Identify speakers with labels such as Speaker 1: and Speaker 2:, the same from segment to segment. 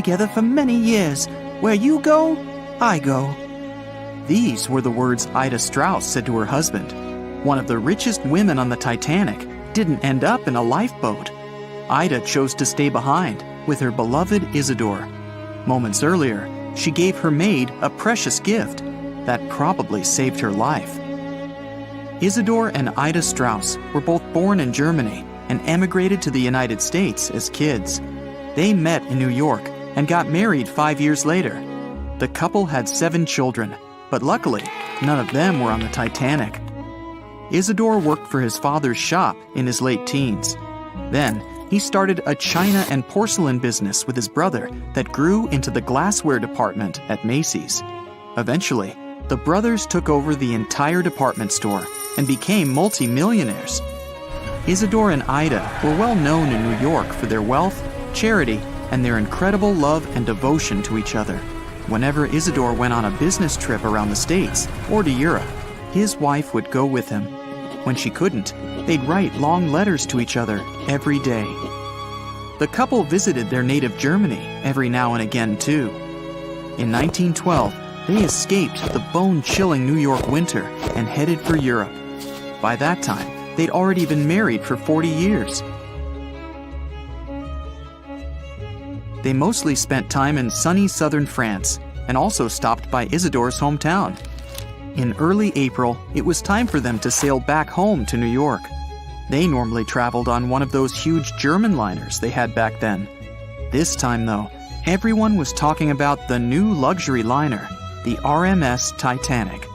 Speaker 1: together for many years. Where you go, I go." These were the words Ida Strauss said to her husband. One of the richest women on the Titanic didn't end up in a lifeboat. Ida chose to stay behind with her beloved Isidore. Moments earlier, she gave her maid a precious gift that probably saved her life. Isidore and Ida Strauss were both born in Germany and emigrated to the United States as kids. They met in New York and got married 5 years later. The couple had 7 children, but luckily, none of them were on the Titanic. Isidore worked for his father's shop in his late teens. Then, he started a china and porcelain business with his brother that grew into the glassware department at Macy's. Eventually, the brothers took over the entire department store and became multi-millionaires. Isidore and Ida were well known in New York for their wealth, charity, and their incredible love and devotion to each other. Whenever Isidore went on a business trip around the States or to Europe, his wife would go with him. When she couldn't, they'd write long letters to each other every day. The couple visited their native Germany every now and again, too. In 1912, they escaped the bone-chilling New York winter and headed for Europe. By that time, they'd already been married for 40 years. They mostly spent time in sunny southern France and also stopped by Isidore's hometown. In early April, it was time for them to sail back home to New York. They normally traveled on one of those huge German liners they had back then. This time, though, everyone was talking about the new luxury liner, the RMS Titanic.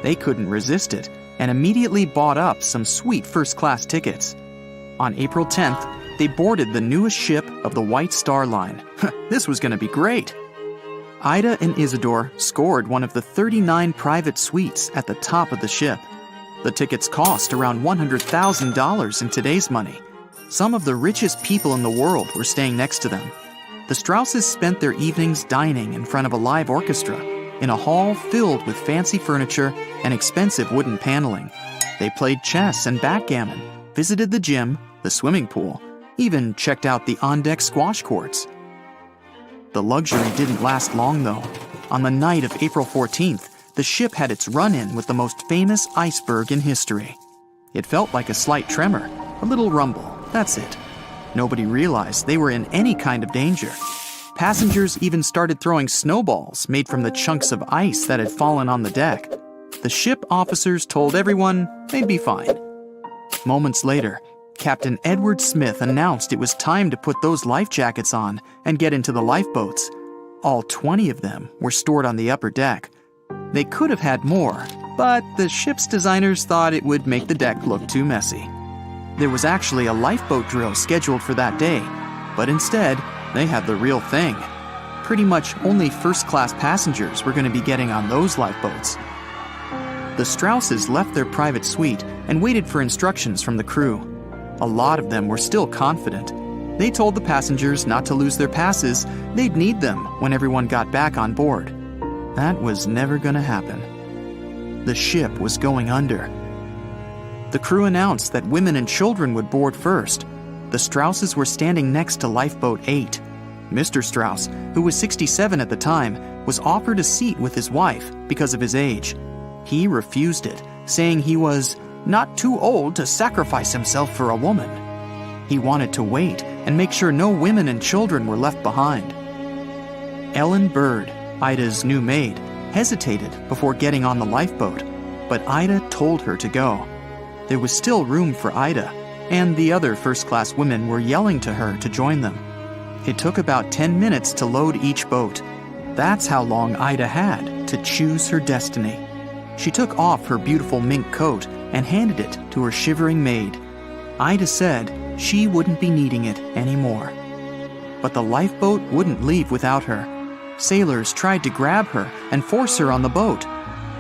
Speaker 1: They couldn't resist it and immediately bought up some sweet first-class tickets. On April 10th, they boarded the newest ship of the White Star Line. This was going to be great. Ida and Isidore scored one of the 39 private suites at the top of the ship. The tickets cost around $100,000 in today's money. Some of the richest people in the world were staying next to them. The Strausses spent their evenings dining in front of a live orchestra in a hall filled with fancy furniture and expensive wooden paneling. They played chess and backgammon, visited the gym, the swimming pool, even checked out the on-deck squash courts. The luxury didn't last long, though. On the night of April 14th, the ship had its run-in with the most famous iceberg in history. It felt like a slight tremor, a little rumble, that's it. Nobody realized they were in any kind of danger. Passengers even started throwing snowballs made from the chunks of ice that had fallen on the deck. The ship officers told everyone they'd be fine. Moments later, Captain Edward Smith announced it was time to put those life jackets on and get into the lifeboats. All 20 of them were stored on the upper deck. They could have had more, but the ship's designers thought it would make the deck look too messy. There was actually a lifeboat drill scheduled for that day, but instead, they had the real thing. Pretty much only first-class passengers were going to be getting on those lifeboats. The Strausses left their private suite and waited for instructions from the crew. A lot of them were still confident. They told the passengers not to lose their passes. They'd need them when everyone got back on board. That was never going to happen. The ship was going under. The crew announced that women and children would board first. The Strausses were standing next to Lifeboat 8. Mr. Strauss, who was 67 at the time, was offered a seat with his wife because of his age. He refused it, saying he was not too old to sacrifice himself for a woman. He wanted to wait and make sure no women and children were left behind. Ellen Bird, Ida's new maid, hesitated before getting on the lifeboat, but Ida told her to go. There was still room for Ida, and the other first-class women were yelling to her to join them. It took about 10 minutes to load each boat. That's how long Ida had to choose her destiny. She took off her beautiful mink coat and handed it to her shivering maid. Ida said she wouldn't be needing it anymore. But the lifeboat wouldn't leave without her. Sailors tried to grab her and force her on the boat.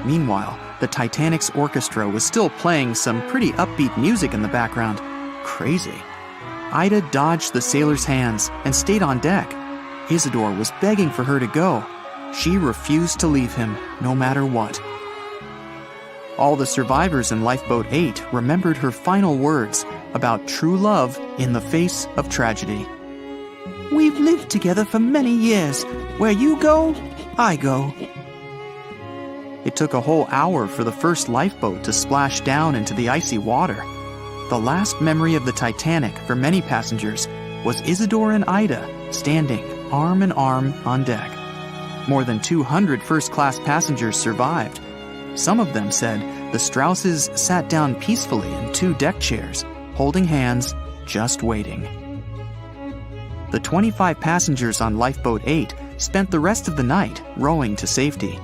Speaker 1: Meanwhile, the Titanic's orchestra was still playing some pretty upbeat music in the background. Crazy. Ida dodged the sailors' hands and stayed on deck. Isidore was begging for her to go. She refused to leave him, no matter what. All the survivors in Lifeboat 8 remembered her final words about true love in the face of tragedy. We've lived together for many years. Where you go, I go." It took a whole hour for the first lifeboat to splash down into the icy water. The last memory of the Titanic for many passengers was Isidore and Ida standing arm in arm on deck. More than 200 first-class passengers survived. Some of them said the Strausses sat down peacefully in 2 deck chairs, holding hands, just waiting. The 25 passengers on Lifeboat 8 spent the rest of the night rowing to safety.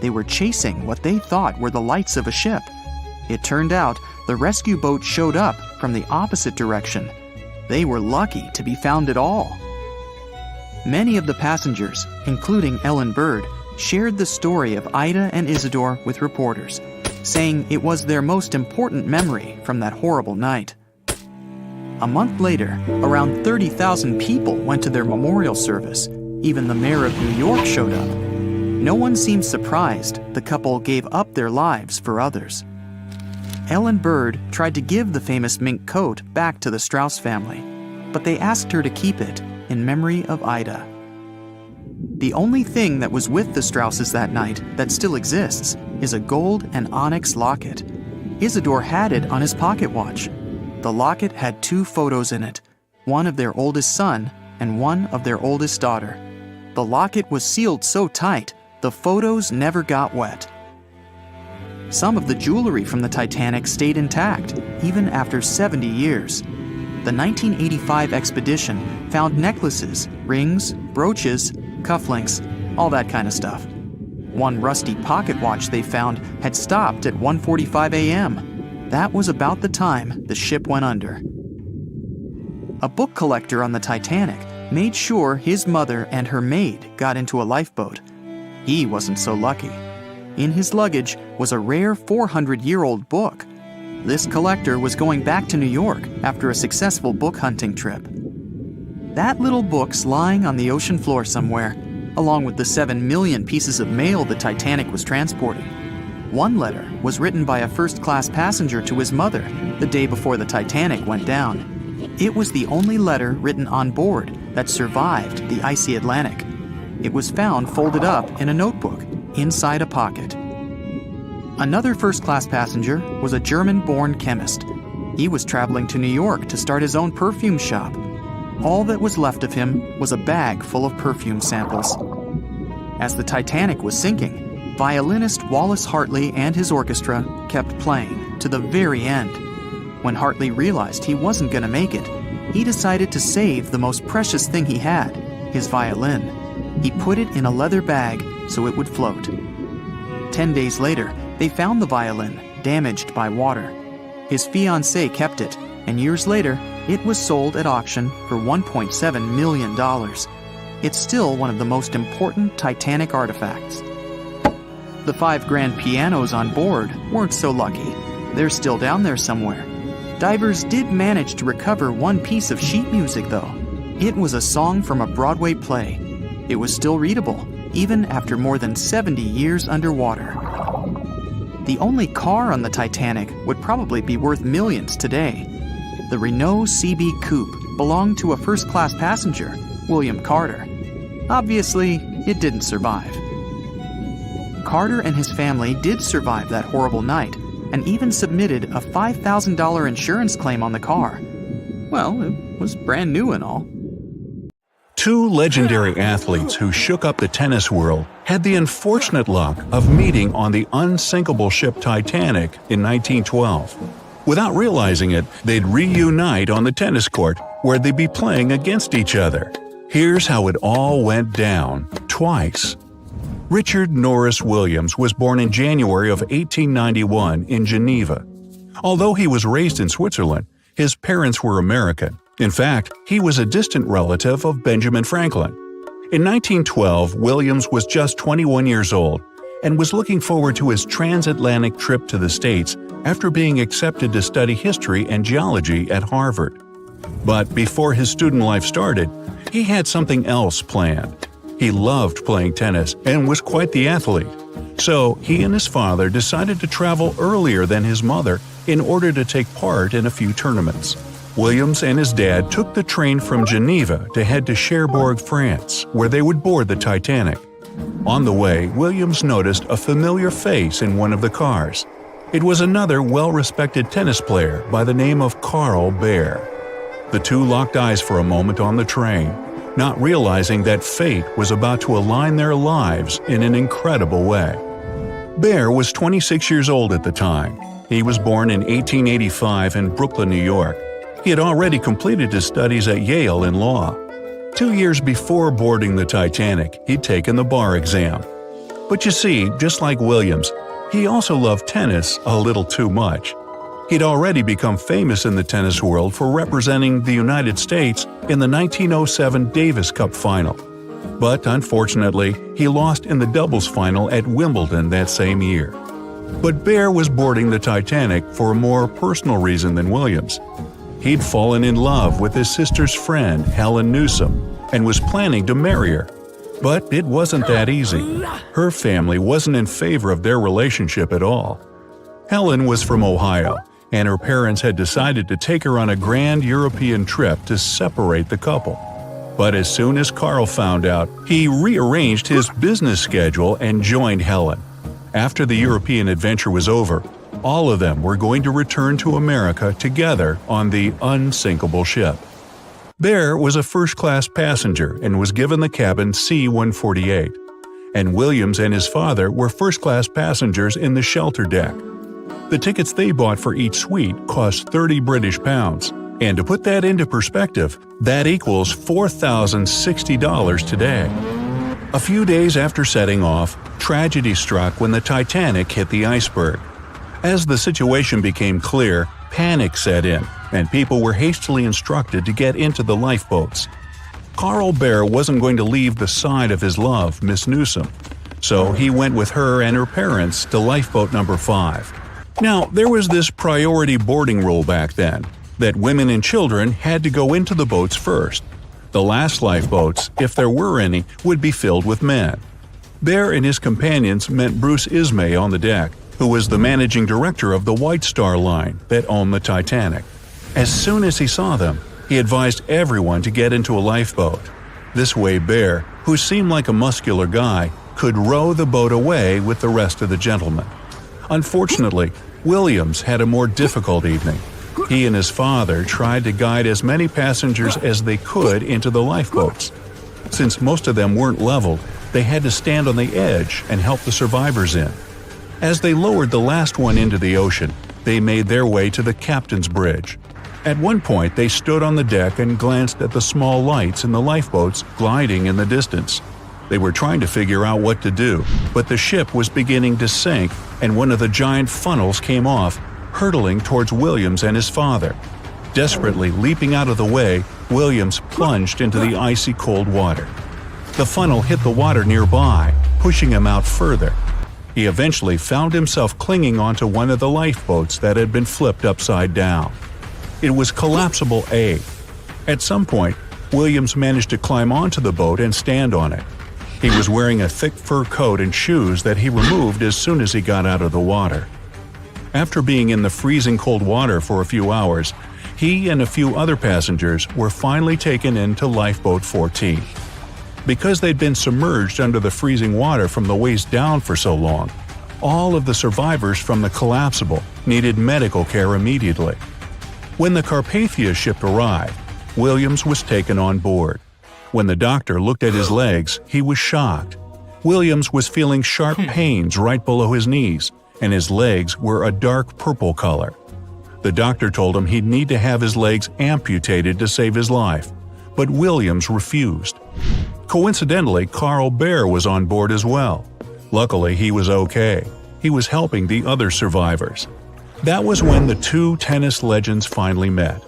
Speaker 1: They were chasing what they thought were the lights of a ship. It turned out the rescue boat showed up from the opposite direction. They were lucky to be found at all. Many of the passengers, including Ellen Bird, shared the story of Ida and Isidore with reporters, saying it was their most important memory from that horrible night. A month later, around 30,000 people went to their memorial service. Even the mayor of New York showed up. No one seemed surprised the couple gave up their lives for others. Ellen Bird tried to give the famous mink coat back to the Strauss family, but they asked her to keep it in memory of Ida. The only thing that was with the Strausses that night that still exists is a gold and onyx locket. Isidore had it on his pocket watch. The locket had 2 photos in it, one of their oldest son and one of their oldest daughter. The locket was sealed so tight, the photos never got wet. Some of the jewelry from the Titanic stayed intact, even after 70 years. The 1985 expedition found necklaces, rings, brooches, cufflinks, all that kind of stuff. One rusty pocket watch they found had stopped at 1:45 a.m. That was about the time the ship went under. A book collector on the Titanic made sure his mother and her maid got into a lifeboat. He wasn't so lucky. In his luggage was a rare 400-year-old book. This collector was going back to New York after a successful book hunting trip. That little book's lying on the ocean floor somewhere, along with the 7 million pieces of mail the Titanic was transporting. One letter was written by a first-class passenger to his mother the day before the Titanic went down. It was the only letter written on board that survived the icy Atlantic. It was found folded up in a notebook inside a pocket. Another first-class passenger was a German-born chemist. He was traveling to New York to start his own perfume shop. All that was left of him was a bag full of perfume samples. As the Titanic was sinking, violinist Wallace Hartley and his orchestra kept playing to the very end. When Hartley realized he wasn't going to make it, he decided to save the most precious thing he had, his violin. He put it in a leather bag so it would float. 10 days later, they found the violin, damaged by water. His fiancée kept it, and years later, it was sold at auction for $1.7 million. It's still one of the most important Titanic artifacts. The 5 grand pianos on board weren't so lucky. They're still down there somewhere. Divers did manage to recover one piece of sheet music, though. It was a song from a Broadway play. It was still readable, even after more than 70 years underwater. The only car on the Titanic would probably be worth millions today. The Renault CB Coupe belonged to a first-class passenger, William Carter. Obviously, it didn't survive. Carter and his family did survive that horrible night and even submitted a $5,000 insurance claim on the car. Well, it was brand new and all.
Speaker 2: 2 legendary athletes who shook up the tennis world had the unfortunate luck of meeting on the unsinkable ship Titanic in 1912. Without realizing it, they'd reunite on the tennis court where they'd be playing against each other. Here's how it all went down, twice. Richard Norris Williams was born in January of 1891 in Geneva. Although he was raised in Switzerland, his parents were American. In fact, he was a distant relative of Benjamin Franklin. In 1912, Williams was just 21 years old and was looking forward to his transatlantic trip to the States after being accepted to study history and geology at Harvard. But before his student life started, he had something else planned. He loved playing tennis and was quite the athlete. So he and his father decided to travel earlier than his mother in order to take part in a few tournaments. Williams and his dad took the train from Geneva to head to Cherbourg, France, where they would board the Titanic. On the way, Williams noticed a familiar face in one of the cars. It was another well-respected tennis player by the name of Carl Bear. The two locked eyes for a moment on the train, not realizing that fate was about to align their lives in an incredible way. Bear was 26 years old at the time. He was born in 1885 in Brooklyn, New York. He had already completed his studies at Yale in law. 2 years before boarding the Titanic, he'd taken the bar exam. But you see, just like Williams, he also loved tennis a little too much. He'd already become famous in the tennis world for representing the United States in the 1907 Davis Cup final. But unfortunately, he lost in the doubles final at Wimbledon that same year. But Bear was boarding the Titanic for a more personal reason than Williams. He'd fallen in love with his sister's friend, Helen Newsom, and was planning to marry her. But it wasn't that easy. Her family wasn't in favor of their relationship at all. Helen was from Ohio, and her parents had decided to take her on a grand European trip to separate the couple. But as soon as Carl found out, he rearranged his business schedule and joined Helen. After the European adventure was over, all of them were going to return to America together on the unsinkable ship. Bear was a first-class passenger and was given the cabin C-148, and Williams and his father were first-class passengers in the shelter deck. The tickets they bought for each suite cost 30 British pounds, and to put that into perspective, that equals $4,060 today. A few days after setting off, tragedy struck when the Titanic hit the iceberg. As the situation became clear, panic set in, and people were hastily instructed to get into the lifeboats. Carl Bear wasn't going to leave the side of his love, Miss Newsom, so he went with her and her parents to lifeboat number 5. Now, there was this priority boarding rule back then, that women and children had to go into the boats first. The last lifeboats, if there were any, would be filled with men. Bear and his companions met Bruce Ismay on the deck, who was the managing director of the White Star Line that owned the Titanic. As soon as he saw them, he advised everyone to get into a lifeboat. This way Bear, who seemed like a muscular guy, could row the boat away with the rest of the gentlemen. Unfortunately, Williams had a more difficult evening. He and his father tried to guide as many passengers as they could into the lifeboats. Since most of them weren't leveled, they had to stand on the edge and help the survivors in. As they lowered the last one into the ocean, they made their way to the captain's bridge. At one point, they stood on the deck and glanced at the small lights in the lifeboats gliding in the distance. They were trying to figure out what to do, but the ship was beginning to sink and one of the giant funnels came off, hurtling towards Williams and his father. Desperately leaping out of the way, Williams plunged into the icy cold water. The funnel hit the water nearby, pushing him out further. He eventually found himself clinging onto one of the lifeboats that had been flipped upside down. It was collapsible A. At some point, Williams managed to climb onto the boat and stand on it. He was wearing a thick fur coat and shoes that he removed as soon as he got out of the water. After being in the freezing cold water for a few hours, he and a few other passengers were finally taken into Lifeboat 14. Because they'd been submerged under the freezing water from the waist down for so long, all of the survivors from the collapsible needed medical care immediately. When the Carpathia ship arrived, Williams was taken on board. When the doctor looked at his legs, he was shocked. Williams was feeling sharp pains right below his knees, and his legs were a dark purple color. The doctor told him he'd need to have his legs amputated to save his life, but Williams refused. Coincidentally, Carl Bear was on board as well. Luckily, he was okay. He was helping the other survivors. That was when the two tennis legends finally met.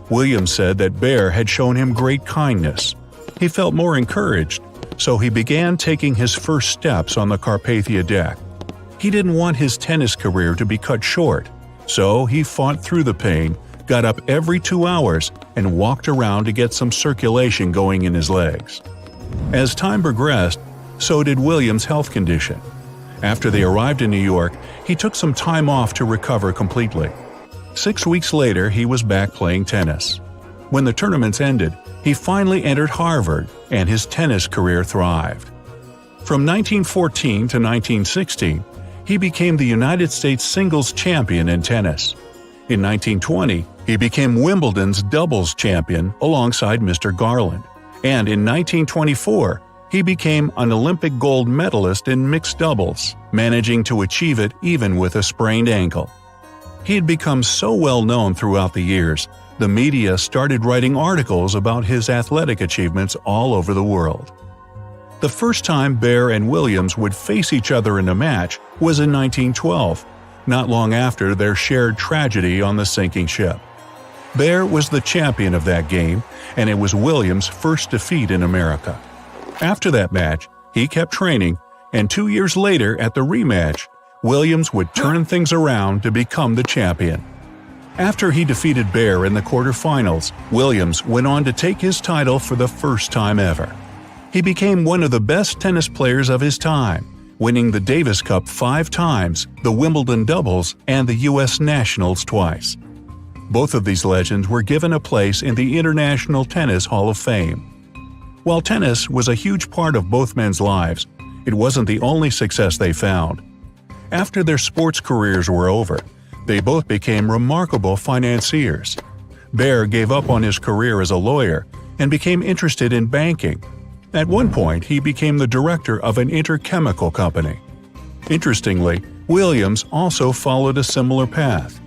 Speaker 2: Williams said that Bear had shown him great kindness. He felt more encouraged, so he began taking his first steps on the Carpathia deck. He didn't want his tennis career to be cut short, so he fought through the pain, got up every 2 hours, and walked around to get some circulation going in his legs. As time progressed, so did Williams' health condition. After they arrived in New York, he took some time off to recover completely. 6 weeks later, he was back playing tennis. When the tournaments ended, he finally entered Harvard, and his tennis career thrived. From 1914 to 1916, he became the United States singles champion in tennis. In 1920, he became Wimbledon's doubles champion alongside Mr. Garland, and in 1924, he became an Olympic gold medalist in mixed doubles, managing to achieve it even with a sprained ankle. He had become so well known throughout the years, the media started writing articles about his athletic achievements all over the world. The first time Bear and Williams would face each other in a match was in 1912, not long after their shared tragedy on the sinking ship. Bear was the champion of that game, and it was Williams' first defeat in America. After that match, he kept training, and 2 years later at the rematch, Williams would turn things around to become the champion. After he defeated Bear in the quarterfinals, Williams went on to take his title for the first time ever. He became one of the best tennis players of his time, winning the Davis Cup 5 times, the Wimbledon doubles, and the U.S. Nationals twice. Both of these legends were given a place in the International Tennis Hall of Fame. While tennis was a huge part of both men's lives, it wasn't the only success they found. After their sports careers were over, they both became remarkable financiers. Bear gave up on his career as a lawyer and became interested in banking. At one point, he became the director of an interchemical company. Interestingly, Williams also followed a similar path.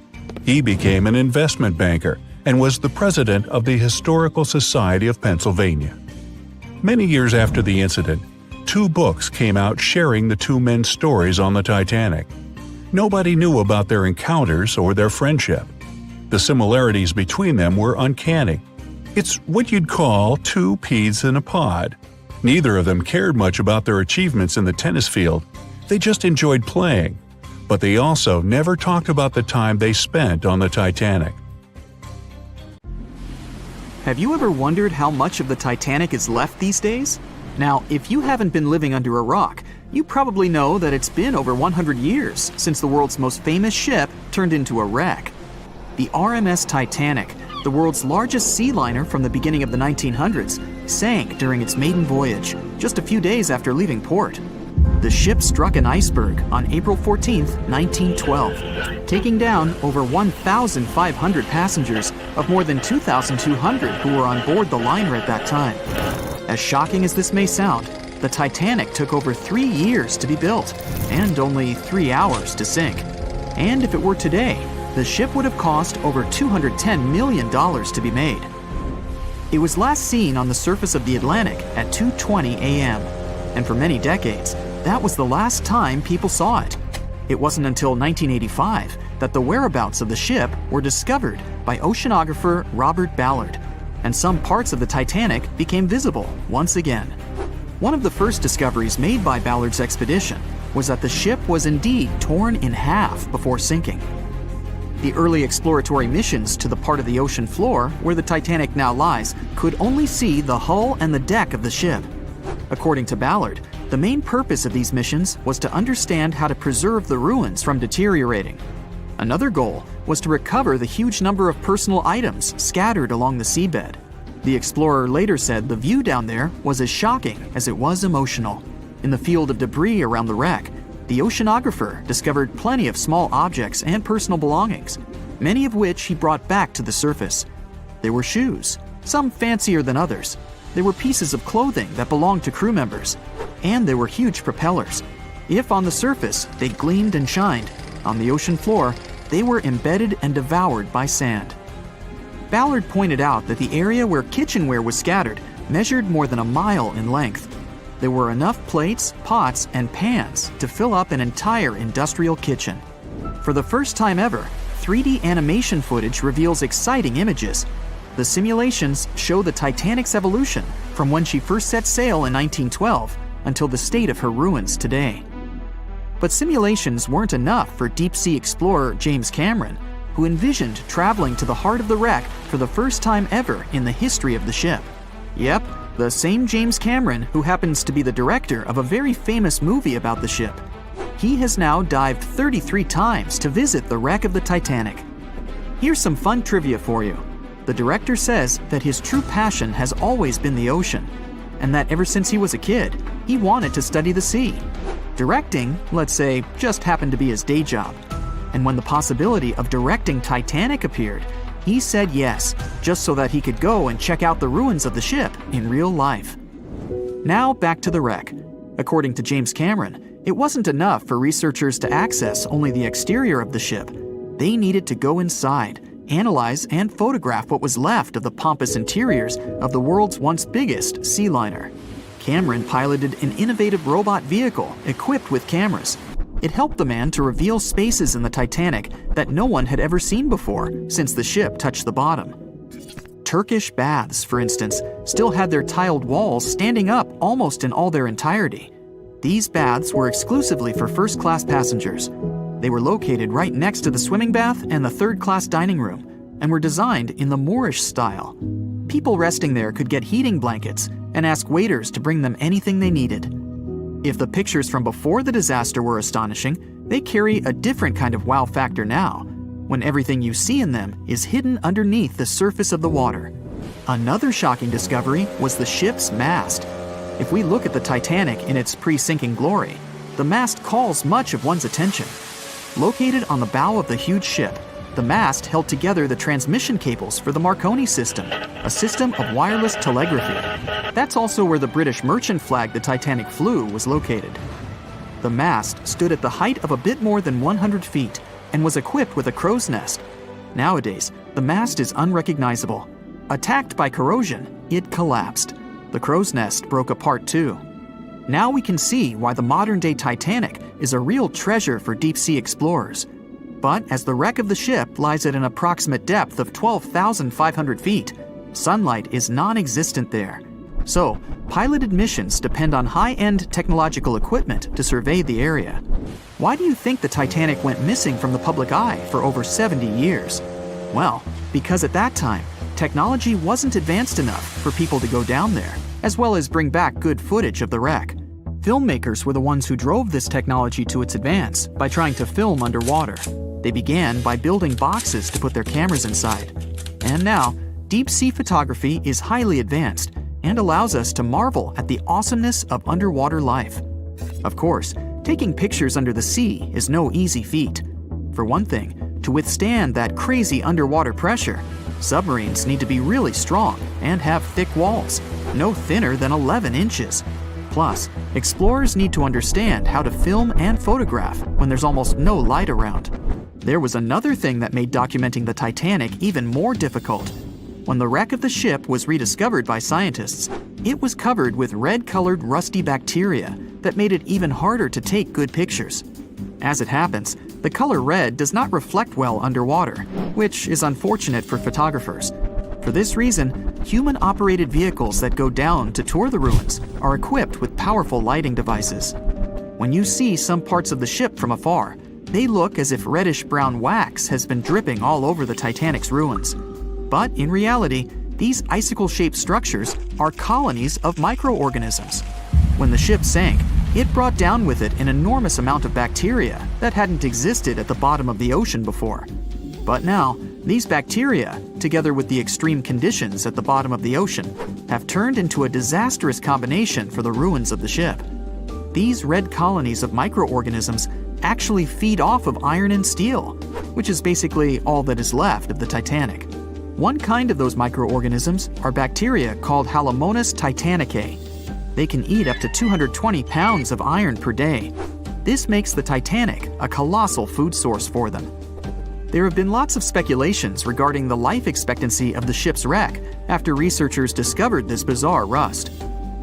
Speaker 2: He became an investment banker and was the president of the Historical Society of Pennsylvania. Many years after the incident, 2 books came out sharing the two men's stories on the Titanic. Nobody knew about their encounters or their friendship. The similarities between them were uncanny. It's what you'd call 2 peas in a pod. Neither of them cared much about their achievements in the tennis field. They just enjoyed playing. But they also never talked about the time they spent on the Titanic.
Speaker 1: Have you ever wondered how much of the Titanic is left these days? Now, if you haven't been living under a rock, you probably know that it's been over 100 years since the world's most famous ship turned into a wreck. The RMS Titanic, the world's largest sea liner from the beginning of the 1900s, sank during its maiden voyage, just a few days after leaving port. The ship struck an iceberg on April 14, 1912, taking down over 1,500 passengers of more than 2,200 who were on board the liner at that time. As shocking as this may sound, the Titanic took over 3 years to be built and only 3 hours to sink. And if it were today, the ship would have cost over $210 million to be made. It was last seen on the surface of the Atlantic at 2:20 a.m., and for many decades, that was the last time people saw it. It wasn't until 1985 that the whereabouts of the ship were discovered by oceanographer Robert Ballard, and some parts of the Titanic became visible once again. One of the first discoveries made by Ballard's expedition was that the ship was indeed torn in half before sinking. The early exploratory missions to the part of the ocean floor where the Titanic now lies could only see the hull and the deck of the ship. According to Ballard, the main purpose of these missions was to understand how to preserve the ruins from deteriorating. Another goal was to recover the huge number of personal items scattered along the seabed. The explorer later said the view down there was as shocking as it was emotional. In the field of debris around the wreck, the oceanographer discovered plenty of small objects and personal belongings, many of which he brought back to the surface. There were shoes, some fancier than others. There were pieces of clothing that belonged to crew members. And there were huge propellers. If on the surface they gleamed and shined, on the ocean floor they were embedded and devoured by sand. Ballard pointed out that the area where kitchenware was scattered measured more than a mile in length. There were enough plates, pots, and pans to fill up an entire industrial kitchen. For the first time ever, 3D animation footage reveals exciting images. The simulations show the Titanic's evolution from when she first set sail in 1912 until the state of her ruins today. But simulations weren't enough for deep-sea explorer James Cameron, who envisioned traveling to the heart of the wreck for the first time ever in the history of the ship. Yep, the same James Cameron who happens to be the director of a very famous movie about the ship. He has now dived 33 times to visit the wreck of the Titanic. Here's some fun trivia for you. The director says that his true passion has always been the ocean, and that ever since he was a kid, he wanted to study the sea. Directing, let's say, just happened to be his day job. And when the possibility of directing Titanic appeared, he said yes, just so that he could go and check out the ruins of the ship in real life. Now back to the wreck. According to James Cameron, it wasn't enough for researchers to access only the exterior of the ship. They needed to go inside, analyze and photograph what was left of the pompous interiors of the world's once biggest sea liner. Cameron piloted an innovative robot vehicle equipped with cameras. It helped the man to reveal spaces in the Titanic that no one had ever seen before since the ship touched the bottom. Turkish baths, for instance, still had their tiled walls standing up almost in all their entirety. These baths were exclusively for first-class passengers. They were located right next to the swimming bath and the third-class dining room, and were designed in the Moorish style. People resting there could get heating blankets and ask waiters to bring them anything they needed. If the pictures from before the disaster were astonishing, they carry a different kind of wow factor now, when everything you see in them is hidden underneath the surface of the water. Another shocking discovery was the ship's mast. If we look at the Titanic in its pre-sinking glory, the mast calls much of one's attention. Located on the bow of the huge ship, the mast held together the transmission cables for the Marconi system, a system of wireless telegraphy. That's also where the British merchant flag the Titanic flew was located. The mast stood at the height of a bit more than 100 feet and was equipped with a crow's nest. Nowadays, the mast is unrecognizable. Attacked by corrosion, it collapsed. The crow's nest broke apart too. Now we can see why the modern-day Titanic is a real treasure for deep-sea explorers. But as the wreck of the ship lies at an approximate depth of 12,500 feet, sunlight is non-existent there. So, piloted missions depend on high-end technological equipment to survey the area. Why do you think the Titanic went missing from the public eye for over 70 years? Well, because at that time, technology wasn't advanced enough for people to go down there, as well as bring back good footage of the wreck. Filmmakers were the ones who drove this technology to its advance by trying to film underwater. They began by building boxes to put their cameras inside. And now, deep-sea photography is highly advanced and allows us to marvel at the awesomeness of underwater life. Of course, taking pictures under the sea is no easy feat. For one thing, to withstand that crazy underwater pressure, submarines need to be really strong and have thick walls, no thinner than 11 inches. Plus, explorers need to understand how to film and photograph when there's almost no light around. There was another thing that made documenting the Titanic even more difficult. When the wreck of the ship was rediscovered by scientists, it was covered with red-colored rusty bacteria that made it even harder to take good pictures. As it happens, the color red does not reflect well underwater, which is unfortunate for photographers. For this reason, human-operated vehicles that go down to tour the ruins are equipped with powerful lighting devices. When you see some parts of the ship from afar, they look as if reddish-brown wax has been dripping all over the Titanic's ruins. But in reality, these icicle-shaped structures are colonies of microorganisms. When the ship sank, it brought down with it an enormous amount of bacteria that hadn't existed at the bottom of the ocean before. But now, these bacteria, together with the extreme conditions at the bottom of the ocean, have turned into a disastrous combination for the ruins of the ship. These red colonies of microorganisms actually feed off of iron and steel, which is basically all that is left of the Titanic. One kind of those microorganisms are bacteria called Halomonas titanicae. They can eat up to 220 pounds of iron per day. This makes the Titanic a colossal food source for them. There have been lots of speculations regarding the life expectancy of the ship's wreck after researchers discovered this bizarre rust.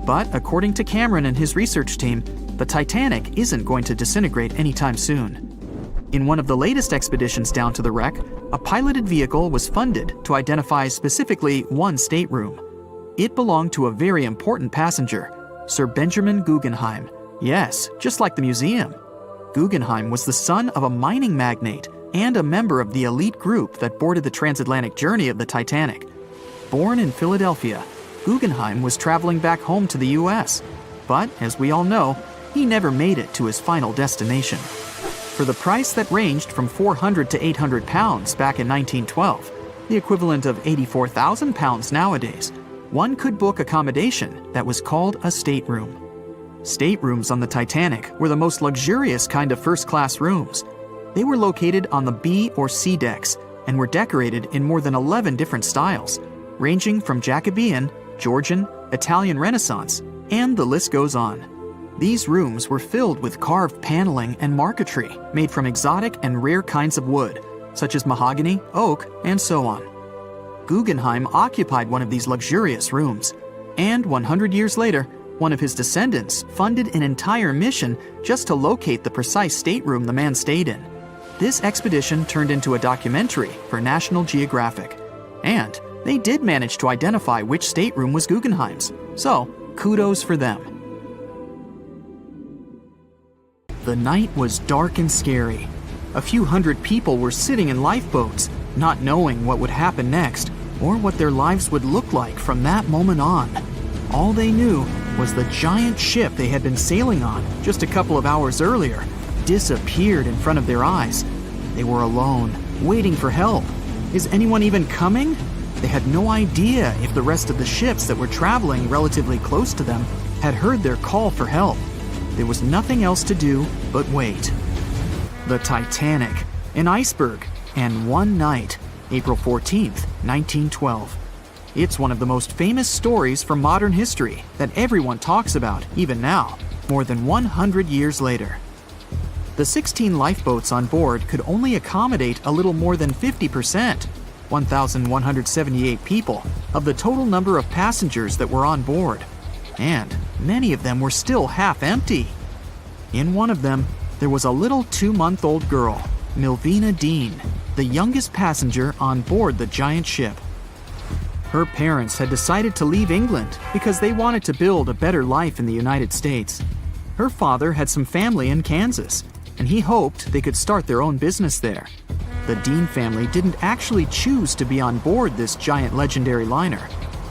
Speaker 1: But according to Cameron and his research team, the Titanic isn't going to disintegrate anytime soon. In one of the latest expeditions down to the wreck, a piloted vehicle was funded to identify specifically one stateroom. It belonged to a very important passenger, Sir Benjamin Guggenheim. Yes, just like the museum. Guggenheim was the son of a mining magnate and a member of the elite group that boarded the transatlantic journey of the Titanic. Born in Philadelphia, Guggenheim was traveling back home to the US. But, as we all know, he never made it to his final destination. For the price that ranged from 400 to 800 pounds back in 1912, the equivalent of 84,000 pounds nowadays, one could book accommodation that was called a stateroom. Staterooms on the Titanic were the most luxurious kind of first-class rooms. They were located on the B or C decks and were decorated in more than 11 different styles, ranging from Jacobean, Georgian, Italian Renaissance, and the list goes on. These rooms were filled with carved paneling and marquetry made from exotic and rare kinds of wood, such as mahogany, oak, and so on. Guggenheim occupied one of these luxurious rooms, and 100 years later, one of his descendants funded an entire mission just to locate the precise stateroom the man stayed in. This expedition turned into a documentary for National Geographic, and they did manage to identify which stateroom was Guggenheim's, so kudos for them. The night was dark and scary. A few hundred people were sitting in lifeboats, not knowing what would happen next or what their lives would look like from that moment on. All they knew was the giant ship they had been sailing on just a couple of hours earlier disappeared in front of their eyes. They were alone, waiting for help. Is anyone even coming? They had no idea if the rest of the ships that were traveling relatively close to them had heard their call for help. There was nothing else to do but wait. The Titanic, an iceberg, and one night, April 14th, 1912. It's one of the most famous stories from modern history that everyone talks about, even now, more than 100 years later. The 16 lifeboats on board could only accommodate a little more than 50%, 1,178 people, of the total number of passengers that were on board. And many of them were still half empty. In one of them, there was a little 2-month-old girl, Milvina Dean, the youngest passenger on board the giant ship. Her parents had decided to leave England because they wanted to build a better life in the United States. Her father had some family in Kansas, and he hoped they could start their own business there. The Dean family didn't actually choose to be on board this giant legendary liner,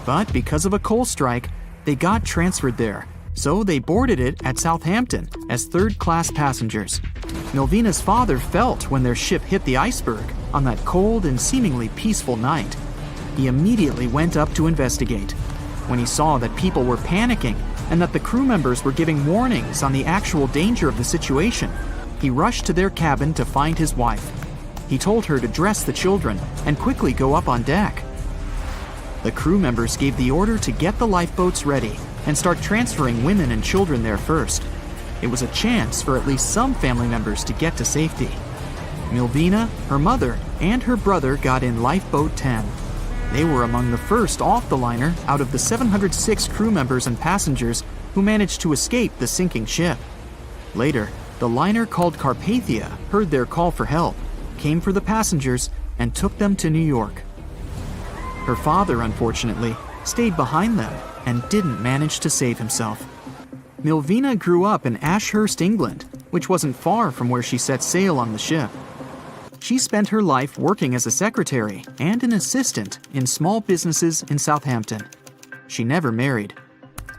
Speaker 1: but because of a coal strike, they got transferred there, so they boarded it at Southampton as third-class passengers. Milvina's father felt when their ship hit the iceberg on that cold and seemingly peaceful night. He immediately went up to investigate. When he saw that people were panicking and that the crew members were giving warnings on the actual danger of the situation, he rushed to their cabin to find his wife. He told her to dress the children and quickly go up on deck. The crew members gave the order to get the lifeboats ready and start transferring women and children there first. It was a chance for at least some family members to get to safety. Milvina, her mother, and her brother got in Lifeboat 10. They were among the first off the liner out of the 706 crew members and passengers who managed to escape the sinking ship. Later, the liner called Carpathia heard their call for help, came for the passengers, and took them to New York. Her father, unfortunately, stayed behind them and didn't manage to save himself. Milvina grew up in Ashurst, England, which wasn't far from where she set sail on the ship. She spent her life working as a secretary and an assistant in small businesses in Southampton. She never married.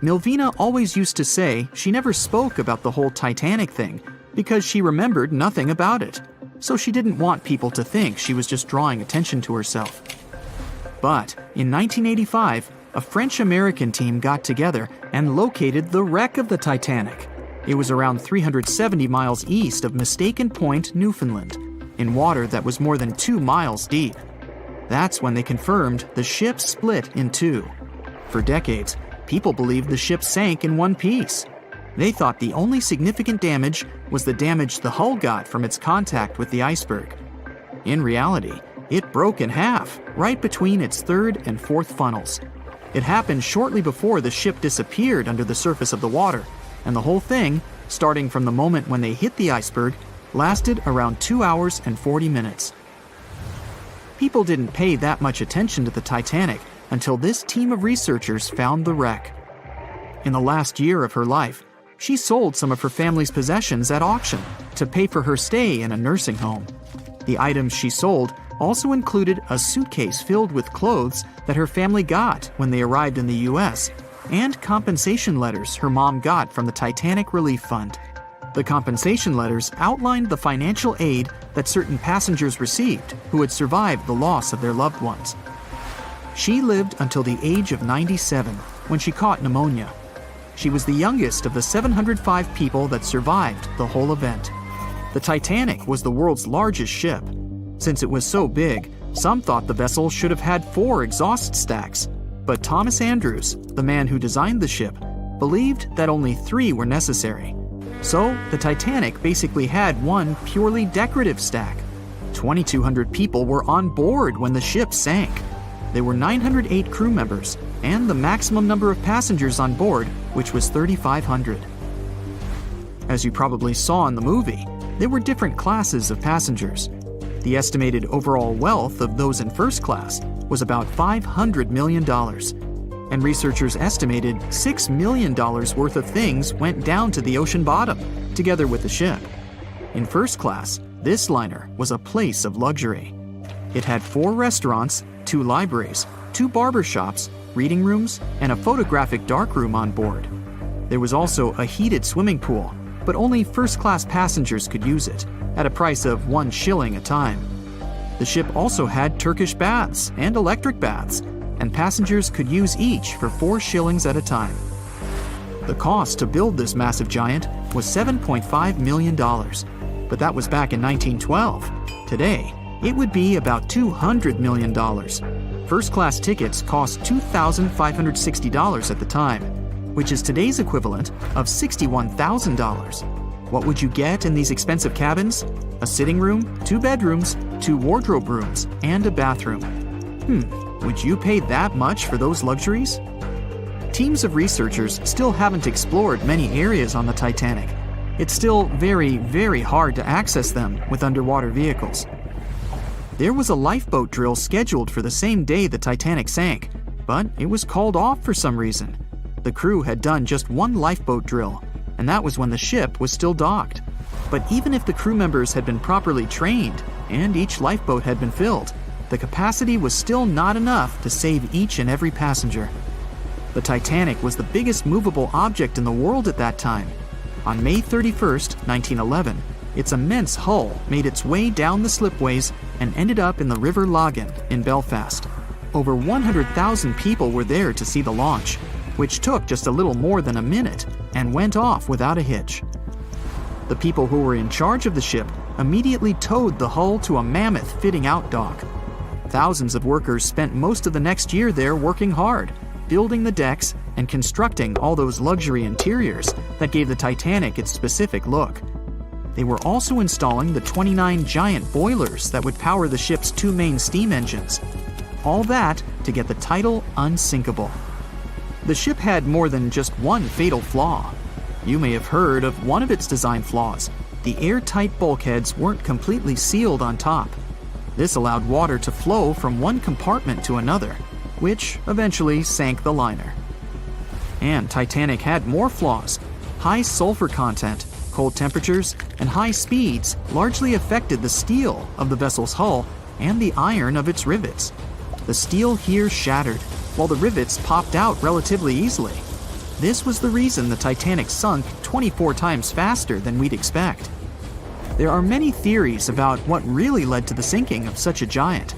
Speaker 1: Milvina always used to say she never spoke about the whole Titanic thing because she remembered nothing about it, so she didn't want people to think she was just drawing attention to herself. But in 1985, a French-American team got together and located the wreck of the Titanic. It was around 370 miles east of Mistaken Point, Newfoundland, in water that was more than 2 miles deep. That's when they confirmed the ship split in two. For decades, people believed the ship sank in one piece. They thought the only significant damage was the damage the hull got from its contact with the iceberg. In reality, it broke in half, right between its third and fourth funnels. It happened shortly before the ship disappeared under the surface of the water, and the whole thing, starting from the moment when they hit the iceberg, lasted around 2 hours and 40 minutes. People didn't pay that much attention to the Titanic until this team of researchers found the wreck. In the last year of her life, she sold some of her family's possessions at auction to pay for her stay in a nursing home. The items she sold also included a suitcase filled with clothes that her family got when they arrived in the US, and compensation letters her mom got from the Titanic Relief Fund. The compensation letters outlined the financial aid that certain passengers received who had survived the loss of their loved ones. She lived until the age of 97 when she caught pneumonia. She was the youngest of the 705 people that survived the whole event. The Titanic was the world's largest ship. Since it was so big, some thought the vessel should have had 4 exhaust stacks. But Thomas Andrews, the man who designed the ship, believed that only 3 were necessary. So, the Titanic basically had one purely decorative stack. 2,200 people were on board when the ship sank. There were 908 crew members, and the maximum number of passengers on board, which was 3,500. As you probably saw in the movie, there were different classes of passengers. The estimated overall wealth of those in first class was about $500 million, and researchers estimated $6 million worth of things went down to the ocean bottom, together with the ship. In first class, this liner was a place of luxury. It had 4 restaurants, 2 libraries, 2 barber shops, reading rooms, and a photographic darkroom on board. There was also a heated swimming pool, but only first-class passengers could use it, at a price of 1 shilling a time. The ship also had Turkish baths and electric baths, and passengers could use each for 4 shillings at a time. The cost to build this massive giant was $7.5 million, but that was back in 1912. Today, it would be about $200 million. First-class tickets cost $2,560 at the time, which is today's equivalent of $61,000. What would you get in these expensive cabins? A sitting room, 2 bedrooms, 2 wardrobe rooms, and a bathroom. Would you pay that much for those luxuries? Teams of researchers still haven't explored many areas on the Titanic. It's still very, very hard to access them with underwater vehicles. There was a lifeboat drill scheduled for the same day the Titanic sank, but it was called off for some reason. The crew had done just 1 lifeboat drill, and that was when the ship was still docked. But even if the crew members had been properly trained and each lifeboat had been filled, the capacity was still not enough to save each and every passenger. The Titanic was the biggest movable object in the world at that time. On May 31st, 1911, its immense hull made its way down the slipways and ended up in the River Lagan in Belfast. Over 100,000 people were there to see the launch, which took just a little more than a minute and went off without a hitch. The people who were in charge of the ship immediately towed the hull to a mammoth fitting-out dock. Thousands of workers spent most of the next year there working hard, building the decks and constructing all those luxury interiors that gave the Titanic its specific look. They were also installing the 29 giant boilers that would power the ship's 2 main steam engines. All that to get the title Unsinkable. The ship had more than just one fatal flaw. You may have heard of one of its design flaws. The airtight bulkheads weren't completely sealed on top. This allowed water to flow from one compartment to another, which eventually sank the liner. And Titanic had more flaws. High sulfur content, cold temperatures, and high speeds largely affected the steel of the vessel's hull and the iron of its rivets. The steel here shattered, while the rivets popped out relatively easily. This was the reason the Titanic sunk 24 times faster than we'd expect. There are many theories about what really led to the sinking of such a giant.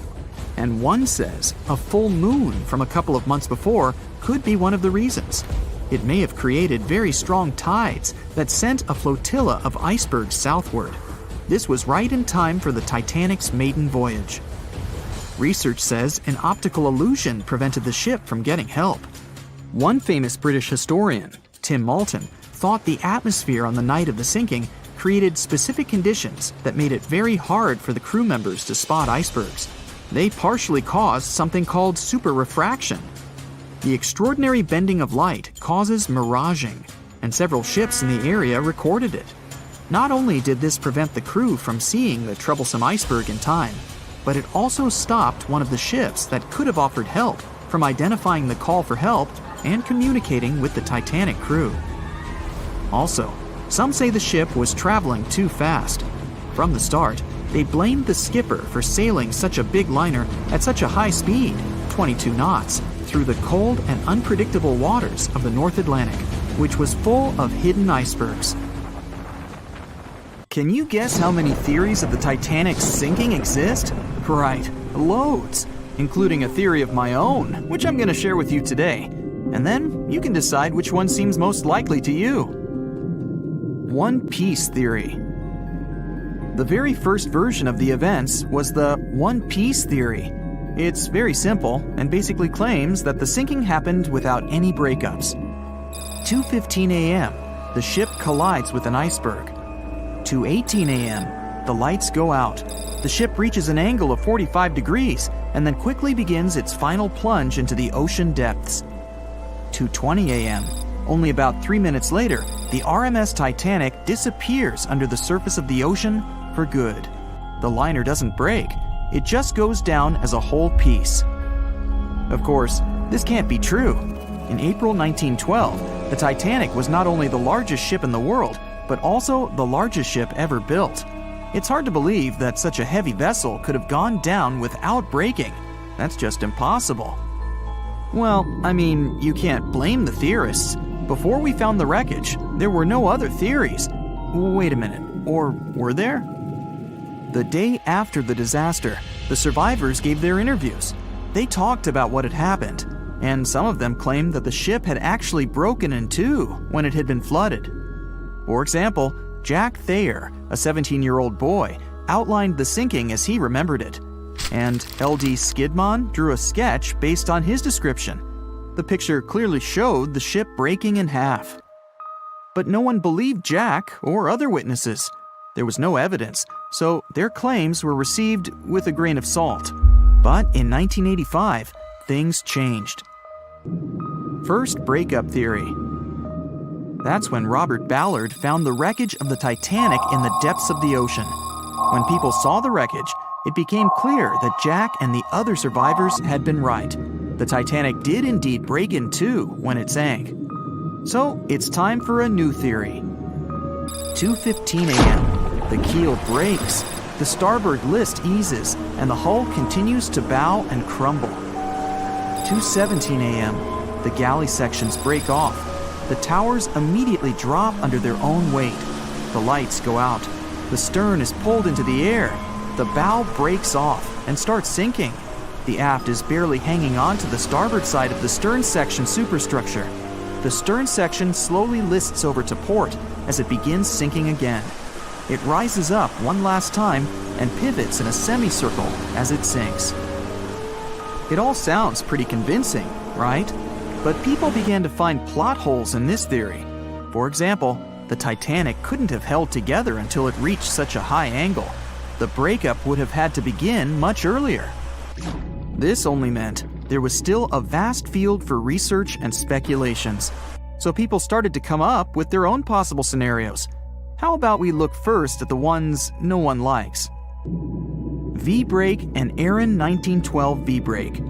Speaker 1: And one says a full moon from a couple of months before could be one of the reasons. It may have created very strong tides that sent a flotilla of icebergs southward. This was right in time for the Titanic's maiden voyage. Research says an optical illusion prevented the ship from getting help. One famous British historian, Tim Moulton, thought the atmosphere on the night of the sinking created specific conditions that made it very hard for the crew members to spot icebergs. They partially caused something called superrefraction. The extraordinary bending of light causes miraging, and several ships in the area recorded it. Not only did this prevent the crew from seeing the troublesome iceberg in time, but it also stopped one of the ships that could have offered help from identifying the call for help and communicating with the Titanic crew. Also, some say the ship was traveling too fast. From the start, they blamed the skipper for sailing such a big liner at such a high speed, 22 knots, through the cold and unpredictable waters of the North Atlantic, which was full of hidden icebergs. Can you guess how many theories of the Titanic's sinking exist? Right, loads, including a theory of my own, which I'm going to share with you today. And then you can decide which one seems most likely to you. One Piece theory. The very first version of the events was the One Piece theory. It's very simple and basically claims that the sinking happened without any breakups. 2:15 a.m., the ship collides with an iceberg. 2:18 a.m., the lights go out. The ship reaches an angle of 45 degrees and then quickly begins its final plunge into the ocean depths. 2:20 a.m., only about 3 minutes later, the RMS Titanic disappears under the surface of the ocean for good. The liner doesn't break, it just goes down as a whole piece. Of course, this can't be true. In April 1912, the Titanic was not only the largest ship in the world, but also the largest ship ever built. It's hard to believe that such a heavy vessel could have gone down without breaking. That's just impossible. Well, I mean, you can't blame the theorists. Before we found the wreckage, there were no other theories. Wait a minute, or were there? The day after the disaster, the survivors gave their interviews. They talked about what had happened, and some of them claimed that the ship had actually broken in two when it had been flooded. For example, Jack Thayer, a 17-year-old boy, outlined the sinking as he remembered it, and L.D. Skidmon drew a sketch based on his description. The picture clearly showed the ship breaking in half. But no one believed Jack or other witnesses. There was no evidence, so their claims were received with a grain of salt. But in 1985, things changed. First, breakup theory. That's when Robert Ballard found the wreckage of the Titanic in the depths of the ocean. When people saw the wreckage, it became clear that Jack and the other survivors had been right. The Titanic did indeed break in two when it sank. So it's time for a new theory. 2:15 a.m. The keel breaks, the starboard list eases, and the hull continues to bow and crumble. 2:17 a.m. The galley sections break off. The towers immediately drop under their own weight. The lights go out. The stern is pulled into the air. The bow breaks off and starts sinking. The aft is barely hanging on to the starboard side of the stern section superstructure. The stern section slowly lists over to port as it begins sinking again. It rises up one last time and pivots in a semicircle as it sinks. It all sounds pretty convincing, right? But people began to find plot holes in this theory. For example, the Titanic couldn't have held together until it reached such a high angle. The breakup would have had to begin much earlier. This only meant there was still a vast field for research and speculations. So people started to come up with their own possible scenarios. How about we look first at the ones no one likes? V-break and Aaron 1912 V-break.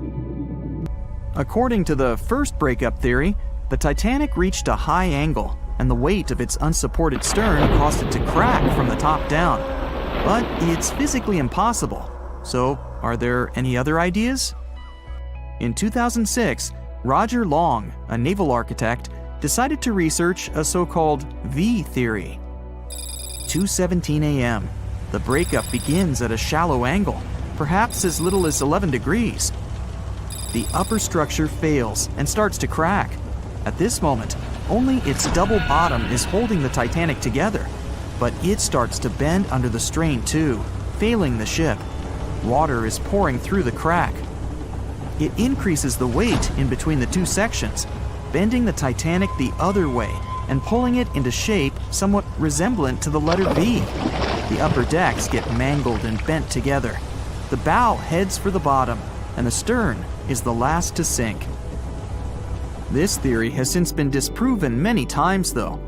Speaker 1: According to the first breakup theory, the Titanic reached a high angle, and the weight of its unsupported stern caused it to crack from the top down. But it's physically impossible. So, are there any other ideas? In 2006, Roger Long, a naval architect, decided to research a so-called V theory. 2:17 a.m. The breakup begins at a shallow angle, perhaps as little as 11 degrees. The upper structure fails and starts to crack. At this moment, only its double bottom is holding the Titanic together, but it starts to bend under the strain too, failing the ship. Water is pouring through the crack. It increases the weight in between the two sections, bending the Titanic the other way and pulling it into shape somewhat resemblant to the letter V. The upper decks get mangled and bent together. The bow heads for the bottom, and the stern is the last to sink. This theory has since been disproven many times, though.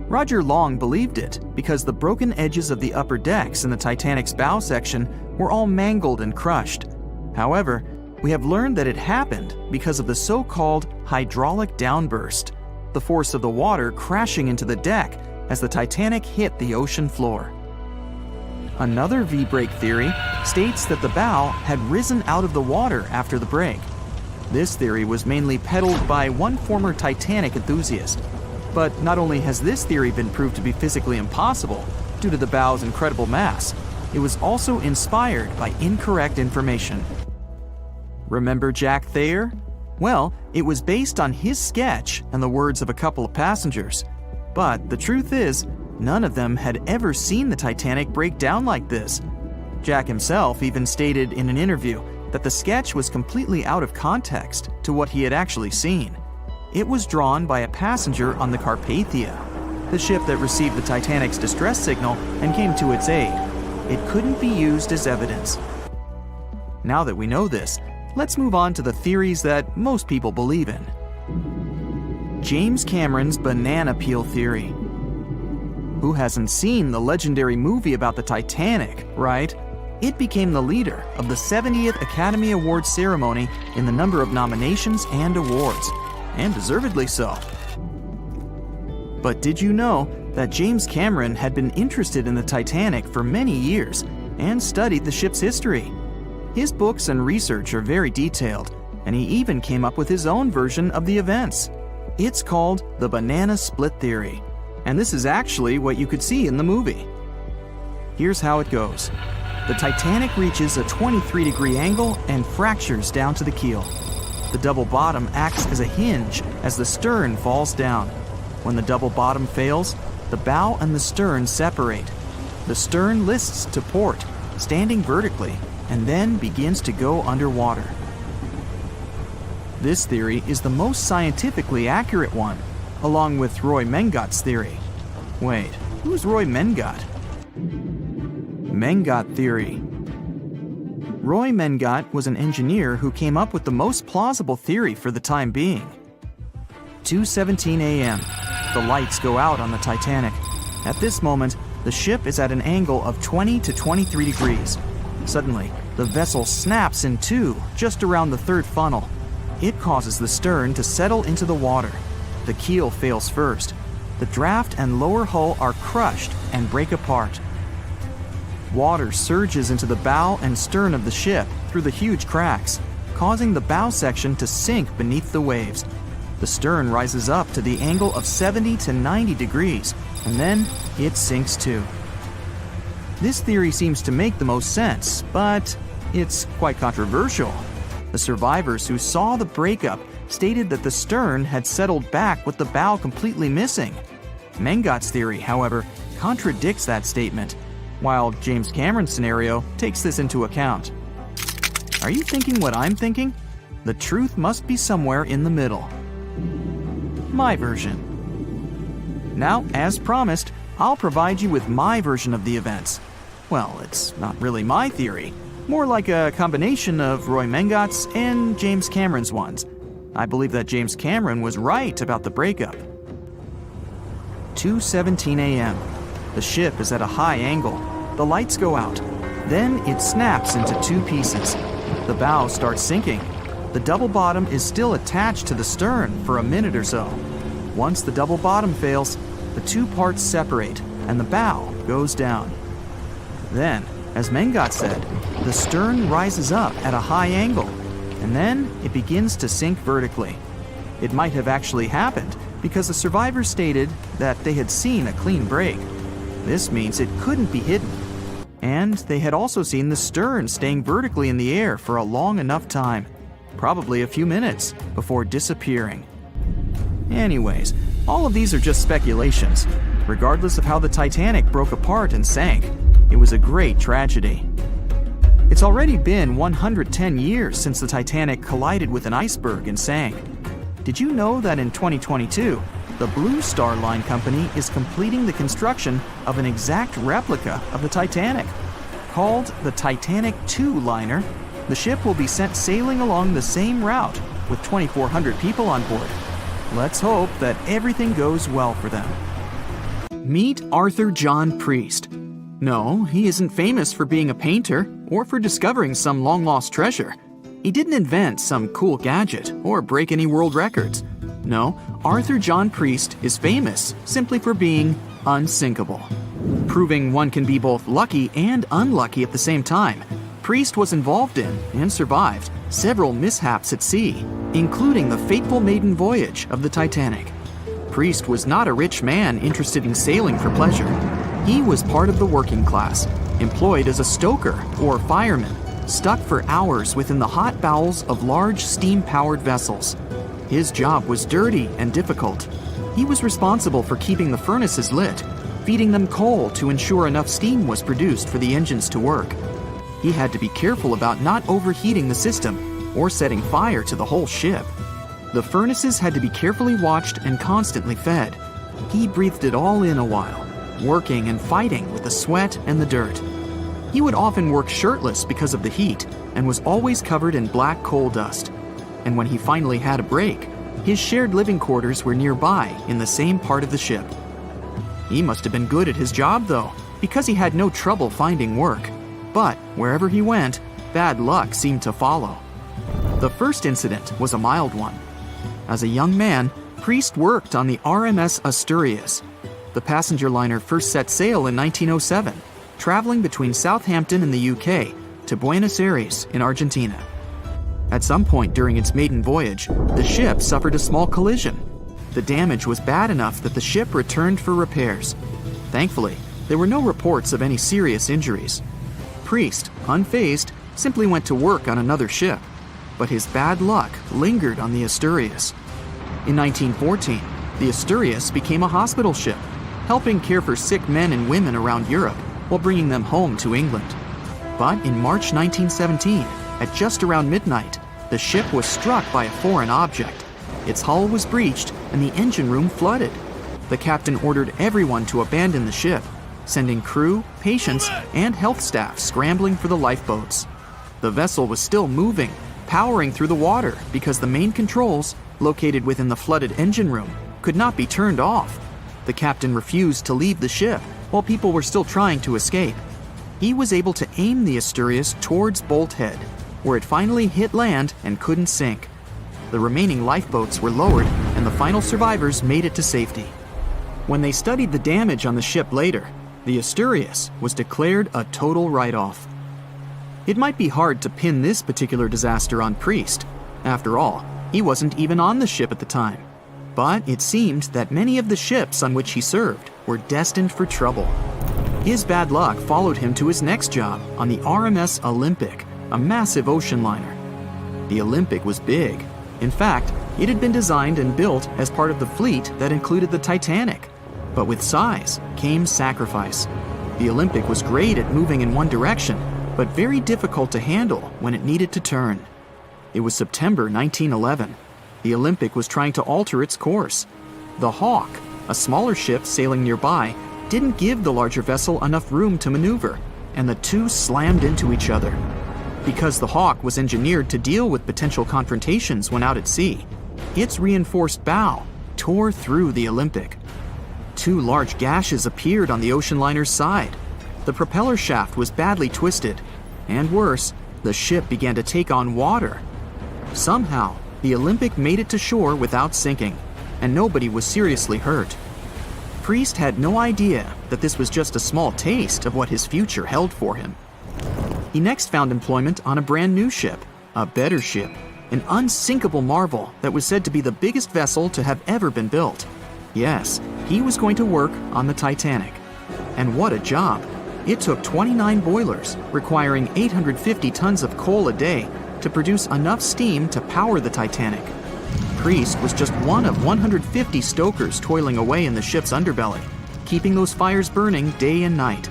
Speaker 1: Roger Long believed it because the broken edges of the upper decks in the Titanic's bow section were all mangled and crushed. However, we have learned that it happened because of the so-called hydraulic downburst, the force of the water crashing into the deck as the Titanic hit the ocean floor. Another V-break theory states that the bow had risen out of the water after the break. This theory was mainly peddled by one former Titanic enthusiast. But not only has this theory been proved to be physically impossible, due to the bow's incredible mass. It was also inspired by incorrect information. Remember Jack Thayer? Well, it was based on his sketch and the words of a couple of passengers. But the truth is, none of them had ever seen the Titanic break down like this. Jack himself even stated in an interview that the sketch was completely out of context to what he had actually seen. It was drawn by a passenger on the Carpathia, the ship that received the Titanic's distress signal and came to its aid. It couldn't be used as evidence. Now that we know this, let's move on to the theories that most people believe in. James Cameron's banana peel theory. Who hasn't seen the legendary movie about the Titanic, right? It became the leader of the 70th Academy Awards ceremony in the number of nominations and awards, and deservedly so. But did you know that James Cameron had been interested in the Titanic for many years and studied the ship's history? His books and research are very detailed, and he even came up with his own version of the events. It's called the banana split theory, and this is actually what you could see in the movie. Here's how it goes. The Titanic reaches a 23-degree angle and fractures down to the keel. The double bottom acts as a hinge as the stern falls down. When the double bottom fails, the bow and the stern separate. The stern lists to port, standing vertically, and then begins to go underwater. This theory is the most scientifically accurate one, along with Roy Mengat's theory. Wait, who's Roy Mengat? Mengat theory. Roy Mengat was an engineer who came up with the most plausible theory for the time being. 2:17 a.m. The lights go out on the Titanic. At this moment, the ship is at an angle of 20 to 23 degrees. Suddenly, the vessel snaps in two just around the third funnel. It causes the stern to settle into the water. The keel fails first. The draft and lower hull are crushed and break apart. Water surges into the bow and stern of the ship through the huge cracks, causing the bow section to sink beneath the waves. The stern rises up to the angle of 70 to 90 degrees, and then it sinks too. This theory seems to make the most sense, but it's quite controversial. The survivors who saw the breakup stated that the stern had settled back with the bow completely missing. Mengat's theory, however, contradicts that statement, while James Cameron's scenario takes this into account. Are you thinking what I'm thinking? The truth must be somewhere in the middle. My version. Now, as promised, I'll provide you with my version of the events. Well, it's not really my theory, more like a combination of Roy Mengat's and James Cameron's ones. I believe that James Cameron was right about the breakup. 2:17 a.m. The ship is at a high angle. The lights go out. Then it snaps into two pieces. The bow starts sinking. The double bottom is still attached to the stern for a minute or so. Once the double bottom fails, the two parts separate and the bow goes down. Then, as Mengat said, the stern rises up at a high angle, and then it begins to sink vertically. It might have actually happened because the survivors stated that they had seen a clean break. This means it couldn't be hidden. And they had also seen the stern staying vertically in the air for a long enough time, probably a few minutes, before disappearing. Anyways, all of these are just speculations. Regardless of how the Titanic broke apart and sank, it was a great tragedy. It's already been 110 years since the Titanic collided with an iceberg and sank. Did you know that in 2022, the Blue Star Line Company is completing the construction of an exact replica of the Titanic? Called the Titanic II liner, the ship will be sent sailing along the same route with 2,400 people on board. Let's hope that everything goes well for them. Meet Arthur John Priest. No, he isn't famous for being a painter or for discovering some long-lost treasure. He didn't invent some cool gadget or break any world records. No, Arthur John Priest is famous simply for being unsinkable. Proving one can be both lucky and unlucky at the same time, Priest was involved in and survived several mishaps at sea, including the fateful maiden voyage of the Titanic. Priest was not a rich man interested in sailing for pleasure. He was part of the working class, employed as a stoker or fireman, stuck for hours within the hot bowels of large steam-powered vessels. His job was dirty and difficult. He was responsible for keeping the furnaces lit, feeding them coal to ensure enough steam was produced for the engines to work. He had to be careful about not overheating the system or setting fire to the whole ship. The furnaces had to be carefully watched and constantly fed. He breathed it all in a while, working and fighting with the sweat and the dirt. He would often work shirtless because of the heat and was always covered in black coal dust. And when he finally had a break, his shared living quarters were nearby in the same part of the ship. He must have been good at his job, though, because he had no trouble finding work. But wherever he went, bad luck seemed to follow. The first incident was a mild one. As a young man, Priest worked on the RMS Asturias. The passenger liner first set sail in 1907, traveling between Southampton in the UK to Buenos Aires in Argentina. At some point during its maiden voyage, the ship suffered a small collision. The damage was bad enough that the ship returned for repairs. Thankfully, there were no reports of any serious injuries. Priest, unfazed, simply went to work on another ship, but his bad luck lingered on the Asturias. In 1914, the Asturias became a hospital ship, helping care for sick men and women around Europe while bringing them home to England. But in March 1917, at just around midnight, the ship was struck by a foreign object. Its hull was breached and the engine room flooded. The captain ordered everyone to abandon the ship, sending crew, patients, and health staff scrambling for the lifeboats. The vessel was still moving, powering through the water because the main controls, located within the flooded engine room, could not be turned off. The captain refused to leave the ship while people were still trying to escape. He was able to aim the Asturias towards Bolt Head, where it finally hit land and couldn't sink. The remaining lifeboats were lowered and the final survivors made it to safety. When they studied the damage on the ship later, the Asturias was declared a total write-off. It might be hard to pin this particular disaster on Priest. After all, he wasn't even on the ship at the time. But it seemed that many of the ships on which he served were destined for trouble. His bad luck followed him to his next job on the RMS Olympic, a massive ocean liner. The Olympic was big. In fact, it had been designed and built as part of the fleet that included the Titanic. But with size came sacrifice. The Olympic was great at moving in one direction, but very difficult to handle when it needed to turn. It was September 1911. The Olympic was trying to alter its course. The Hawk, a smaller ship sailing nearby, didn't give the larger vessel enough room to maneuver, and the two slammed into each other. Because the Hawk was engineered to deal with potential confrontations when out at sea, its reinforced bow tore through the Olympic. Two large gashes appeared on the ocean liner's side. The propeller shaft was badly twisted, and worse, the ship began to take on water. Somehow, the Olympic made it to shore without sinking, and nobody was seriously hurt. Priest had no idea that this was just a small taste of what his future held for him. He next found employment on a brand new ship, a better ship, an unsinkable marvel that was said to be the biggest vessel to have ever been built. Yes, he was going to work on the Titanic. And what a job! It took 29 boilers, requiring 850 tons of coal a day to produce enough steam to power the Titanic. Priest was just one of 150 stokers toiling away in the ship's underbelly, keeping those fires burning day and night.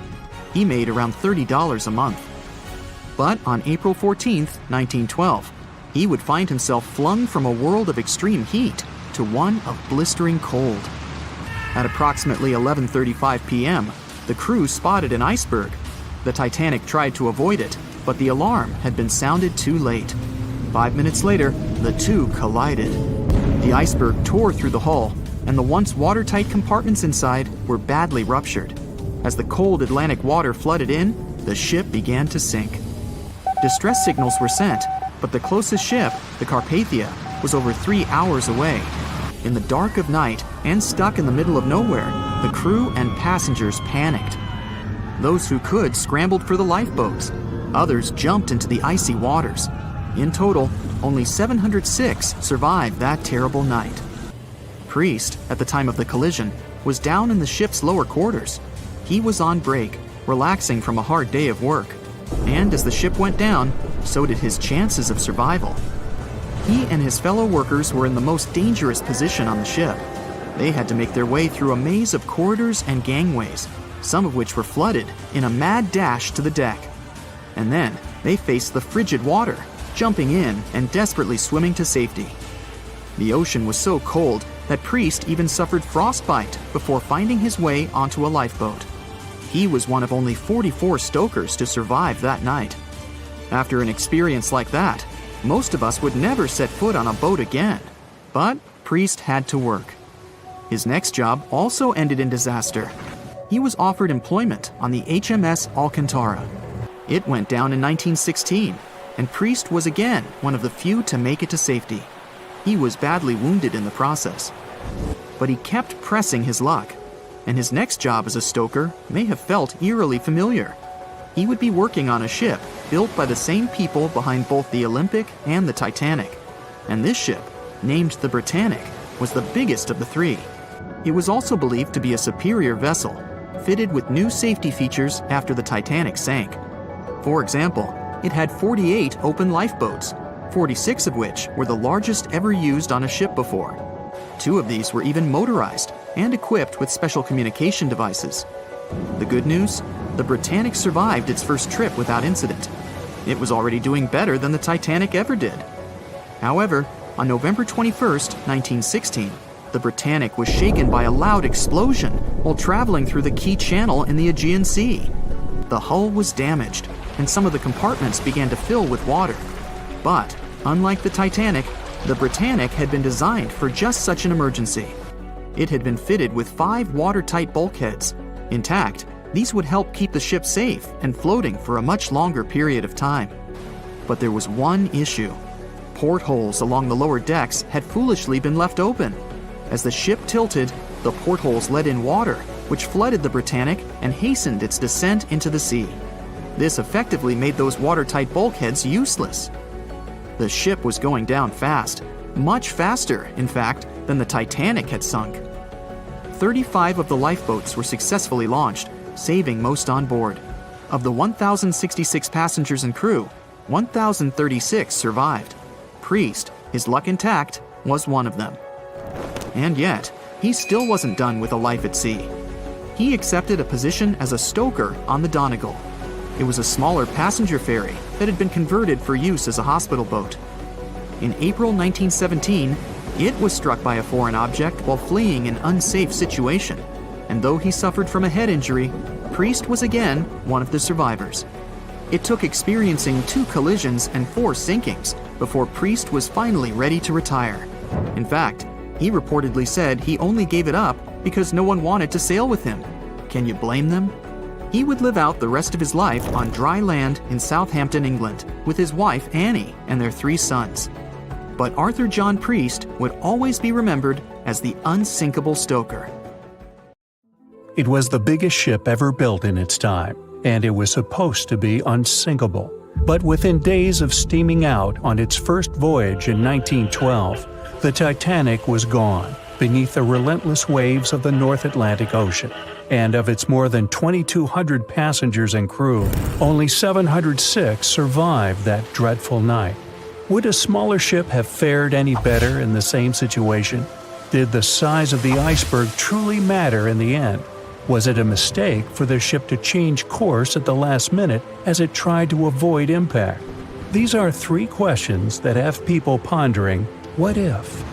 Speaker 1: He made around $30 a month. But on April 14, 1912, he would find himself flung from a world of extreme heat to one of blistering cold. At approximately 11:35 p.m., the crew spotted an iceberg. The Titanic tried to avoid it, but the alarm had been sounded too late. 5 minutes later, the two collided. The iceberg tore through the hull, and the once watertight compartments inside were badly ruptured. As the cold Atlantic water flooded in, the ship began to sink. Distress signals were sent, but the closest ship, the Carpathia, was over 3 hours away. In the dark of night and stuck in the middle of nowhere, the crew and passengers panicked. Those who could scrambled for the lifeboats. Others jumped into the icy waters. In total, only 706 survived that terrible night. Priest, at the time of the collision, was down in the ship's lower quarters. He was on break, relaxing from a hard day of work. And as the ship went down, so did his chances of survival. He and his fellow workers were in the most dangerous position on the ship. They had to make their way through a maze of corridors and gangways, some of which were flooded, in a mad dash to the deck. And then they faced the frigid water, jumping in and desperately swimming to safety. The ocean was so cold that Priest even suffered frostbite before finding his way onto a lifeboat. He was one of only 44 stokers to survive that night. After an experience like that, most of us would never set foot on a boat again. But Priest had to work. His next job also ended in disaster. He was offered employment on the HMS Alcantara. It went down in 1916, and Priest was again one of the few to make it to safety. He was badly wounded in the process. But he kept pressing his luck, and his next job as a stoker may have felt eerily familiar. He would be working on a ship built by the same people behind both the Olympic and the Titanic. And this ship, named the Britannic, was the biggest of the three. It was also believed to be a superior vessel, fitted with new safety features after the Titanic sank. For example, it had 48 open lifeboats, 46 of which were the largest ever used on a ship before. 2 of these were even motorized and equipped with special communication devices. The good news? The Britannic survived its first trip without incident. It was already doing better than the Titanic ever did. However, on November 21st, 1916, the Britannic was shaken by a loud explosion while traveling through the key channel in the Aegean Sea. The hull was damaged, and some of the compartments began to fill with water. But, unlike the Titanic, the Britannic had been designed for just such an emergency. It had been fitted with 5 watertight bulkheads. Intact, these would help keep the ship safe and floating for a much longer period of time. But there was one issue. Portholes along the lower decks had foolishly been left open. As the ship tilted, the portholes let in water, which flooded the Britannic and hastened its descent into the sea. This effectively made those watertight bulkheads useless. The ship was going down fast, much faster, in fact, than the Titanic had sunk. 35 of the lifeboats were successfully launched, saving most on board. Of the 1,066 passengers and crew, 1,036 survived. Priest, his luck intact, was one of them. And yet, he still wasn't done with a life at sea. He accepted a position as a stoker on the Donegal. It was a smaller passenger ferry that had been converted for use as a hospital boat. In April 1917, it was struck by a foreign object while fleeing an unsafe situation, and though he suffered from a head injury, Priest was again one of the survivors. It took experiencing 2 collisions and 4 sinkings before Priest was finally ready to retire. In fact, he reportedly said he only gave it up because no one wanted to sail with him. Can you blame them? He would live out the rest of his life on dry land in Southampton, England, with his wife Annie and their 3 sons. But Arthur John Priest would always be remembered as the unsinkable stoker.
Speaker 2: It was the biggest ship ever built in its time, and it was supposed to be unsinkable. But within days of steaming out on its first voyage in 1912, the Titanic was gone beneath the relentless waves of the North Atlantic Ocean. And of its more than 2,200 passengers and crew, only 706 survived that dreadful night. Would a smaller ship have fared any better in the same situation? Did the size of the iceberg truly matter in the end? Was it a mistake for the ship to change course at the last minute as it tried to avoid impact? These are 3 questions that have people pondering, what if?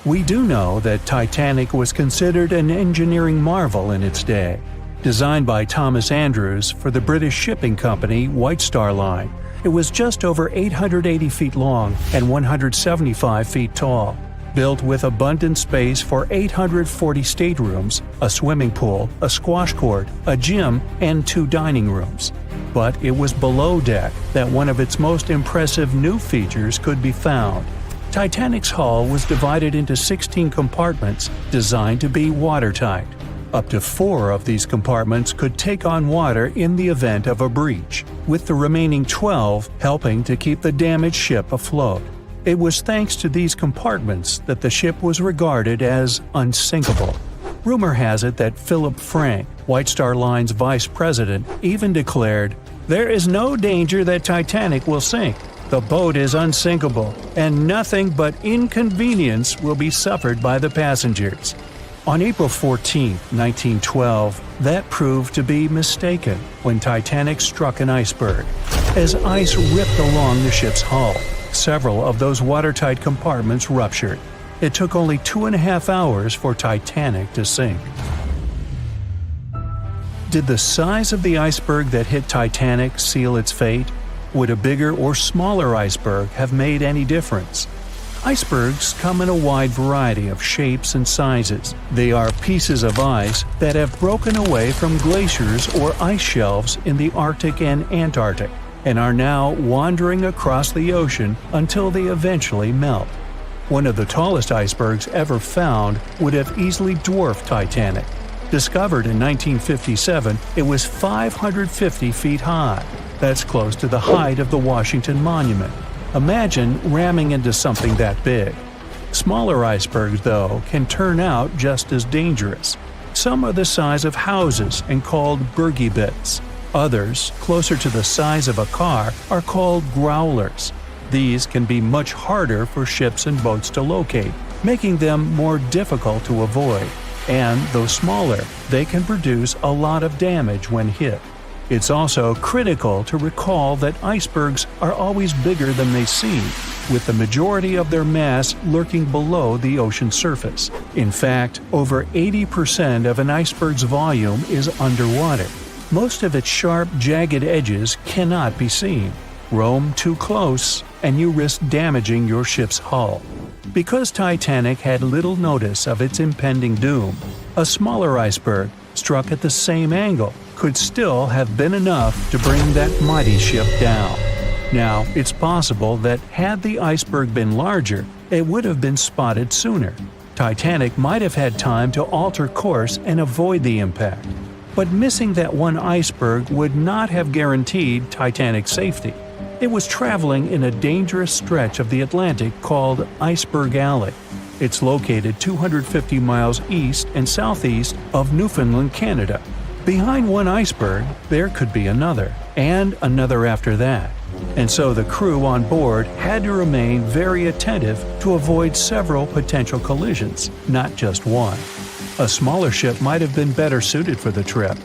Speaker 2: We do know that Titanic was considered an engineering marvel in its day. Designed by Thomas Andrews for the British shipping company White Star Line, it was just over 880 feet long and 175 feet tall. Built with abundant space for 840 staterooms, a swimming pool, a squash court, a gym, and 2 dining rooms. But it was below deck that one of its most impressive new features could be found. Titanic's hull was divided into 16 compartments designed to be watertight. Up to 4 of these compartments could take on water in the event of a breach, with the remaining 12 helping to keep the damaged ship afloat. It was thanks to these compartments that the ship was regarded as unsinkable. Rumor has it that Philip Frank, White Star Line's vice president, even declared, "There is no danger that Titanic will sink. The boat is unsinkable, and nothing but inconvenience will be suffered by the passengers." On April 14, 1912, that proved to be mistaken when Titanic struck an iceberg. As ice ripped along the ship's hull, several of those watertight compartments ruptured. It took only 2.5 hours for Titanic to sink. Did the size of the iceberg that hit Titanic seal its fate? Would a bigger or smaller iceberg have made any difference? Icebergs come in a wide variety of shapes and sizes. They are pieces of ice that have broken away from glaciers or ice shelves in the Arctic and Antarctic, and are now wandering across the ocean until they eventually melt. One of the tallest icebergs ever found would have easily dwarfed Titanic. Discovered in 1957, it was 550 feet high. That's close to the height of the Washington Monument. Imagine ramming into something that big. Smaller icebergs, though, can turn out just as dangerous. Some are the size of houses and called bergy bits. Others, closer to the size of a car, are called growlers. These can be much harder for ships and boats to locate, making them more difficult to avoid. And though smaller, they can produce a lot of damage when hit. It's also critical to recall that icebergs are always bigger than they seem, with the majority of their mass lurking below the ocean surface. In fact, over 80% of an iceberg's volume is underwater. Most of its sharp, jagged edges cannot be seen. Roam too close, and you risk damaging your ship's hull. Because Titanic had little notice of its impending doom, a smaller iceberg, struck at the same angle, could still have been enough to bring that mighty ship down. Now, it's possible that had the iceberg been larger, it would have been spotted sooner. Titanic might have had time to alter course and avoid the impact. But missing that one iceberg would not have guaranteed Titanic's safety. It was traveling in a dangerous stretch of the Atlantic called Iceberg Alley. It's located 250 miles east and southeast of Newfoundland, Canada. Behind one iceberg, there could be another, and another after that. And so the crew on board had to remain very attentive to avoid several potential collisions, not just one. A smaller ship might have been better suited for the trip.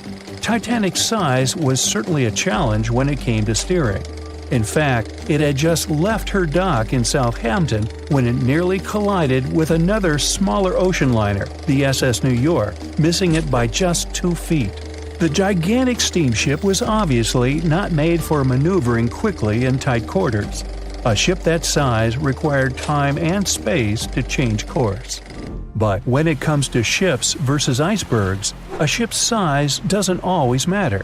Speaker 2: Titanic's size was certainly a challenge when it came to steering. In fact, it had just left her dock in Southampton when it nearly collided with another smaller ocean liner, the SS New York, missing it by just 2 feet. The gigantic steamship was obviously not made for maneuvering quickly in tight quarters. A ship that size required time and space to change course. But when it comes to ships versus icebergs, a ship's size doesn't always matter.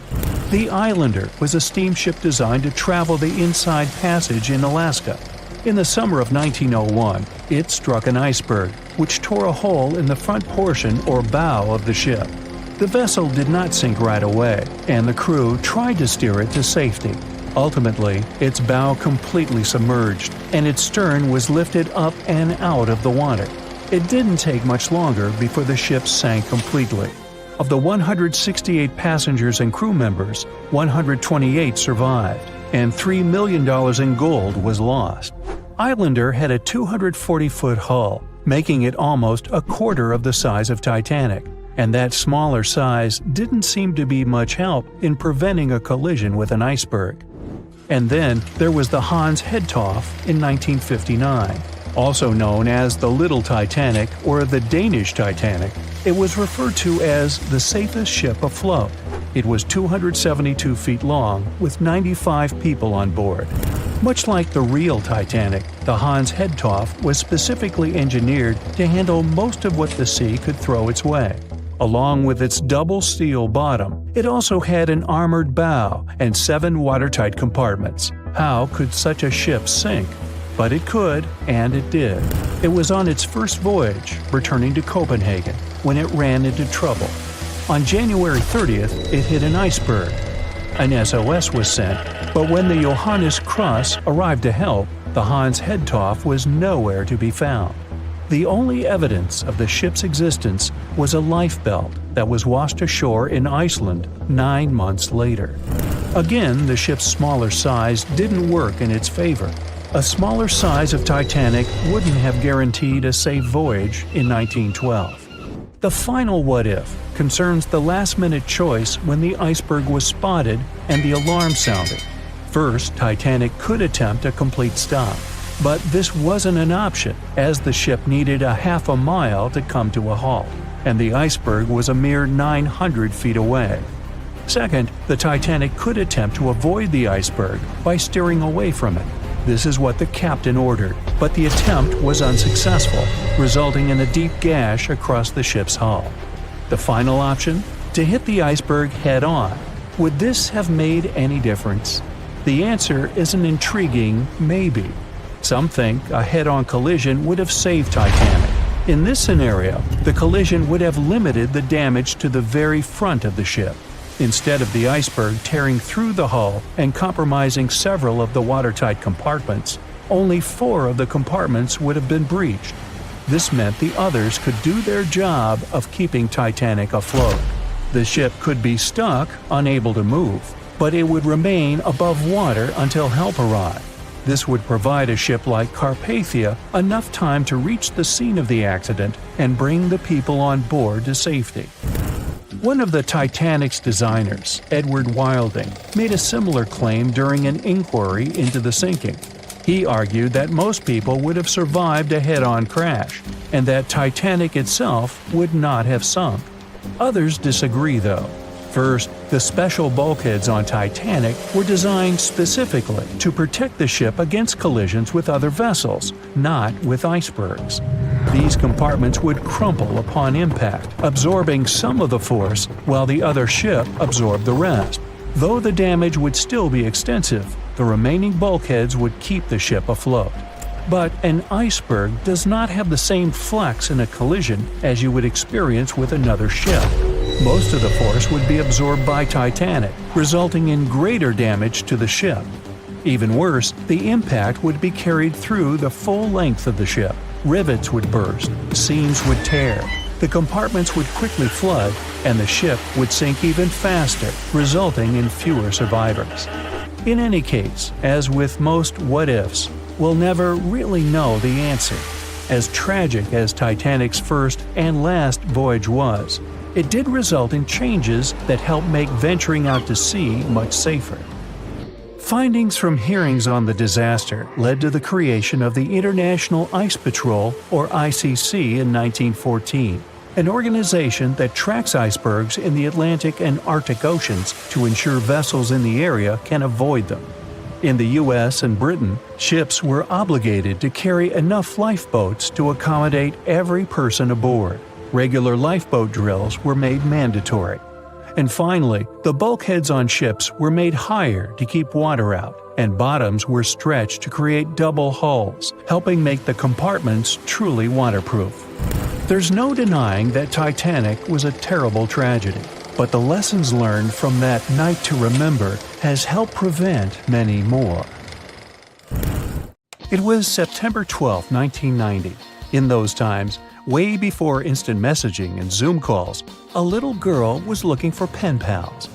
Speaker 2: The Islander was a steamship designed to travel the Inside Passage in Alaska. In the summer of 1901, it struck an iceberg, which tore a hole in the front portion or bow of the ship. The vessel did not sink right away, and the crew tried to steer it to safety. Ultimately, its bow completely submerged, and its stern was lifted up and out of the water. It didn't take much longer before the ship sank completely. Of the 168 passengers and crew members, 128 survived, and $3 million in gold was lost. Islander had a 240-foot hull, making it almost a quarter of the size of Titanic, and that smaller size didn't seem to be much help in preventing a collision with an iceberg. And then there was the Hans Hedtoft in 1959. Also known as the Little Titanic or the Danish Titanic, it was referred to as the safest ship afloat. It was 272 feet long with 95 people on board. Much like the real Titanic, the Hans Hedtoft was specifically engineered to handle most of what the sea could throw its way. Along with its double steel bottom, it also had an armored bow and 7 watertight compartments. How could such a ship sink? But it could, and it did. It was on its first voyage, returning to Copenhagen, when it ran into trouble. On January 30th, it hit an iceberg. An SOS was sent, but when the Johannes Cross arrived to help, the Hans Hedtoft was nowhere to be found. The only evidence of the ship's existence was a lifebelt that was washed ashore in Iceland 9 months later. Again, the ship's smaller size didn't work in its favor. A smaller size of Titanic wouldn't have guaranteed a safe voyage in 1912. The final what-if concerns the last-minute choice when the Iceberg was spotted and the alarm sounded. First, Titanic could attempt a complete stop, but this wasn't an option as the ship needed a half a mile to come to a halt, and the Iceberg was a mere 900 feet away. Second, the Titanic could attempt to avoid the iceberg by steering away from it. This is what the captain ordered, but the attempt was unsuccessful, resulting in a deep gash across the ship's hull. The final option? To hit the iceberg head-on. Would this have made any difference? The answer is an intriguing maybe. Some think a head-on collision would have saved Titanic. In this scenario, the collision would have limited the damage to the very front of the ship, instead of the iceberg tearing through the hull and compromising several of the watertight compartments. Only 4 of the compartments would have been breached. This meant the others could do their job of keeping Titanic afloat. The ship could be stuck, unable to move, but it would remain above water until help arrived. This would provide a ship like Carpathia enough time to reach the scene of the accident and bring the people on board to safety. One of the Titanic's designers, Edward Wilding, made a similar claim during an inquiry into the sinking. He argued that most people would have survived a head-on crash, and that Titanic itself would not have sunk. Others disagree, though. First, the special bulkheads on Titanic were designed specifically to protect the ship against collisions with other vessels, not with icebergs. These compartments would crumple upon impact, absorbing some of the force while the other ship absorbed the rest. Though the damage would still be extensive, the remaining bulkheads would keep the ship afloat. But an iceberg does not have the same flex in a collision as you would experience with another ship. Most of the force would be absorbed by Titanic, resulting in greater damage to the ship. Even worse, the impact would be carried through the full length of the ship. Rivets would burst, seams would tear, the compartments would quickly flood, and the ship would sink even faster, resulting in fewer survivors. In any case, as with most what-ifs, we'll never really know the answer. As tragic as Titanic's first and last voyage was, it did result in changes that helped make venturing out to sea much safer. Findings from hearings on the disaster led to the creation of the International Ice Patrol, or ICC, in 1914, an organization that tracks icebergs in the Atlantic and Arctic Oceans to ensure vessels in the area can avoid them. In the US and Britain, ships were obligated to carry enough lifeboats to accommodate every person aboard. Regular lifeboat drills were made mandatory. And finally, the bulkheads on ships were made higher to keep water out, and bottoms were stretched to create double hulls, helping make the compartments truly waterproof. There's no denying that Titanic was a terrible tragedy, but the lessons learned from that night to remember has helped prevent many more. It was September 12, 1990. In those times, way before instant messaging and Zoom calls, a little girl was looking for pen pals.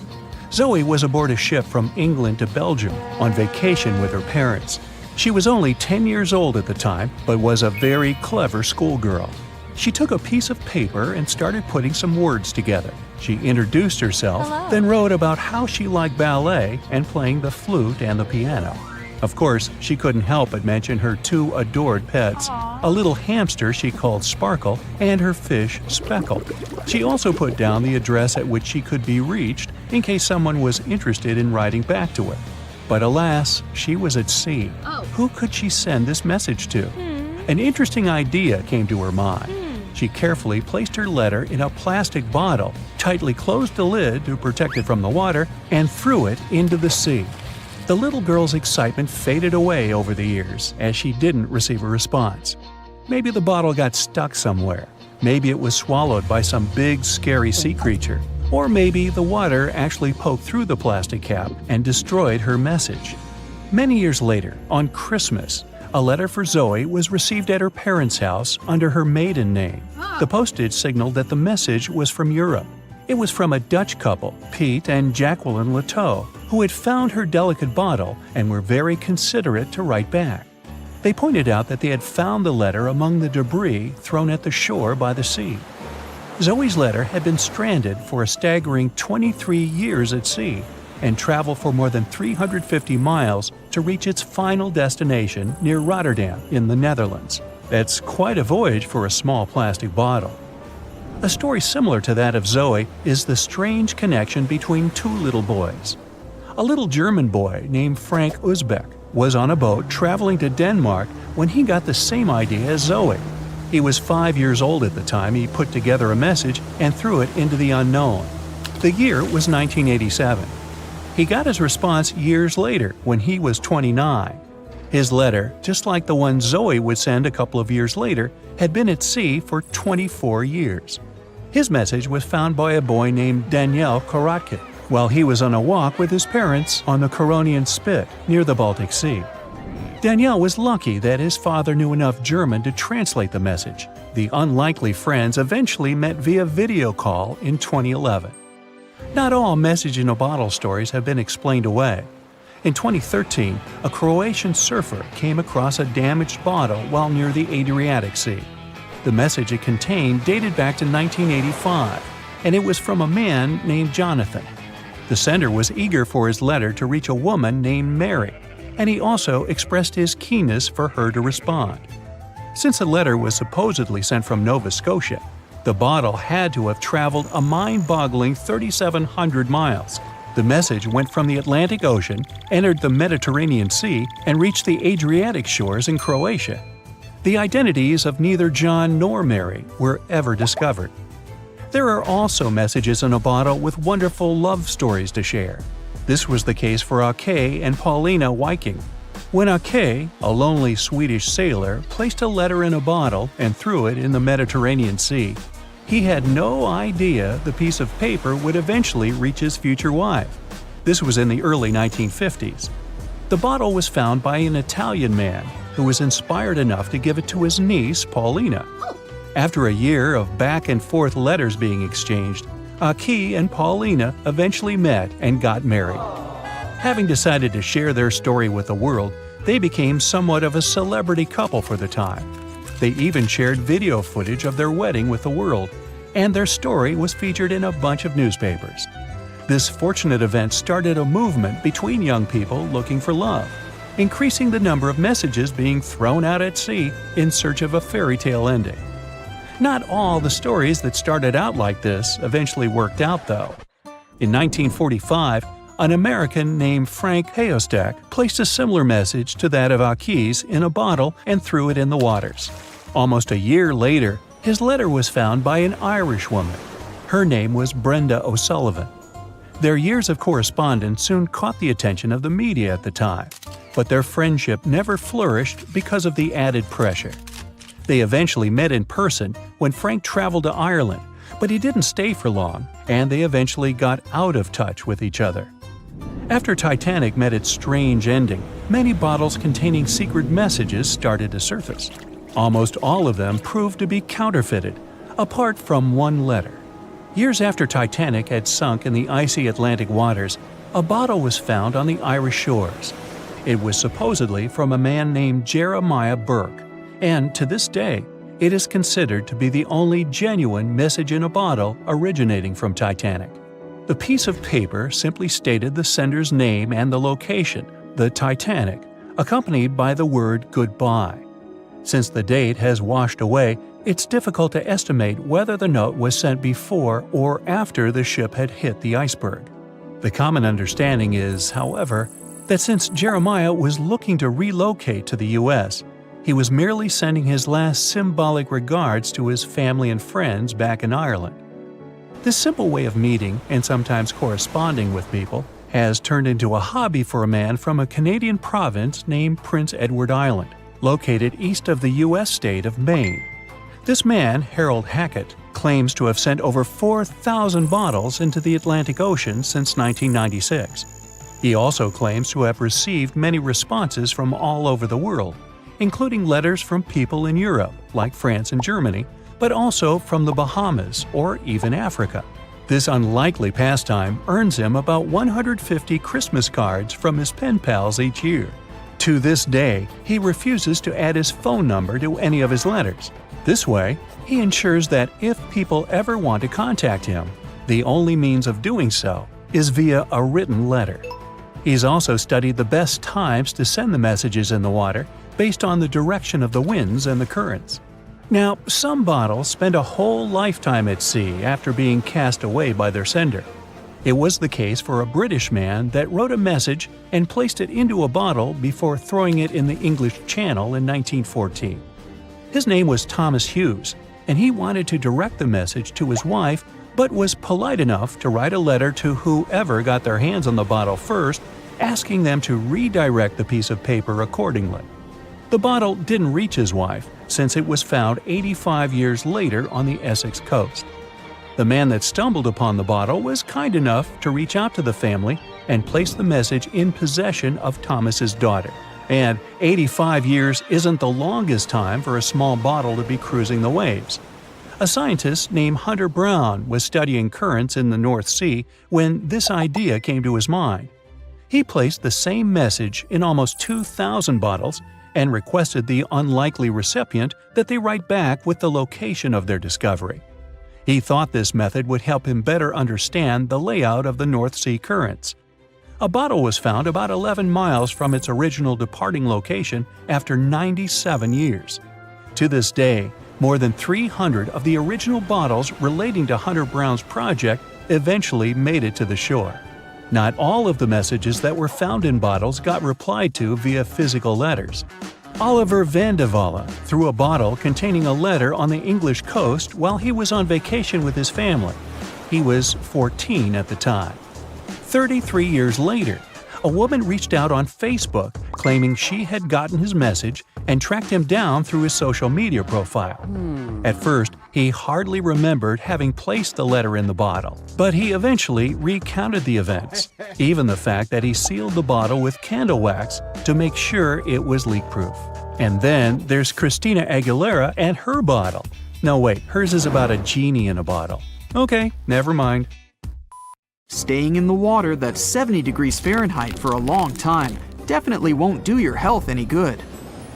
Speaker 2: Zoe was aboard a ship from England to Belgium on vacation with her parents. She was only 10 years old at the time, but was a very clever schoolgirl. She took a piece of paper and started putting some words together. She introduced herself, then wrote about how she liked ballet and playing the flute and the piano. Of course, she couldn't help but mention her 2 adored pets, a little hamster she called Sparkle and her fish Speckle. She also put down the address at which she could be reached in case someone was interested in writing back to her. But alas, she was at sea. Who could she send this message to? An interesting idea came to her mind. She carefully placed her letter in a plastic bottle, tightly closed the lid to protect it from the water, and threw it into the sea. The little girl's excitement faded away over the years as she didn't receive a response. Maybe the bottle got stuck somewhere. Maybe it was swallowed by some big, scary sea creature. Or maybe the water actually poked through the plastic cap and destroyed her message. Many years later, on Christmas, A letter for Zoe was received at her parents' house under her maiden name. The postage signaled that the message was from Europe. It was from a Dutch couple, Piet and Jacqueline Leteau, who had found her delicate bottle and were very considerate to write back. They pointed out that they had found the letter among the debris thrown at the shore by the sea. Zoe's letter had been stranded for a staggering 23 years at sea and traveled for more than 350 miles to reach its final destination near Rotterdam in the Netherlands. That's quite a voyage for a small plastic bottle. A story similar to that of Zoe is the strange connection between two little boys. A little German boy named Frank Uzbek was on a boat traveling to Denmark when he got the same idea as Zoe. He was 5 years old at the time he put together a message and threw it into the unknown. The year was 1987. He got his response years later when he was 29. His letter, just like the one Zoe would send a couple of years later, had been at sea for 24 years. His message was found by a boy named Daniel Korotkin while he was on a walk with his parents on the Koronian Spit near the Baltic Sea. Daniel was lucky that his father knew enough German to translate the message. The unlikely friends eventually met via video call in 2011. Not all message-in-a-bottle stories have been explained away. In 2013, a Croatian surfer came across a damaged bottle while near the Adriatic Sea. The message it contained dated back to 1985, and it was from a man named Jonathan. The sender was eager for his letter to reach a woman named Mary, and he also expressed his keenness for her to respond. Since the letter was supposedly sent from Nova Scotia, the bottle had to have traveled a mind-boggling 3,700 miles. The message went from the Atlantic Ocean, entered the Mediterranean Sea, and reached the Adriatic shores in Croatia. The identities of neither John nor Mary were ever discovered. There are also messages in a bottle with wonderful love stories to share. This was the case for Ake and Paulina Viking. When Ake, a lonely Swedish sailor, placed a letter in a bottle and threw it in the Mediterranean Sea, he had no idea the piece of paper would eventually reach his future wife. This was in the early 1950s. The bottle was found by an Italian man who was inspired enough to give it to his niece, Paulina. After a year of back-and-forth letters being exchanged, Ake and Paulina eventually met and got married. Having decided to share their story with the world, they became somewhat of a celebrity couple for the time. They even shared video footage of their wedding with the world, and their story was featured in a bunch of newspapers. This fortunate event started a movement between young people looking for love, increasing the number of messages being thrown out at sea in search of a fairy tale ending. Not all the stories that started out like this eventually worked out, though. In 1945, an American named Frank Hayostak placed a similar message to that of Ake's in a bottle and threw it in the waters. Almost a year later, his letter was found by an Irish woman. Her name was Brenda O'Sullivan. Their years of correspondence soon caught the attention of the media at the time, but their friendship never flourished because of the added pressure. They eventually met in person when Frank traveled to Ireland, but he didn't stay for long, and they eventually got out of touch with each other. After Titanic met its strange ending, many bottles containing secret messages started to surface. Almost all of them proved to be counterfeited, apart from one letter. Years after Titanic had sunk in the icy Atlantic waters, a bottle was found on the Irish shores. It was supposedly from a man named Jeremiah Burke, and to this day, it is considered to be the only genuine message in a bottle originating from Titanic. The piece of paper simply stated the sender's name and the location, the Titanic, accompanied by the word goodbye. Since the date has washed away, it's difficult to estimate whether the note was sent before or after the ship had hit the iceberg. The common understanding is, however, that since Jeremiah was looking to relocate to the U.S., he was merely sending his last symbolic regards to his family and friends back in Ireland. This simple way of meeting and sometimes corresponding with people has turned into a hobby for a man from a Canadian province named Prince Edward Island, located east of the U.S. state of Maine. This man, Harold Hackett, claims to have sent over 4,000 bottles into the Atlantic Ocean since 1996. He also claims to have received many responses from all over the world, including letters from people in Europe, like France and Germany, but also from the Bahamas or even Africa. This unlikely pastime earns him about 150 Christmas cards from his pen pals each year. To this day, he refuses to add his phone number to any of his letters. This way, he ensures that if people ever want to contact him, the only means of doing so is via a written letter. He's also studied the best times to send the messages in the water based on the direction of the winds and the currents. Now, some bottles spend a whole lifetime at sea after being cast away by their sender. It was the case for a British man that wrote a message and placed it into a bottle before throwing it in the English Channel in 1914. His name was Thomas Hughes, and he wanted to direct the message to his wife, but was polite enough to write a letter to whoever got their hands on the bottle first, asking them to redirect the piece of paper accordingly. The bottle didn't reach his wife, since it was found 85 years later on the Essex coast. The man that stumbled upon the bottle was kind enough to reach out to the family and place the message in possession of Thomas's daughter. And 85 years isn't the longest time for a small bottle to be cruising the waves. A scientist named Hunter Brown was studying currents in the North Sea when this idea came to his mind. He placed the same message in almost 2,000 bottles and requested the unlikely recipient that they write back with the location of their discovery. He thought this method would help him better understand the layout of the North Sea currents. A bottle was found about 11 miles from its original departing location after 97 years. To this day, more than 300 of the original bottles relating to Hunter Brown's project eventually made it to the shore. Not all of the messages that were found in bottles got replied to via physical letters. Oliver van de Walle threw a bottle containing a letter on the English coast while he was on vacation with his family. He was 14 at the time. 33 years later, a woman reached out on Facebook claiming she had gotten his message and tracked him down through his social media profile. At first, he hardly remembered having placed the letter in the bottle, but he eventually recounted the events, even the fact that he sealed the bottle with candle wax to make sure it was leak-proof. And then there's Christina Aguilera and her bottle. No wait, hers is about a genie in a bottle. Okay, never mind.
Speaker 1: Staying in the water that's 70 degrees Fahrenheit for a long time definitely won't do your health any good.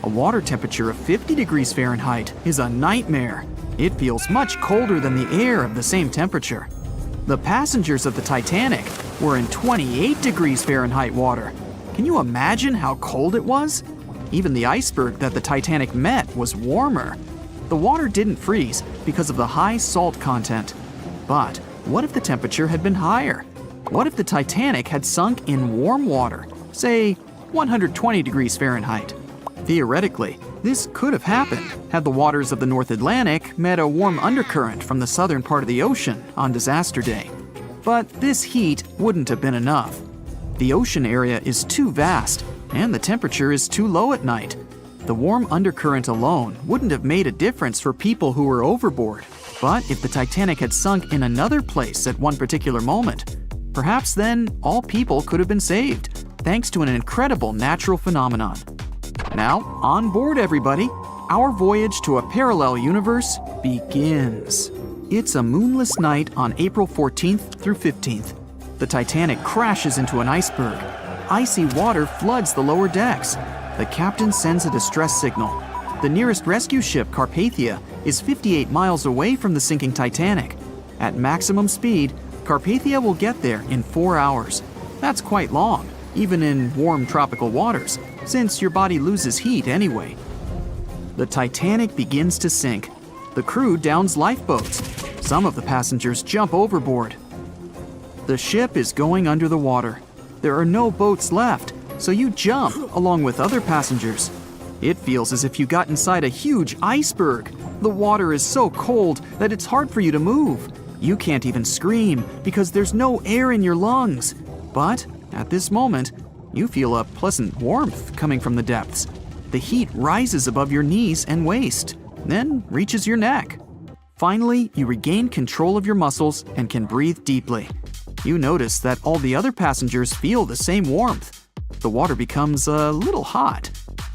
Speaker 1: A water temperature of 50 degrees Fahrenheit is a nightmare. It feels much colder than the air of the same temperature. The passengers of the Titanic were in 28 degrees Fahrenheit water. Can you imagine how cold it was? Even the iceberg that the Titanic met was warmer. The water didn't freeze because of the high salt content. But what if the temperature had been higher? What if the Titanic had sunk in warm water, say 120 degrees Fahrenheit? Theoretically, this could have happened had the waters of the North Atlantic met a warm undercurrent from the southern part of the ocean on disaster day. But this heat wouldn't have been enough. The ocean area is too vast, and the temperature is too low at night. The warm undercurrent alone wouldn't have made a difference for people who were overboard. But if the Titanic had sunk in another place at one particular moment, perhaps then all people could have been saved, thanks to an incredible natural phenomenon. Now, on board everybody, our voyage to a parallel universe begins. It's a moonless night on April 14th through 15th. The Titanic crashes into an iceberg. Icy water floods the lower decks. The captain sends a distress signal. The nearest rescue ship, Carpathia, is 58 miles away from the sinking Titanic. At maximum speed, Carpathia will get there in 4 hours. That's quite long, even in warm tropical waters, since your body loses heat anyway. The Titanic begins to sink. The crew downs lifeboats. Some of the passengers jump overboard. The ship is going under the water. There are no boats left, so you jump along with other passengers. It feels as if you got inside a huge iceberg. The water is so cold that it's hard for you to move. You can't even scream because there's no air in your lungs. But at this moment, you feel a pleasant warmth coming from the depths. The heat rises above your knees and waist, then reaches your neck. Finally, you regain control of your muscles and can breathe deeply. You notice that all the other passengers feel the same warmth. The water becomes a little hot.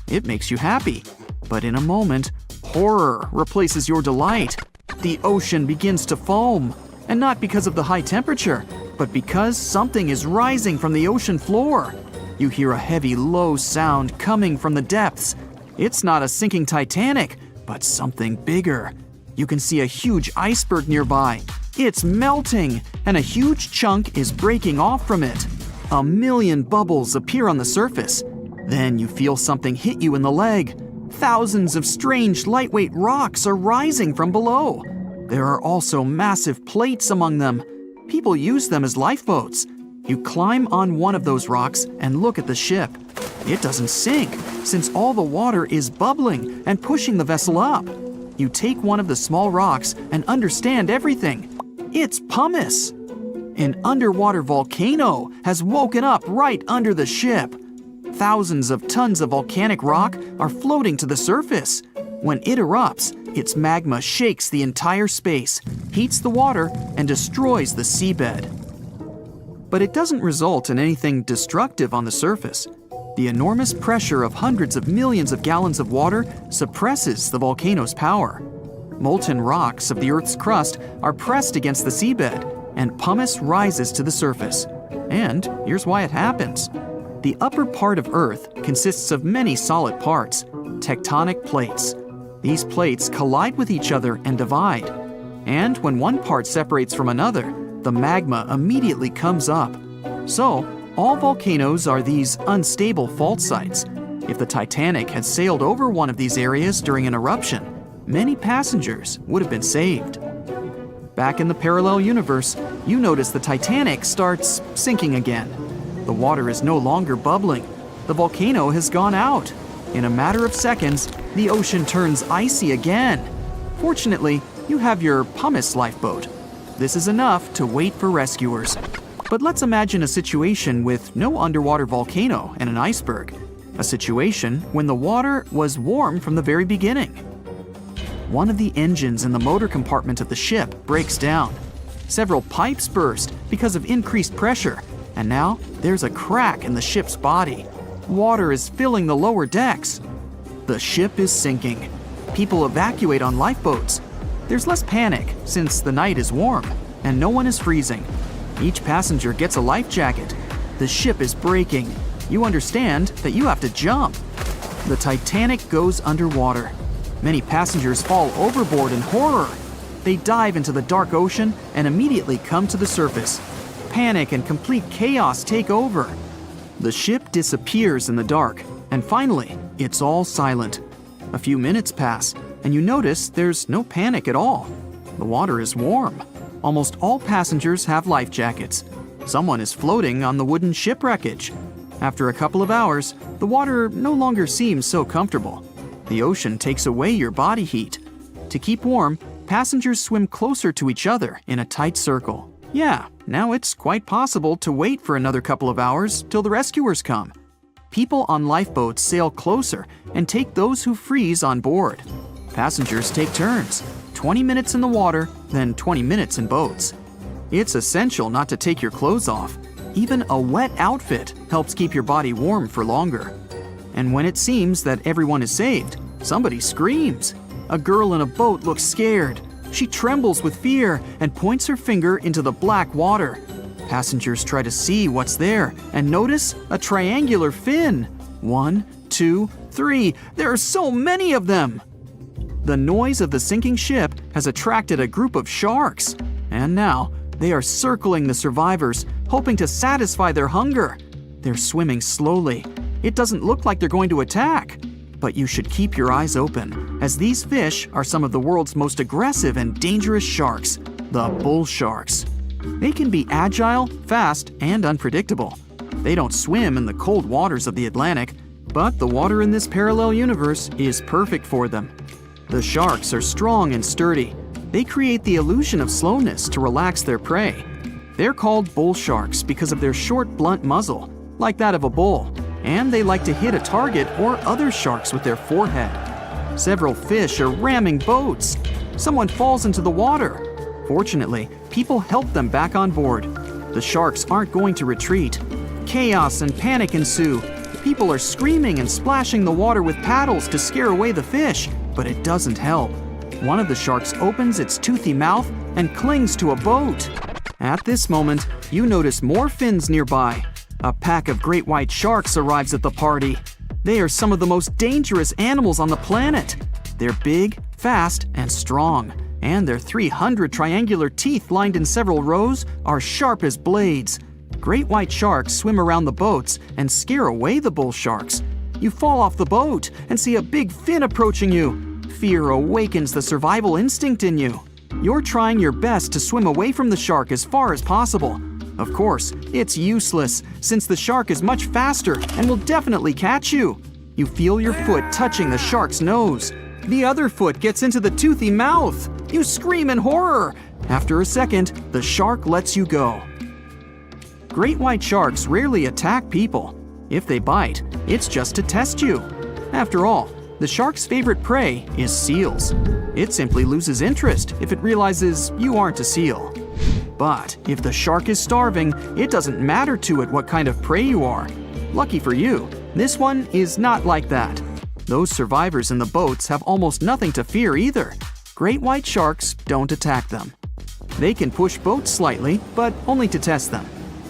Speaker 1: It makes you happy. But in a moment, horror replaces your delight. The ocean begins to foam. And not because of the high temperature, but because something is rising from the ocean floor. You hear a heavy, low sound coming from the depths. It's not a sinking Titanic, but something bigger. You can see a huge iceberg nearby. It's melting, and a huge chunk is breaking off from it. A million bubbles appear on the surface. Then you feel something hit you in the leg. Thousands of strange, lightweight rocks are rising from below. There are also massive plates among them. People use them as lifeboats. You climb on one of those rocks and look at the ship. It doesn't sink, since all the water is bubbling and pushing the vessel up. You take one of the small rocks and understand everything. It's pumice. An underwater volcano has woken up right under the ship. Thousands of tons of volcanic rock are floating to the surface. When it erupts, its magma shakes the entire space, heats the water, and destroys the seabed. But it doesn't result in anything destructive on the surface. The enormous pressure of hundreds of millions of gallons of water suppresses the volcano's power. Molten rocks of the Earth's crust are pressed against the seabed, and pumice rises to the surface. And here's why it happens. The upper part of Earth consists of many solid parts, tectonic plates. These plates collide with each other and divide. And when one part separates from another, the magma immediately comes up. So, all volcanoes are these unstable fault sites. If the Titanic had sailed over one of these areas during an eruption, many passengers would have been saved. Back in the parallel universe, you notice the Titanic starts sinking again. The water is no longer bubbling. The volcano has gone out. In a matter of seconds, the ocean turns icy again. Fortunately, you have your pumice lifeboat. This is enough to wait for rescuers. But let's imagine a situation with no underwater volcano and an iceberg. A situation when the water was warm from the very beginning. One of the engines in the motor compartment of the ship breaks down. Several pipes burst because of increased pressure, and now there's a crack in the ship's body. Water is filling the lower decks. The ship is sinking. People evacuate on lifeboats. There's less panic since the night is warm and no one is freezing. Each passenger gets a life jacket. The ship is breaking. You understand that you have to jump. The Titanic goes underwater. Many passengers fall overboard in horror. They dive into the dark ocean and immediately come to the surface. Panic and complete chaos take over. The ship disappears in the dark, and finally, it's all silent. A few minutes pass, and you notice there's no panic at all. The water is warm. Almost all passengers have life jackets. Someone is floating on the wooden ship wreckage. After a couple of hours, the water no longer seems so comfortable. The ocean takes away your body heat. To keep warm, passengers swim closer to each other in a tight circle. Yeah, now it's quite possible to wait for another couple of hours till the rescuers come. People on lifeboats sail closer and take those who freeze on board. Passengers take turns, 20 minutes in the water, then 20 minutes in boats. It's essential not to take your clothes off. Even a wet outfit helps keep your body warm for longer. And when it seems that everyone is saved, somebody screams. A girl in a boat looks scared. She trembles with fear and points her finger into the black water. Passengers try to see what's there and notice a triangular fin. 1, 2, 3. There are so many of them! The noise of the sinking ship has attracted a group of sharks. And now, they are circling the survivors, hoping to satisfy their hunger. They're swimming slowly. It doesn't look like they're going to attack. But you should keep your eyes open, as these fish are some of the world's most aggressive and dangerous sharks, the bull sharks. They can be agile, fast, and unpredictable. They don't swim in the cold waters of the Atlantic, but the water in this parallel universe is perfect for them. The sharks are strong and sturdy. They create the illusion of slowness to relax their prey. They're called bull sharks because of their short, blunt muzzle, like that of a bull, and they like to hit a target or other sharks with their forehead. Several fish are ramming boats. Someone falls into the water. Fortunately, people help them back on board. The sharks aren't going to retreat. Chaos and panic ensue. People are screaming and splashing the water with paddles to scare away the fish, but it doesn't help. One of the sharks opens its toothy mouth and clings to a boat. At this moment, you notice more fins nearby. A pack of great white sharks arrives at the party. They are some of the most dangerous animals on the planet. They're big, fast, and strong, and their 300 triangular teeth lined in several rows are sharp as blades. Great white sharks swim around the boats and scare away the bull sharks. You fall off the boat and see a big fin approaching you. Fear awakens the survival instinct in you. You're trying your best to swim away from the shark as far as possible. Of course, it's useless, since the shark is much faster and will definitely catch you. You feel your foot touching the shark's nose. The other foot gets into the toothy mouth. You scream in horror. After a second, the shark lets you go. Great white sharks rarely attack people. If they bite, it's just to test you. After all, the shark's favorite prey is seals. It simply loses interest if it realizes you aren't a seal. But if the shark is starving, it doesn't matter to it what kind of prey you are. Lucky for you, this one is not like that. Those survivors in the boats have almost nothing to fear either. Great white sharks don't attack them. They can push boats slightly, but only to test them.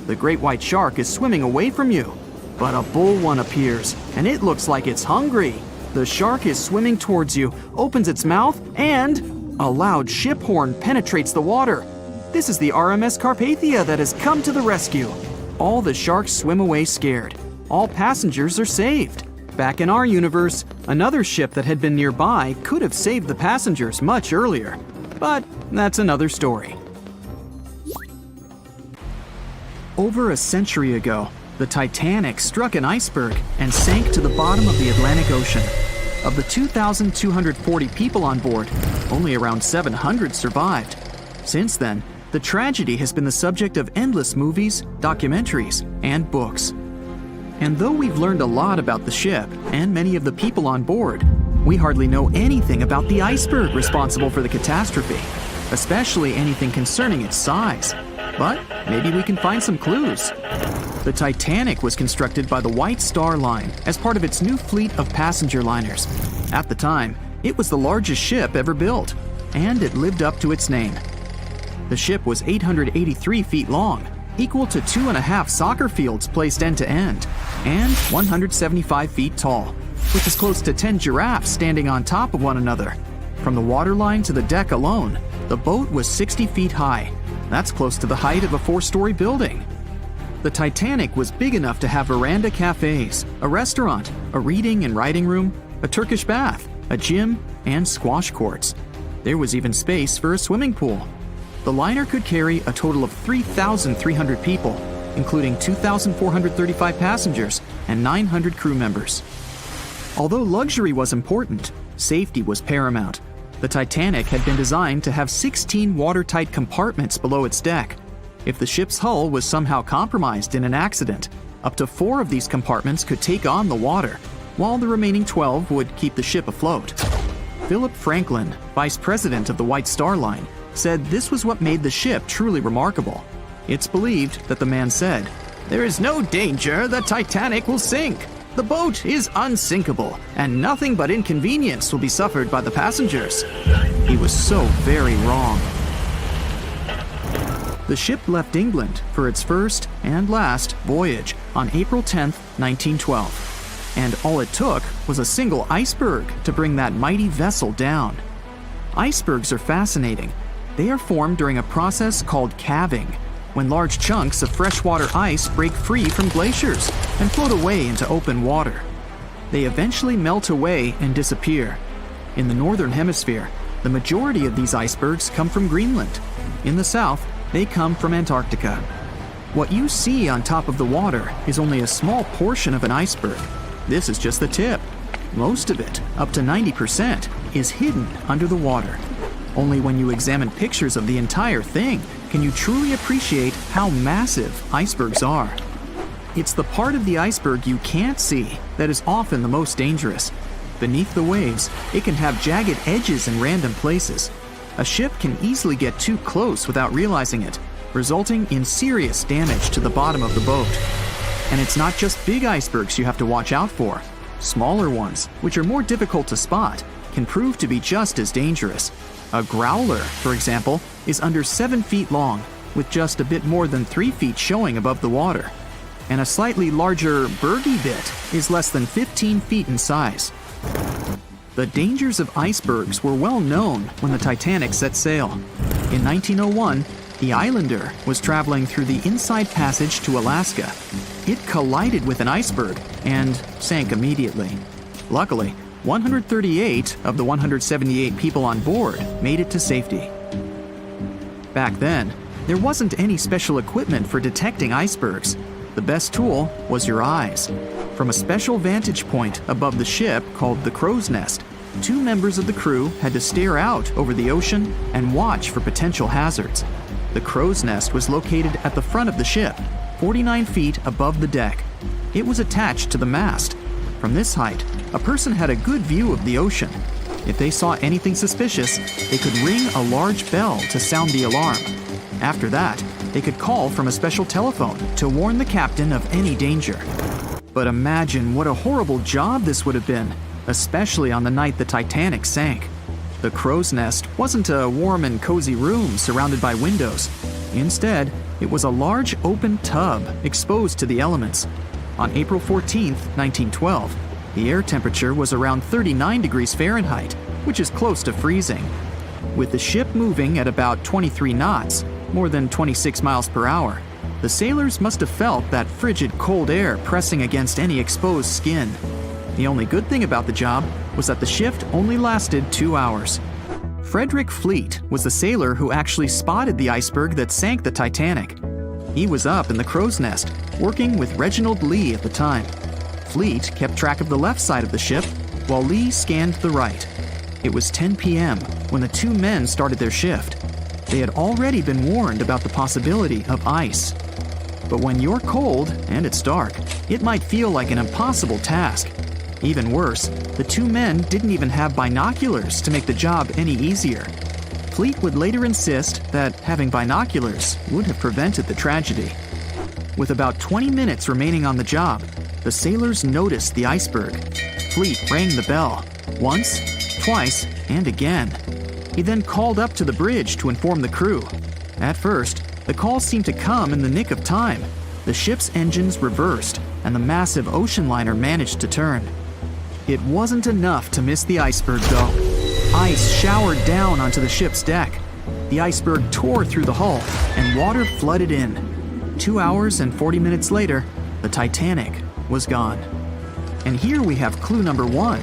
Speaker 1: The great white shark is swimming away from you. But a bull one appears, and it looks like it's hungry. The shark is swimming towards you, opens its mouth, and a loud ship horn penetrates the water. This is the RMS Carpathia that has come to the rescue. All the sharks swim away scared. All passengers are saved. Back in our universe, another ship that had been nearby could have saved the passengers much earlier. But that's another story. Over a century ago, the Titanic struck an iceberg and sank to the bottom of the Atlantic Ocean. Of the 2,240 people on board, only around 700 survived. Since then, the tragedy has been the subject of endless movies, documentaries, and books. And though we've learned a lot about the ship and many of the people on board, we hardly know anything about the iceberg responsible for the catastrophe, especially anything concerning its size. But maybe we can find some clues. The Titanic was constructed by the White Star Line as part of its new fleet of passenger liners. At the time, it was the largest ship ever built, and it lived up to its name. The ship was 883 feet long, equal to 2.5 soccer fields placed end to end, and 175 feet tall, which is close to 10 giraffes standing on top of one another. From the waterline to the deck alone, the boat was 60 feet high. That's close to the height of a 4-story building. The Titanic was big enough to have veranda cafes, a restaurant, a reading and writing room, a Turkish bath, a gym, and squash courts. There was even space for a swimming pool. The liner could carry a total of 3,300 people, including 2,435 passengers and 900 crew members. Although luxury was important, safety was paramount. The Titanic had been designed to have 16 watertight compartments below its deck. If the ship's hull was somehow compromised in an accident, up to 4 of these compartments could take on the water, while the remaining 12 would keep the ship afloat. Philip Franklin, vice president of the White Star Line, said this was what made the ship truly remarkable. It's believed that the man said, "There is no danger the Titanic will sink. The boat is unsinkable, and nothing but inconvenience will be suffered by the passengers." He was so very wrong. The ship left England for its first and last voyage on April 10, 1912. And all it took was a single iceberg to bring that mighty vessel down. Icebergs are fascinating. They are formed during a process called calving, when large chunks of freshwater ice break free from glaciers and float away into open water. They eventually melt away and disappear. In the northern hemisphere, the majority of these icebergs come from Greenland. In the south, they come from Antarctica. What you see on top of the water is only a small portion of an iceberg. This is just the tip. Most of it, up to 90%, is hidden under the water. Only when you examine pictures of the entire thing can you truly appreciate how massive icebergs are. It's the part of the iceberg you can't see that is often the most dangerous. Beneath the waves, it can have jagged edges in random places. A ship can easily get too close without realizing it, resulting in serious damage to the bottom of the boat. And it's not just big icebergs you have to watch out for. Smaller ones, which are more difficult to spot, can prove to be just as dangerous. A growler, for example, is under 7 feet long, with just a bit more than 3 feet showing above the water. And a slightly larger bergy bit is less than 15 feet in size. The dangers of icebergs were well known when the Titanic set sail. In 1901, the Islander was traveling through the inside passage to Alaska. It collided with an iceberg and sank immediately. Luckily, 138 of the 178 people on board made it to safety. Back then, there wasn't any special equipment for detecting icebergs. The best tool was your eyes. From a special vantage point above the ship called the crow's nest, 2 members of the crew had to stare out over the ocean and watch for potential hazards. The crow's nest was located at the front of the ship, 49 feet above the deck. It was attached to the mast. From this height, a person had a good view of the ocean. If they saw anything suspicious, they could ring a large bell to sound the alarm. After that, they could call from a special telephone to warn the captain of any danger. But imagine what a horrible job this would have been, especially on the night the Titanic sank. The crow's nest wasn't a warm and cozy room surrounded by windows. Instead, it was a large open tub exposed to the elements. On April 14, 1912, the air temperature was around 39 degrees Fahrenheit, which is close to freezing. With the ship moving at about 23 knots, more than 26 miles per hour, the sailors must have felt that frigid cold air pressing against any exposed skin. The only good thing about the job was that the shift only lasted 2 hours. Frederick Fleet was the sailor who actually spotted the iceberg that sank the Titanic. He was up in the crow's nest, working with Reginald Lee at the time. Fleet kept track of the left side of the ship, while Lee scanned the right. It was 10 p.m. when the 2 men started their shift. They had already been warned about the possibility of ice. But when you're cold and it's dark, it might feel like an impossible task. Even worse, the 2 men didn't even have binoculars to make the job any easier. Fleet would later insist that having binoculars would have prevented the tragedy. With about 20 minutes remaining on the job, the sailors noticed the iceberg. Fleet rang the bell, once, twice, and again. He then called up to the bridge to inform the crew. At first, the call seemed to come in the nick of time. The ship's engines reversed, and the massive ocean liner managed to turn. It wasn't enough to miss the iceberg, though. Ice showered down onto the ship's deck. The iceberg tore through the hull, and water flooded in. 2 hours and 40 minutes later, the Titanic was gone. And here we have clue number 1.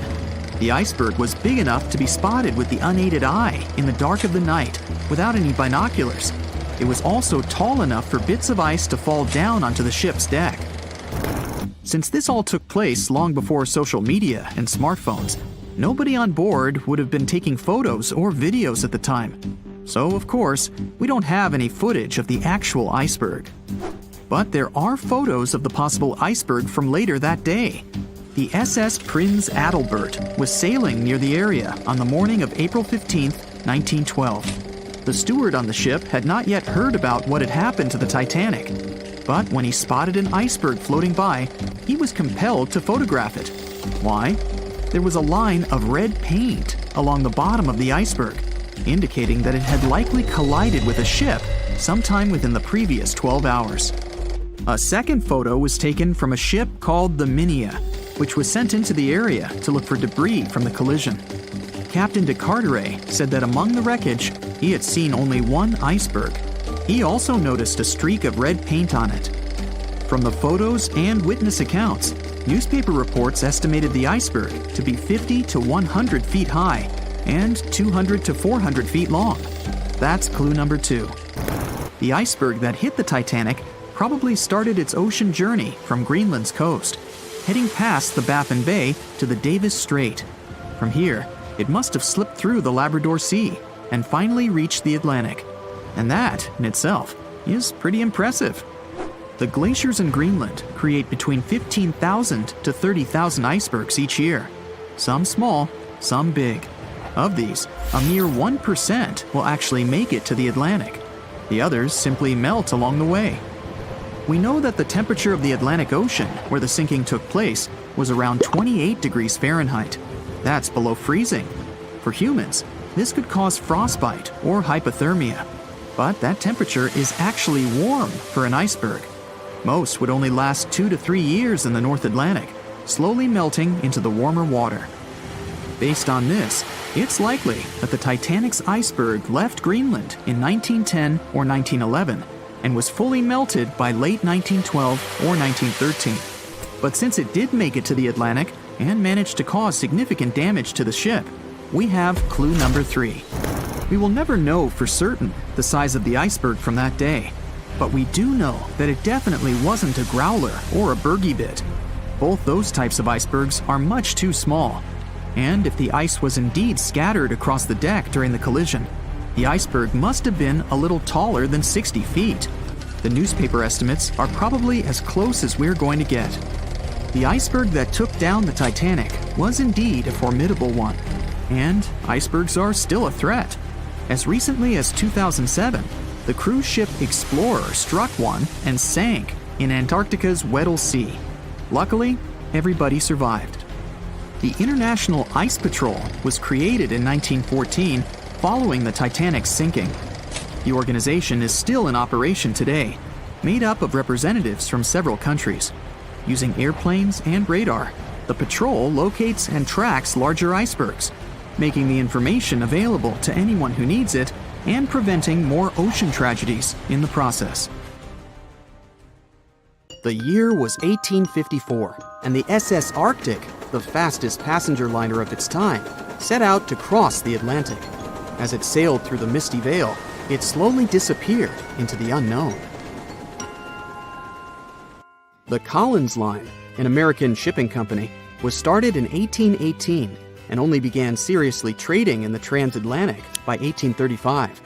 Speaker 1: The iceberg was big enough to be spotted with the unaided eye in the dark of the night without any binoculars. It was also tall enough for bits of ice to fall down onto the ship's deck. Since this all took place long before social media and smartphones, nobody on board would have been taking photos or videos at the time. So, of course, we don't have any footage of the actual iceberg. But there are photos of the possible iceberg from later that day. The SS Prinz Adalbert was sailing near the area on the morning of April 15, 1912. The steward on the ship had not yet heard about what had happened to the Titanic. But when he spotted an iceberg floating by, he was compelled to photograph it. Why? There was a line of red paint along the bottom of the iceberg, indicating that it had likely collided with a ship sometime within the previous 12 hours. A second photo was taken from a ship called the Minia, which was sent into the area to look for debris from the collision. Captain de Carteret said that among the wreckage, he had seen only one iceberg. He also noticed a streak of red paint on it. From the photos and witness accounts, newspaper reports estimated the iceberg to be 50 to 100 feet high and 200 to 400 feet long. That's clue number 2. The iceberg that hit the Titanic probably started its ocean journey from Greenland's coast, heading past the Baffin Bay to the Davis Strait. From here, it must have slipped through the Labrador Sea and finally reached the Atlantic. And that, in itself, is pretty impressive. The glaciers in Greenland create between 15,000 to 30,000 icebergs each year. Some small, some big. Of these, a mere 1% will actually make it to the Atlantic. The others simply melt along the way. We know that the temperature of the Atlantic Ocean, where the sinking took place, was around 28 degrees Fahrenheit. That's below freezing. For humans, this could cause frostbite or hypothermia. But that temperature is actually warm for an iceberg. Most would only last 2 to 3 years in the North Atlantic, slowly melting into the warmer water. Based on this, it's likely that the Titanic's iceberg left Greenland in 1910 or 1911 and was fully melted by late 1912 or 1913. But since it did make it to the Atlantic and managed to cause significant damage to the ship, we have clue number 3. We will never know for certain the size of the iceberg from that day, but we do know that it definitely wasn't a growler or a bergy bit. Both those types of icebergs are much too small, and if the ice was indeed scattered across the deck during the collision, the iceberg must have been a little taller than 60 feet. The newspaper estimates are probably as close as we're going to get. The iceberg that took down the Titanic was indeed a formidable one, and icebergs are still a threat. As recently as 2007, the cruise ship Explorer struck one and sank in Antarctica's Weddell Sea. Luckily, everybody survived. The International Ice Patrol was created in 1914 following the Titanic's sinking. The organization is still in operation today, made up of representatives from several countries. Using airplanes and radar, the patrol locates and tracks larger icebergs, making the information available to anyone who needs it and preventing more ocean tragedies in the process. The year was 1854, and the SS Arctic, the fastest passenger liner of its time, set out to cross the Atlantic. As it sailed through the misty veil, it slowly disappeared into the unknown. The Collins Line, an American shipping company, was started in 1818 and only began seriously trading in the transatlantic by 1835.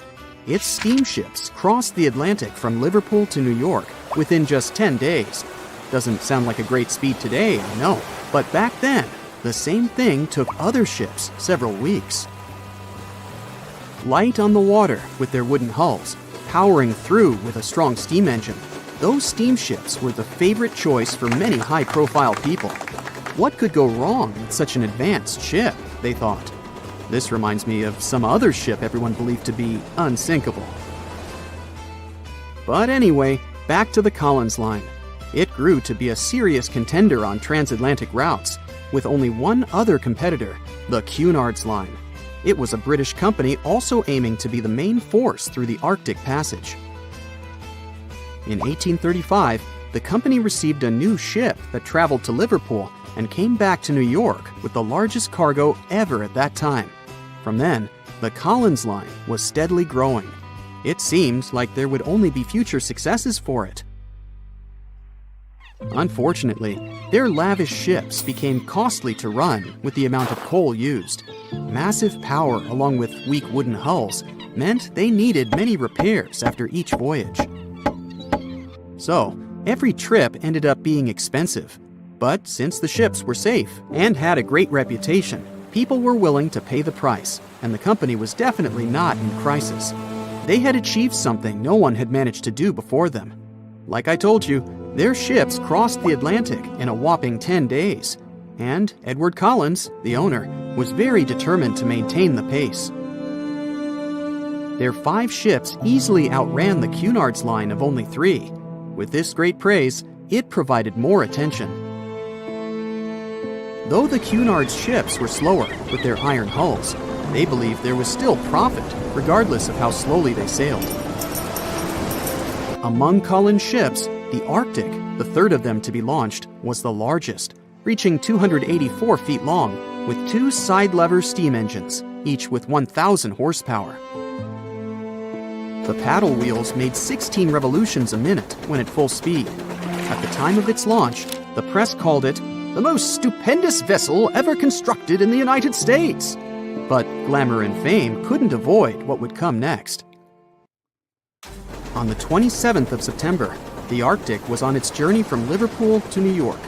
Speaker 1: Its steamships crossed the Atlantic from Liverpool to New York within just 10 days. Doesn't sound like a great speed today, I know, but back then, the same thing took other ships several weeks. Light on the water with their wooden hulls, powering through with a strong steam engine, those steamships were the favorite choice for many high-profile people. What could go wrong with such an advanced ship, they thought. This reminds me of some other ship everyone believed to be unsinkable. But anyway, back to the Collins Line. It grew to be a serious contender on transatlantic routes, with only one other competitor, the Cunard's Line. It was a British company also aiming to be the main force through the Arctic Passage. In 1835, the company received a new ship that traveled to Liverpool and came back to New York with the largest cargo ever at that time. From then, the Collins Line was steadily growing. It seemed like there would only be future successes for it. Unfortunately, their lavish ships became costly to run with the amount of coal used. Massive power along with weak wooden hulls meant they needed many repairs after each voyage. So, every trip ended up being expensive. But since the ships were safe and had a great reputation, people were willing to pay the price, and the company was definitely not in crisis. They had achieved something no one had managed to do before them. Like I told you, their ships crossed the Atlantic in a whopping 10 days, and Edward Collins, the owner, was very determined to maintain the pace. Their 5 ships easily outran the Cunard's Line of only 3. With this great praise, it provided more attention. Though the Cunard's ships were slower with their iron hulls, they believed there was still profit, regardless of how slowly they sailed. Among Collins' ships, the Arctic, the third of them to be launched, was the largest, reaching 284 feet long, with 2 side-lever steam engines, each with 1,000 horsepower. The paddle wheels made 16 revolutions a minute when at full speed. At the time of its launch, the press called it the most stupendous vessel ever constructed in the United States. But glamour and fame couldn't avoid what would come next. On the 27th of September, the Arctic was on its journey from Liverpool to New York,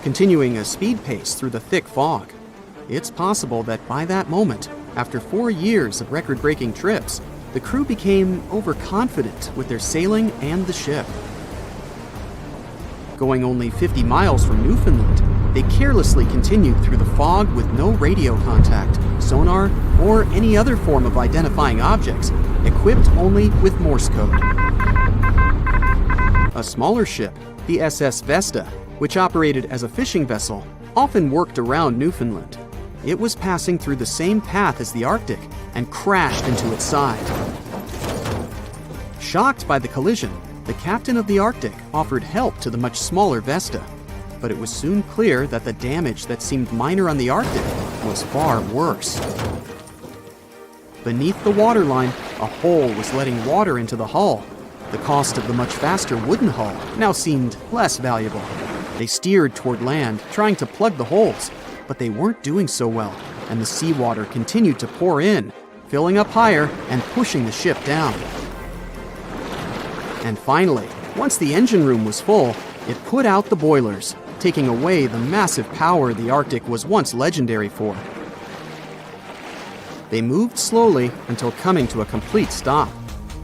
Speaker 1: continuing a speed pace through the thick fog. It's possible that by that moment, after 4 years of record-breaking trips, the crew became overconfident with their sailing and the ship. Going only 50 miles from Newfoundland, they carelessly continued through the fog with no radio contact, sonar, or any other form of identifying objects, equipped only with Morse code. A smaller ship, the SS Vesta, which operated as a fishing vessel, often worked around Newfoundland. It was passing through the same path as the Arctic and crashed into its side. Shocked by the collision, the captain of the Arctic offered help to the much smaller Vesta, but it was soon clear that the damage that seemed minor on the Arctic was far worse. Beneath the waterline, a hole was letting water into the hull. The cost of the much faster wooden hull now seemed less valuable. They steered toward land, trying to plug the holes, but they weren't doing so well, and the seawater continued to pour in, filling up higher and pushing the ship down. And finally, once the engine room was full, it put out the boilers, taking away the massive power the Arctic was once legendary for. They moved slowly until coming to a complete stop.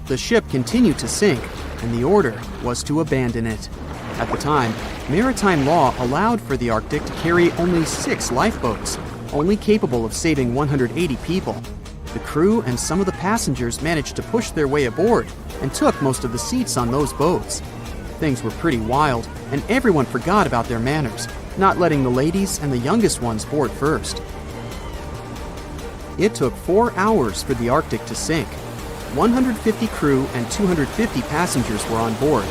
Speaker 1: The ship continued to sink, and the order was to abandon it. At the time, maritime law allowed for the Arctic to carry only 6 lifeboats, only capable of saving 180 people. The crew and some of the passengers managed to push their way aboard and took most of the seats on those boats. Things were pretty wild, and everyone forgot about their manners, not letting the ladies and the youngest ones board first. It took 4 hours for the Arctic to sink. 150 crew and 250 passengers were on board.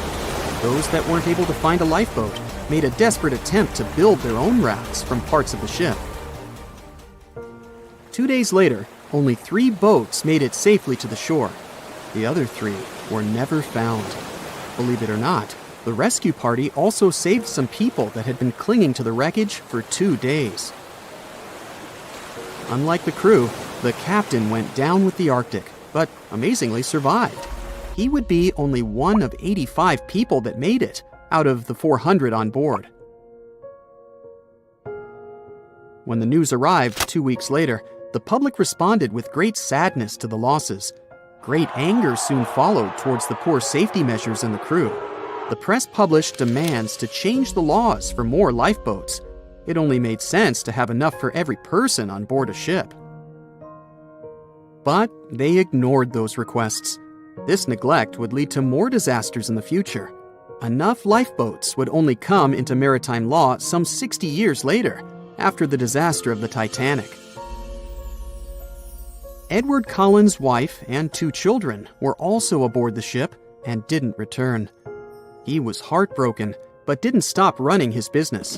Speaker 1: Those that weren't able to find a lifeboat made a desperate attempt to build their own rafts from parts of the ship. 2 days later, only 3 boats made it safely to the shore. The other 3 were never found. Believe it or not, the rescue party also saved some people that had been clinging to the wreckage for 2 days. Unlike the crew, the captain went down with the Arctic, but amazingly survived. He would be only one of 85 people that made it, out of the 400 on board. When the news arrived 2 weeks later, the public responded with great sadness to the losses. Great anger soon followed towards the poor safety measures in the crew. The press published demands to change the laws for more lifeboats. It only made sense to have enough for every person on board a ship. But they ignored those requests. This neglect would lead to more disasters in the future. Enough lifeboats would only come into maritime law some 60 years later, after the disaster of the Titanic. Edward Cullen's wife and 2 children were also aboard the ship and didn't return. He was heartbroken, but didn't stop running his business.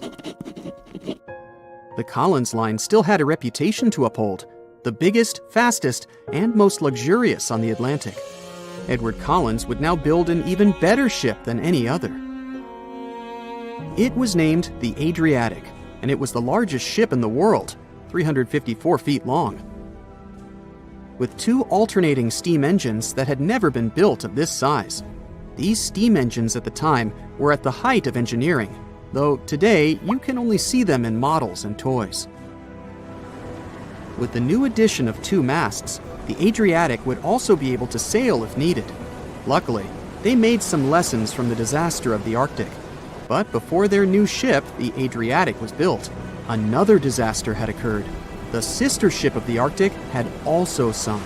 Speaker 1: The Collins line still had a reputation to uphold, the biggest, fastest, and most luxurious on the Atlantic. Edward Collins would now build an even better ship than any other. It was named the Adriatic, and it was the largest ship in the world, 354 feet long. With 2 alternating steam engines that had never been built of this size. These steam engines at the time were at the height of engineering, though today you can only see them in models and toys. With the new addition of 2 masts, the Adriatic would also be able to sail if needed. Luckily, they made some lessons from the disaster of the Arctic. But before their new ship, the Adriatic, was built, another disaster had occurred. The sister ship of the Arctic had also sunk.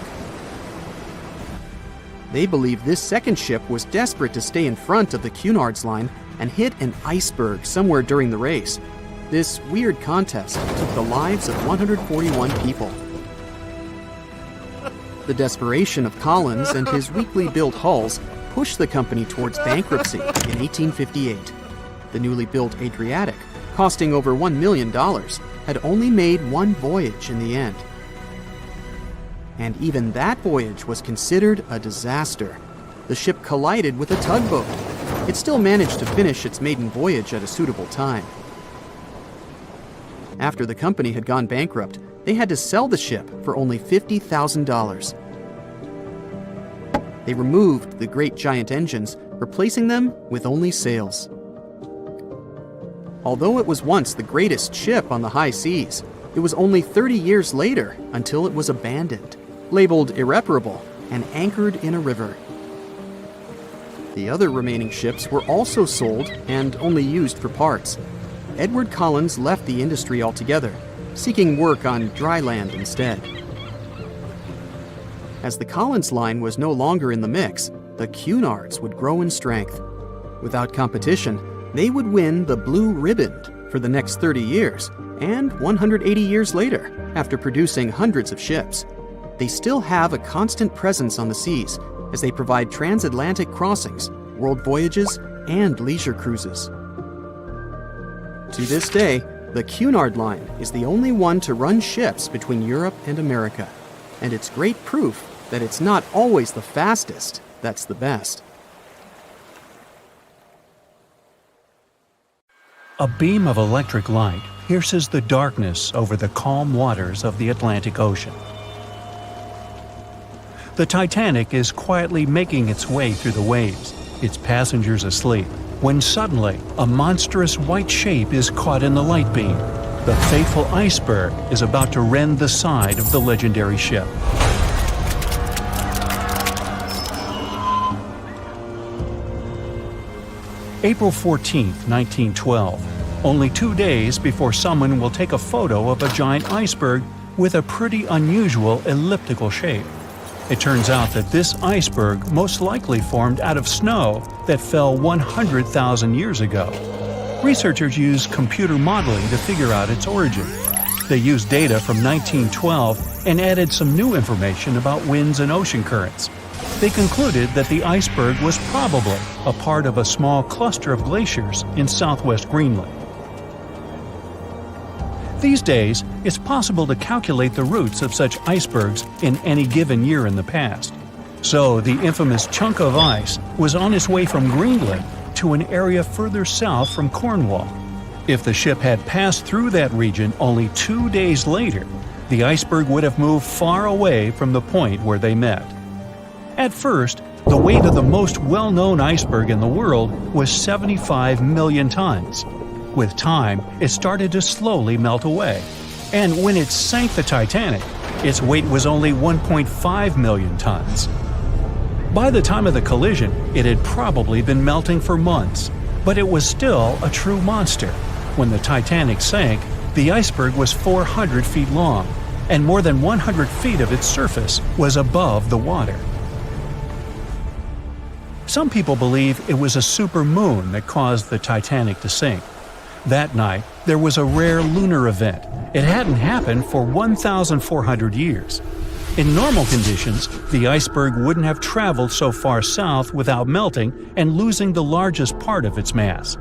Speaker 1: They believed this second ship was desperate to stay in front of the Cunard's line and hit an iceberg somewhere during the race. This weird contest took the lives of 141 people. The desperation of Collins and his weakly built hulls pushed the company towards bankruptcy in 1858. The newly built Adriatic, costing over $1 million, had only made 1 voyage in the end. And even that voyage was considered a disaster. The ship collided with a tugboat. It still managed to finish its maiden voyage at a suitable time. After the company had gone bankrupt, they had to sell the ship for only $50,000. They removed the great giant engines, replacing them with only sails. Although it was once the greatest ship on the high seas, it was only 30 years later until it was abandoned, labeled irreparable, and anchored in a river. The other remaining ships were also sold and only used for parts. Edward Collins left the industry altogether, seeking work on dry land instead. As the Collins line was no longer in the mix, the Cunards would grow in strength. Without competition, they would win the Blue Riband for the next 30 years, and 180 years later, after producing hundreds of ships. They still have a constant presence on the seas as they provide transatlantic crossings, world voyages, and leisure cruises. To this day, the Cunard Line is the only one to run ships between Europe and America, and it's great proof that it's not always the fastest that's the best.
Speaker 2: A beam of electric light pierces the darkness over the calm waters of the Atlantic Ocean. The Titanic is quietly making its way through the waves, its passengers asleep, when suddenly a monstrous white shape is caught in the light beam. The fateful Iceberg is about to rend the side of the legendary ship. April 14, 1912. Only 2 days before someone will take a photo of a giant iceberg with a pretty unusual elliptical shape. It turns out that this iceberg most likely formed out of snow that fell 100,000 years ago. Researchers used computer modeling to figure out its origin. They used data from 1912 and added some new information about winds and ocean currents. They concluded that the iceberg was probably a part of a small cluster of glaciers in southwest Greenland. These days, it's possible to calculate the routes of such icebergs in any given year in the past. So the infamous chunk of ice was on its way from Greenland to an area further south from Cornwall. If the ship had passed through that region only 2 days later, the iceberg would have moved far away from the point where they met. At first, the weight of the most well-known iceberg in the world was 75 million tons. With time, it started to slowly melt away. And when it sank the Titanic, its weight was only 1.5 million tons. By the time of the collision, it had probably been melting for months, but it was still a true monster. When the Titanic sank, the iceberg was 400 feet long, and more than 100 feet of its surface was above the water. Some people believe it was a supermoon that caused the Titanic to sink. That night, there was a rare lunar event. It hadn't happened for 1,400 years. In normal conditions, the iceberg wouldn't have traveled so far south without melting and losing the largest part of its mass.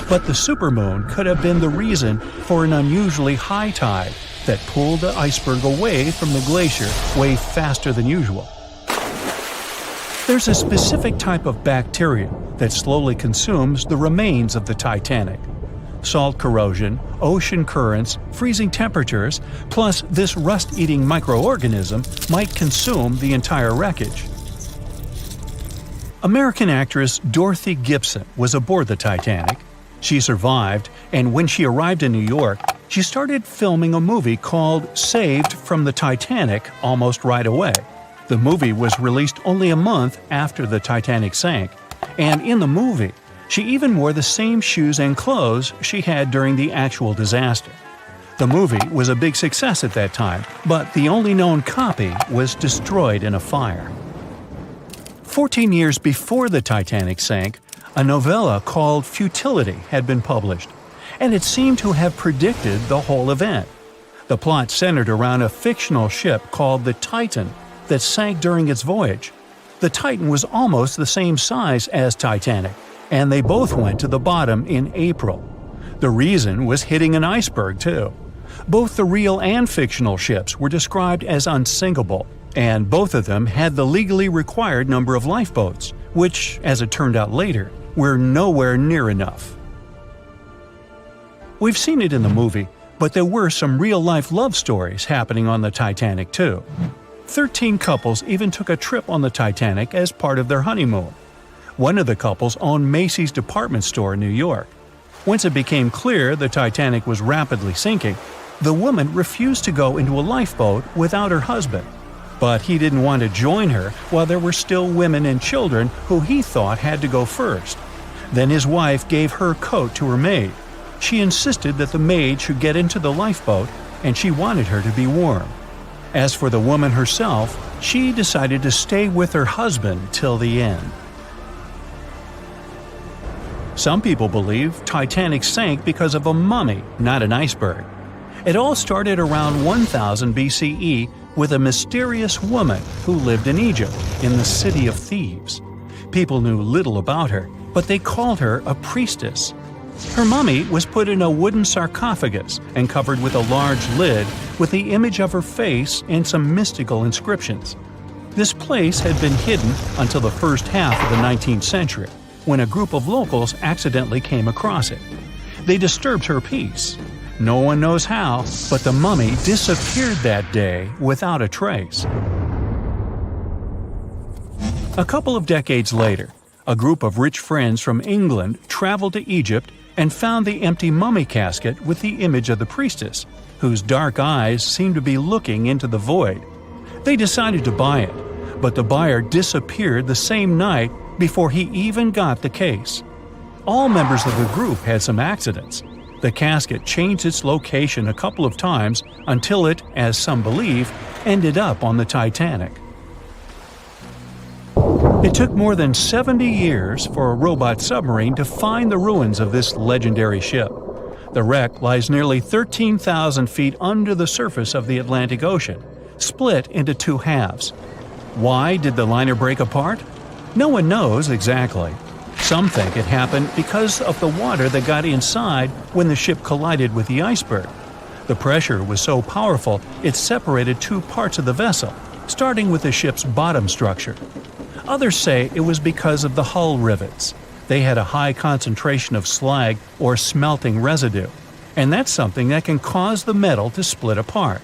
Speaker 2: But the supermoon could have been the reason for an unusually high tide that pulled the iceberg away from the glacier way faster than usual. There's a specific type of bacteria that slowly consumes the remains of the Titanic. Salt corrosion, ocean currents, freezing temperatures, plus this rust-eating microorganism might consume the entire wreckage. American actress Dorothy Gibson was aboard the Titanic. She survived, and when she arrived in New York, she started filming a movie called Saved from the Titanic almost right away. The movie was released only a month after the Titanic sank, and in the movie, she even wore the same shoes and clothes she had during the actual disaster. The movie was a big success at that time, but the only known copy was destroyed in a fire. 14 years before the Titanic sank, a novella called Futility had been published, and it seemed to have predicted the whole event. The plot centered around a fictional ship called the Titan that sank during its voyage. The Titan was almost the same size as Titanic, and they both went to the bottom in April. The reason was hitting an iceberg, too. Both the real and fictional ships were described as unsinkable, and both of them had the legally required number of lifeboats, which, as it turned out later, were nowhere near enough. We've seen it in the movie, but there were some real-life love stories happening on the Titanic, too. 13 couples even took a trip on the Titanic as part of their honeymoon. One of the couples owned Macy's department store in New York. Once it became clear the Titanic was rapidly sinking, the woman refused to go into a lifeboat without her husband. But he didn't want to join her while there were still women and children who he thought had to go first. Then his wife gave her coat to her maid. She insisted that the maid should get into the lifeboat, and she wanted her to be warm. As for the woman herself, she decided to stay with her husband till the end. Some people believe Titanic sank because of a mummy, not an iceberg. It all started around 1000 BCE with a mysterious woman who lived in Egypt, in the City of Thieves. People knew little about her, but they called her a priestess. Her mummy was put in a wooden sarcophagus and covered with a large lid with the image of her face and some mystical inscriptions. This place had been hidden until the first half of the 19th century, when a group of locals accidentally came across it. They disturbed her peace. No one knows how, but the mummy disappeared that day without a trace. A couple of decades later, a group of rich friends from England traveled to Egypt and found the empty mummy casket with the image of the priestess, whose dark eyes seemed to be looking into the void. They decided to buy it, but the buyer disappeared the same night before he even got the case. All members of the group had some accidents. The casket changed its location a couple of times until it, as some believe, ended up on the Titanic. It took more than 70 years for a robot submarine to find the ruins of this legendary ship. The wreck lies nearly 13,000 feet under the surface of the Atlantic Ocean, split into two halves. Why did the liner break apart? No one knows exactly. Some think it happened because of the water that got inside when the ship collided with the iceberg. The pressure was so powerful it separated two parts of the vessel, starting with the ship's bottom structure. Others say it was because of the hull rivets. They had a high concentration of slag or smelting residue, and that's something that can cause the metal to split apart.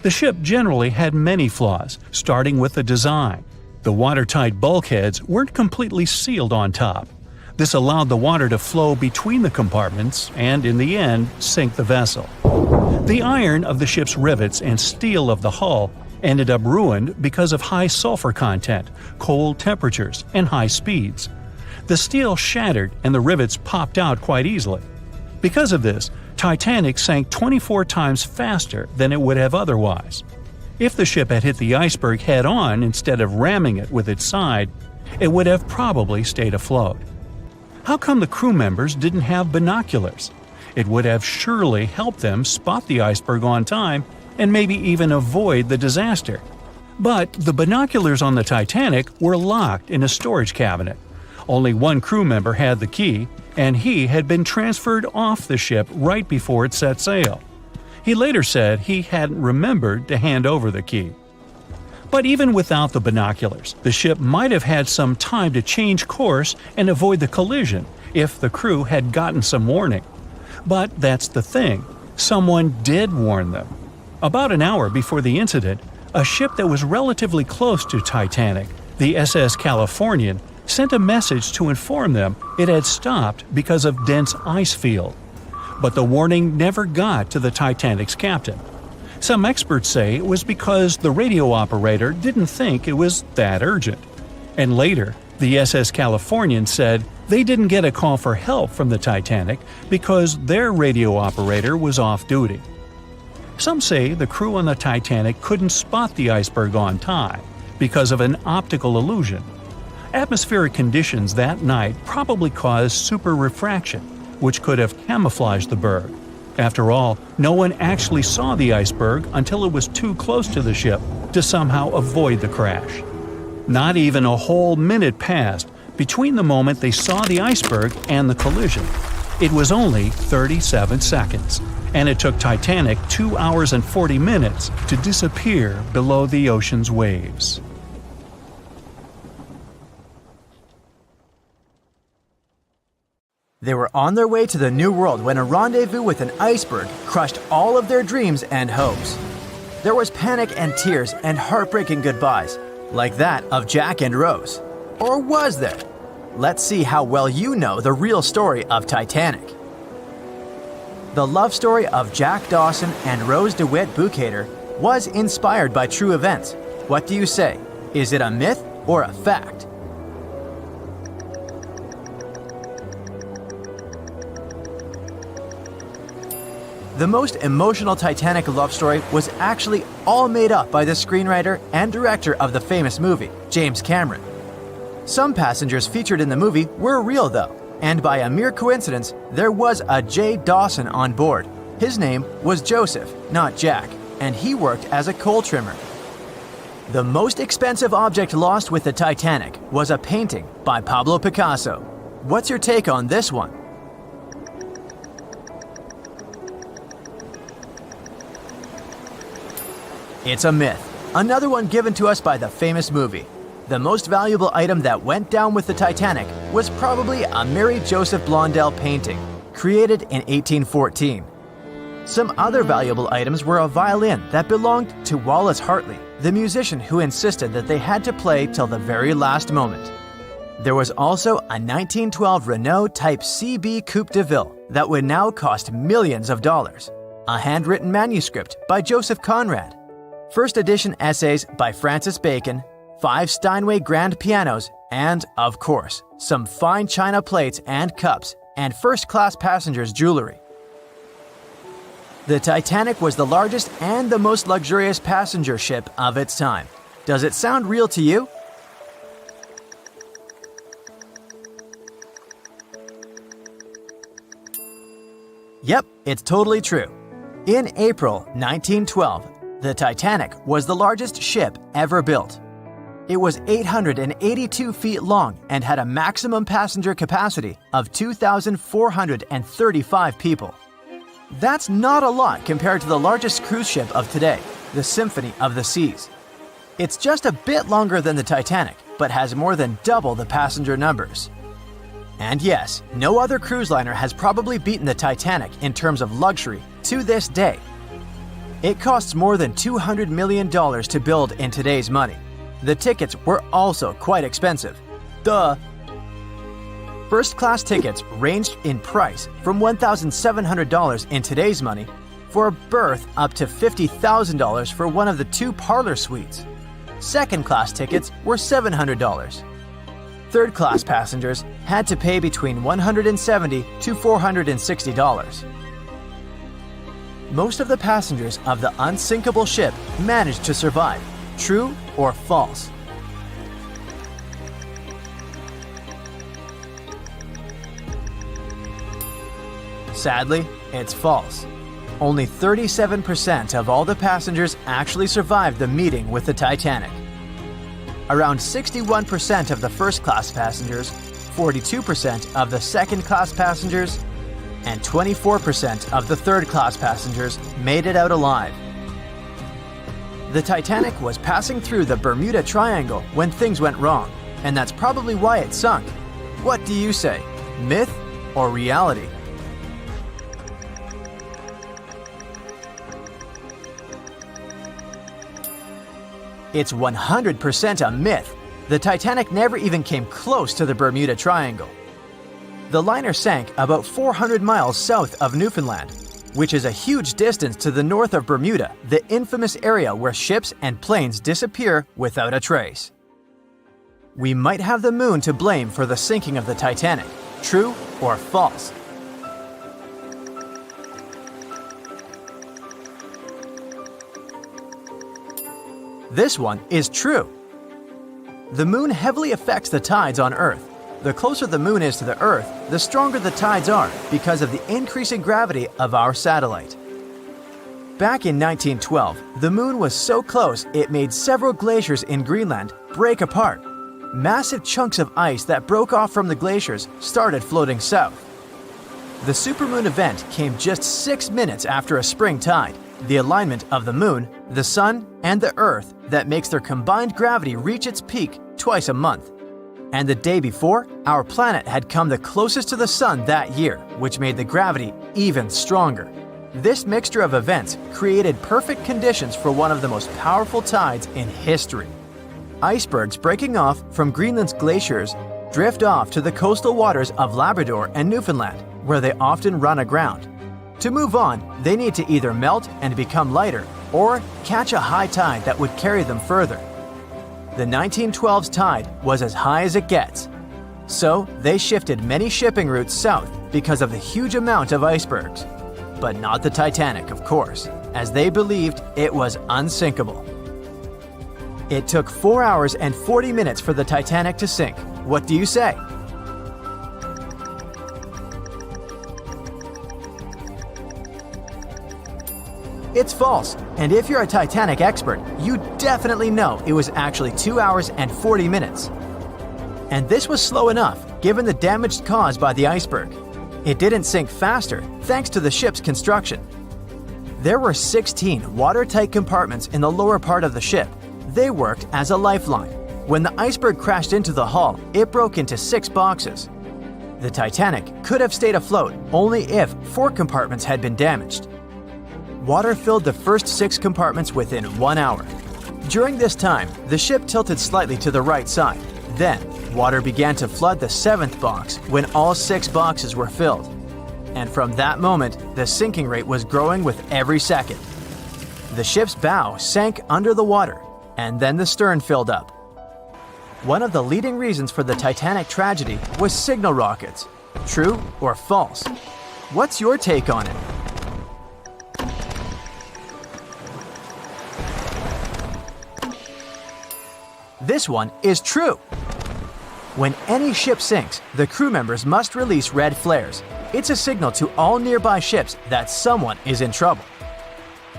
Speaker 2: The ship generally had many flaws, starting with the design. The watertight bulkheads weren't completely sealed on top. This allowed the water to flow between the compartments and, in the end, sink the vessel. The iron of the ship's rivets and steel of the hull ended up ruined because of high sulfur content, cold temperatures, and high speeds. The steel shattered and the rivets popped out quite easily. Because of this, Titanic sank 24 times faster than it would have otherwise. If the ship had hit the iceberg head-on instead of ramming it with its side, it would have probably stayed afloat. How come the crew members didn't have binoculars? It would have surely helped them spot the iceberg on time and maybe even avoid the disaster. But the binoculars on the Titanic were locked in a storage cabinet. Only one crew member had the key, and he had been transferred off the ship right before it set sail. He later said he hadn't remembered to hand over the key. But even without the binoculars, the ship might have had some time to change course and avoid the collision if the crew had gotten some warning. But that's the thing, someone did warn them. About an hour before the incident, a ship that was relatively close to Titanic, the SS Californian, sent a message to inform them it had stopped because of dense ice field. But the warning never got to the Titanic's captain. Some experts say it was because the radio operator didn't think it was that urgent. And later, the SS Californian said they didn't get a call for help from the Titanic because their radio operator was off duty. Some say the crew on the Titanic couldn't spot the iceberg on time because of an optical illusion. Atmospheric conditions that night probably caused super refraction, which could have camouflaged the berg. After all, no one actually saw the iceberg until it was too close to the ship to somehow avoid the crash. Not even a whole minute passed between the moment they saw the iceberg and the collision. It was only 37 seconds, and it took Titanic 2 hours and 40 minutes to disappear below the ocean's waves.
Speaker 3: They were on their way to the New World when a rendezvous with an iceberg crushed all of their dreams and hopes. There was panic and tears and heartbreaking goodbyes, like that of Jack and Rose. Or was there? Let's see how well you know the real story of Titanic. The love story of Jack Dawson and Rose DeWitt Bukater was inspired by true events, What do you say? Is it a myth or a fact? The most emotional Titanic love story was actually all made up by the screenwriter and director of the famous movie, James Cameron. Some passengers featured in the movie were real though, and by a mere coincidence, there was a J. Dawson on board. His name was Joseph, not Jack, and he worked as a coal trimmer. The most expensive object lost with the Titanic was a painting by Pablo Picasso. What's your take on this one? It's a myth. Another one given to us by the famous movie. The most valuable item that went down with the Titanic was probably a Mary Joseph Blondell painting, created in 1814. Some other valuable items were a violin that belonged to Wallace Hartley, the musician who insisted that they had to play till the very last moment. There was also a 1912 Renault Type CB Coupe de Ville that would now cost millions of dollars, a handwritten manuscript by Joseph Conrad, first edition essays by Francis Bacon, 5 Steinway grand pianos, and, of course, some fine china plates and cups, and first-class passengers' jewelry. The Titanic was the largest and the most luxurious passenger ship of its time. Does it sound real to you? Yep, it's totally true. In April 1912, the Titanic was the largest ship ever built. It was 882 feet long and had a maximum passenger capacity of 2,435 people. That's not a lot compared to the largest cruise ship of today, the Symphony of the Seas. It's just a bit longer than the Titanic, but has more than double the passenger numbers. And yes, no other cruise liner has probably beaten the Titanic in terms of luxury to this day. It costs more than $200 million to build in today's money. The tickets were also quite expensive. Duh! First-class tickets ranged in price from $1,700 in today's money for a berth up to $50,000 for one of the 2 parlor suites. Second-class tickets were $700. Third-class passengers had to pay between $170 to $460. Most of the passengers of the unsinkable ship managed to survive. True or false? Sadly, it's false. Only 37% of all the passengers actually survived the meeting with the Titanic. Around 61% of the first-class passengers, 42% of the second-class passengers, and 24% of the third-class passengers made it out alive. The Titanic was passing through the Bermuda Triangle when things went wrong, and that's probably why it sunk. What do you say? Myth or reality? It's 100% a myth. The Titanic never even came close to the Bermuda Triangle. The liner sank about 400 miles south of Newfoundland, which is a huge distance to the north of Bermuda, the infamous area where ships and planes disappear without a trace. We might have the moon to blame for the sinking of the Titanic. True or false? This one is true. The moon heavily affects the tides on Earth. The closer the moon is to the Earth, the stronger the tides are because of the increasing gravity of our satellite. Back in 1912, the moon was so close it made several glaciers in Greenland break apart. Massive chunks of ice that broke off from the glaciers started floating south. The supermoon event came just 6 minutes after a spring tide, the alignment of the moon, the sun, and the Earth that makes their combined gravity reach its peak twice a month. And the day before, our planet had come the closest to the sun that year, which made the gravity even stronger. This mixture of events created perfect conditions for one of the most powerful tides in history. Icebergs breaking off from Greenland's glaciers drift off to the coastal waters of Labrador and Newfoundland, where they often run aground. To move on, they need to either melt and become lighter or catch a high tide that would carry them further. The 1912's tide was as high as it gets. So they shifted many shipping routes south because of the huge amount of icebergs. But not the Titanic, of course, as they believed it was unsinkable. It took 4 hours and 40 minutes for the Titanic to sink. What do you say? It's false, and if you're a Titanic expert, you definitely know it was actually 2 hours and 40 minutes. And this was slow enough, given the damage caused by the iceberg. It didn't sink faster, thanks to the ship's construction. There were 16 watertight compartments in the lower part of the ship. They worked as a lifeline. When the iceberg crashed into the hull, it broke into 6 boxes. The Titanic could have stayed afloat only if 4 compartments had been damaged. Water filled the first 6 compartments within 1 hour. During this time, the ship tilted slightly to the right side. Then, water began to flood the 7th box when all 6 boxes were filled. And from that moment, the sinking rate was growing with every second. The ship's bow sank under the water, and then the stern filled up. One of the leading reasons for the Titanic tragedy was signal rockets. True or false? What's your take on it? This one is true. When any ship sinks, the crew members must release red flares. It's a signal to all nearby ships that someone is in trouble.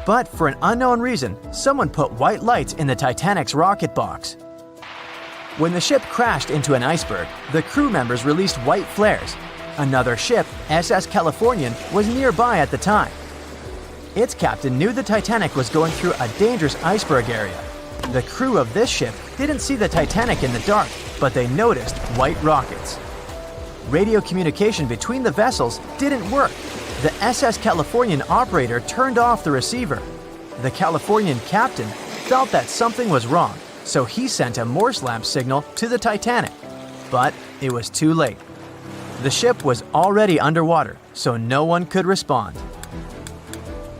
Speaker 3: But for an unknown reason, someone put white lights in the Titanic's rocket box. When the ship crashed into an iceberg, the crew members released white flares. Another ship, SS Californian, was nearby at the time. Its captain knew the Titanic was going through a dangerous iceberg area. The crew of this ship didn't see the Titanic in the dark, but they noticed white rockets. Radio communication between the vessels didn't work. The SS Californian operator turned off the receiver. The Californian captain felt that something was wrong, so he sent a Morse lamp signal to the Titanic. But it was too late. The ship was already underwater, so no one could respond.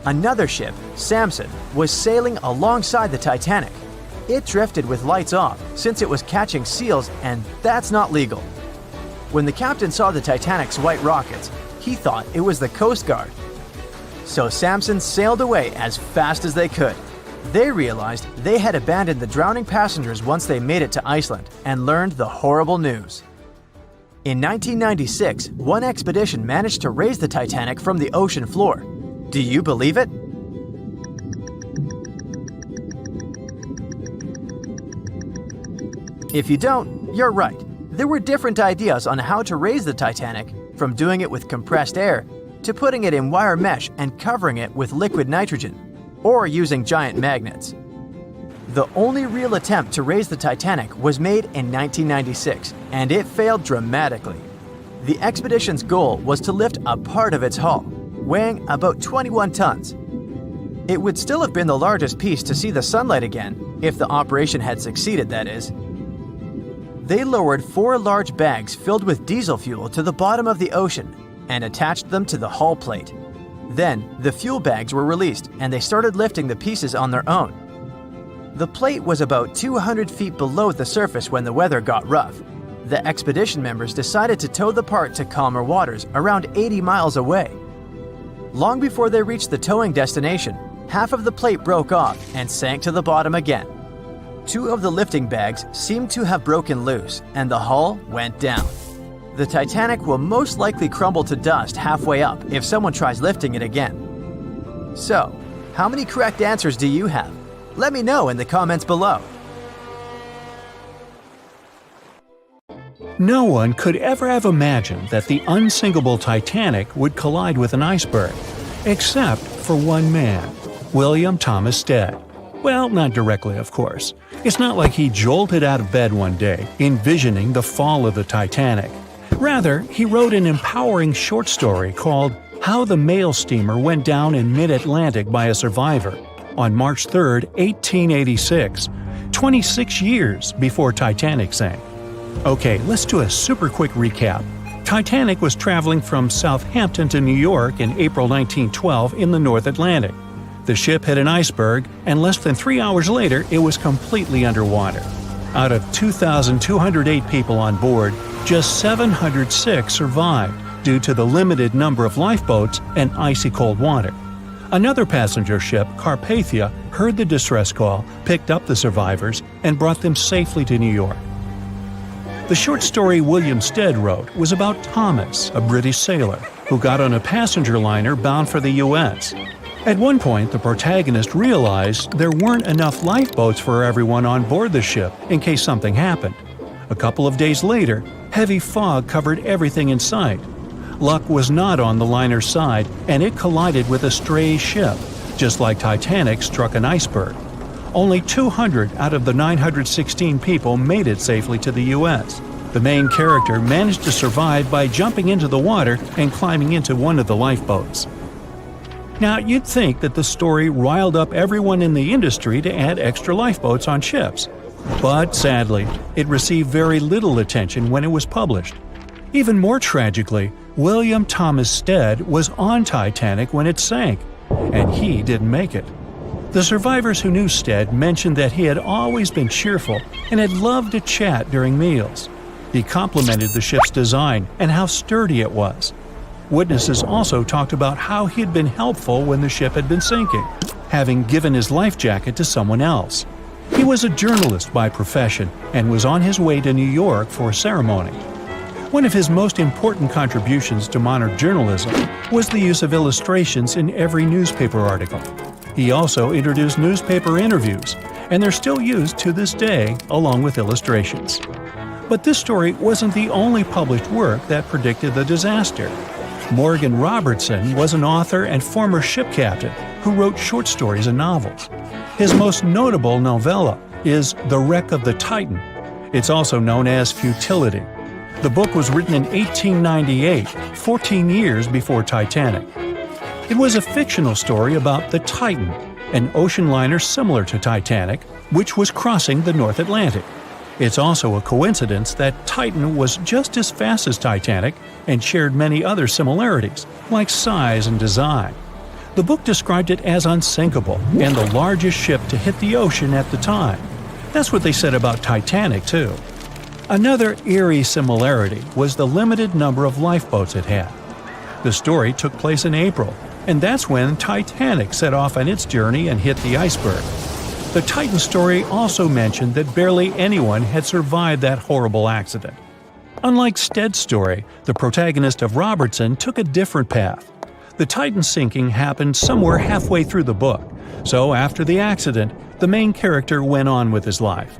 Speaker 3: Another ship, Samson, was sailing alongside the Titanic. It drifted with lights off since it was catching seals, and that's not legal. When the captain saw the Titanic's white rockets, he thought it was the Coast Guard. So Samson sailed away as fast as they could. They realized they had abandoned the drowning passengers once they made it to Iceland and learned the horrible news. In 1996, one expedition managed to raise the Titanic from the ocean floor. Do you believe it? If you don't, you're right. There were different ideas on how to raise the Titanic, from doing it with compressed air to putting it in wire mesh and covering it with liquid nitrogen, or using giant magnets. The only real attempt to raise the Titanic was made in 1996, and it failed dramatically. The expedition's goal was to lift a part of its hull, weighing about 21 tons. It would still have been the largest piece to see the sunlight again, if the operation had succeeded, that is. They lowered 4 large bags filled with diesel fuel to the bottom of the ocean and attached them to the hull plate. Then, the fuel bags were released and they started lifting the pieces on their own. The plate was about 200 feet below the surface when the weather got rough. The expedition members decided to tow the part to calmer waters around 80 miles away. Long before they reached the towing destination, half of the plate broke off and sank to the bottom again. 2 of the lifting bags seemed to have broken loose, and the hull went down. The Titanic will most likely crumble to dust halfway up if someone tries lifting it again. So, how many correct answers do you have? Let me know in the comments below.
Speaker 2: No one could ever have imagined that the unsinkable Titanic would collide with an iceberg, except for one man, William Thomas Stead. Well, not directly, of course. It's not like he jolted out of bed one day, envisioning the fall of the Titanic. Rather, he wrote an empowering short story called How the Mail Steamer Went Down in Mid-Atlantic by a Survivor on March 3, 1886, 26 years before Titanic sank. Okay, let's do a super quick recap. Titanic was traveling from Southampton to New York in April 1912 in the North Atlantic. The ship hit an iceberg, and less than 3 hours later, it was completely underwater. Out of 2,208 people on board, just 706 survived due to the limited number of lifeboats and icy cold water. Another passenger ship, Carpathia, heard the distress call, picked up the survivors, and brought them safely to New York. The short story William Stead wrote was about Thomas, a British sailor, who got on a passenger liner bound for the U.S. At one point, the protagonist realized there weren't enough lifeboats for everyone on board the ship in case something happened. A couple of days later, heavy fog covered everything in sight. Luck was not on the liner's side, and it collided with a stray ship, just like Titanic struck an iceberg. Only 200 out of the 916 people made it safely to the U.S. The main character managed to survive by jumping into the water and climbing into one of the lifeboats. Now, you'd think that the story riled up everyone in the industry to add extra lifeboats on ships. But sadly, it received very little attention when it was published. Even more tragically, William Thomas Stead was on Titanic when it sank, and he didn't make it. The survivors who knew Stead mentioned that he had always been cheerful and had loved to chat during meals. He complimented the ship's design and how sturdy it was. Witnesses also talked about how he had been helpful when the ship had been sinking, having given his life jacket to someone else. He was a journalist by profession and was on his way to New York for a ceremony. One of his most important contributions to modern journalism was the use of illustrations in every newspaper article. He also introduced newspaper interviews, and they're still used to this day along with illustrations. But this story wasn't the only published work that predicted the disaster. Morgan Robertson was an author and former ship captain who wrote short stories and novels. His most notable novella is The Wreck of the Titan. It's also known as Futility. The book was written in 1898, 14 years before Titanic. It was a fictional story about the Titan, an ocean liner similar to Titanic, which was crossing the North Atlantic. It's also a coincidence that Titan was just as fast as Titanic and shared many other similarities, like size and design. The book described it as unsinkable and the largest ship to hit the ocean at the time. That's what they said about Titanic, too. Another eerie similarity was the limited number of lifeboats it had. The story took place in April, and that's when Titanic set off on its journey and hit the iceberg. The Titan story also mentioned that barely anyone had survived that horrible accident. Unlike Stead's story, the protagonist of Robertson took a different path. The Titan sinking happened somewhere halfway through the book, so after the accident, the main character went on with his life.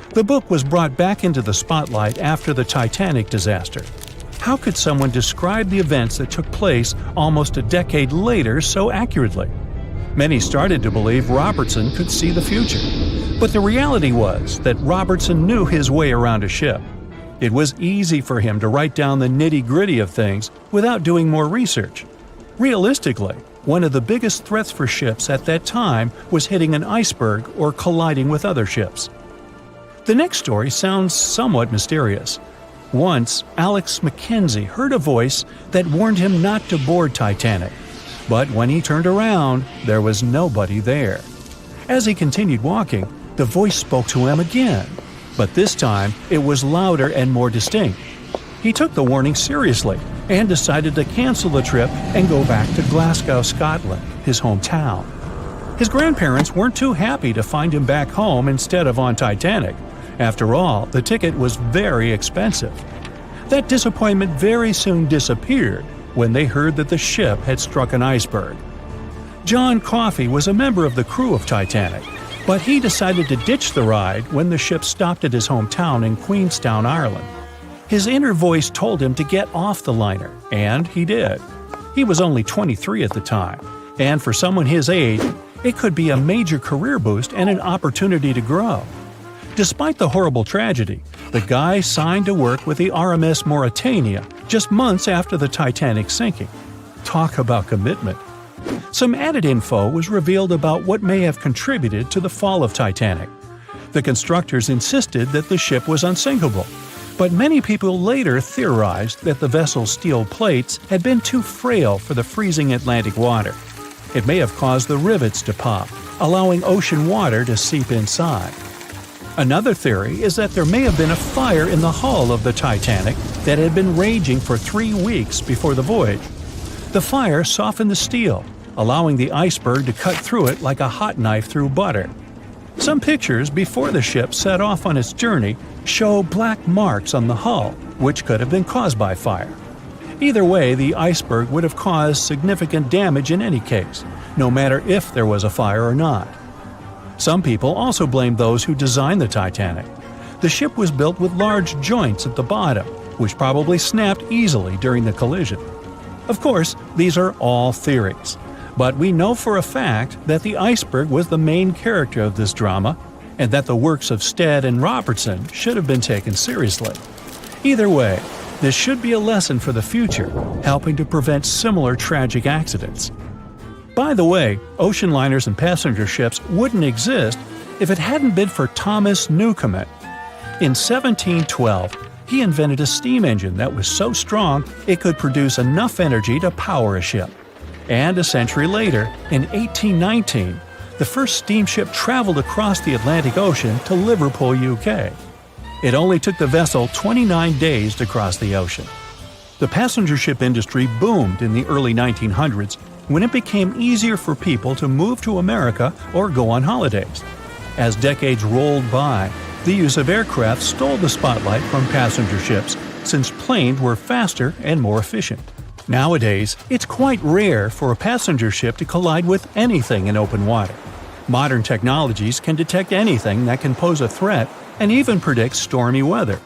Speaker 2: The book was brought back into the spotlight after the Titanic disaster. How could someone describe the events that took place almost a decade later so accurately? Many started to believe Robertson could see the future. But the reality was that Robertson knew his way around a ship. It was easy for him to write down the nitty-gritty of things without doing more research. Realistically, one of the biggest threats for ships at that time was hitting an iceberg or colliding with other ships. The next story sounds somewhat mysterious. Once, Alex Mackenzie heard a voice that warned him not to board Titanic. But when he turned around, there was nobody there. As he continued walking, the voice spoke to him again. But this time, it was louder and more distinct. He took the warning seriously and decided to cancel the trip and go back to Glasgow, Scotland, his hometown. His grandparents weren't too happy to find him back home instead of on Titanic. After all, the ticket was very expensive. That disappointment very soon disappeared when they heard that the ship had struck an iceberg. John Coffey was a member of the crew of Titanic, but he decided to ditch the ride when the ship stopped at his hometown in Queenstown, Ireland. His inner voice told him to get off the liner, and he did. He was only 23 at the time, and for someone his age, it could be a major career boost and an opportunity to grow. Despite the horrible tragedy, the guy signed to work with the RMS Mauritania just months after the Titanic sinking. Talk about commitment. Some added info was revealed about what may have contributed to the fall of Titanic. The constructors insisted that the ship was unsinkable, but many people later theorized that the vessel's steel plates had been too frail for the freezing Atlantic water. It may have caused the rivets to pop, allowing ocean water to seep inside. Another theory is that there may have been a fire in the hull of the Titanic that had been raging for 3 weeks before the voyage. The fire softened the steel, allowing the iceberg to cut through it like a hot knife through butter. Some pictures before the ship set off on its journey show black marks on the hull, which could have been caused by fire. Either way, the iceberg would have caused significant damage in any case, no matter if there was a fire or not. Some people also blame those who designed the Titanic. The ship was built with large joints at the bottom, which probably snapped easily during the collision. Of course, these are all theories, but we know for a fact that the iceberg was the main character of this drama, and that the works of Stead and Robertson should have been taken seriously. Either way, this should be a lesson for the future, helping to prevent similar tragic accidents. By the way, ocean liners and passenger ships wouldn't exist if it hadn't been for Thomas Newcomen. In 1712, he invented a steam engine that was so strong it could produce enough energy to power a ship. And a century later, in 1819, the first steamship traveled across the Atlantic Ocean to Liverpool, UK. It only took the vessel 29 days to cross the ocean. The passenger ship industry boomed in the early 1900s when it became easier for people to move to America or go on holidays. As decades rolled by, the use of aircraft stole the spotlight from passenger ships since planes were faster and more efficient. Nowadays, it's quite rare for a passenger ship to collide with anything in open water. Modern technologies can detect anything that can pose a threat and even predict stormy weather.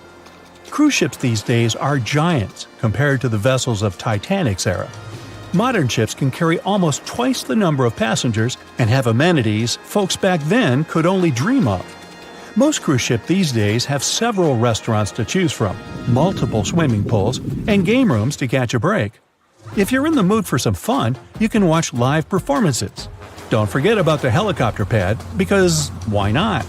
Speaker 2: Cruise ships these days are giants compared to the vessels of Titanic's era. Modern ships can carry almost twice the number of passengers and have amenities folks back then could only dream of. Most cruise ships these days have several restaurants to choose from, multiple swimming pools, and game rooms to catch a break. If you're in the mood for some fun, you can watch live performances. Don't forget about the helicopter pad, because why not?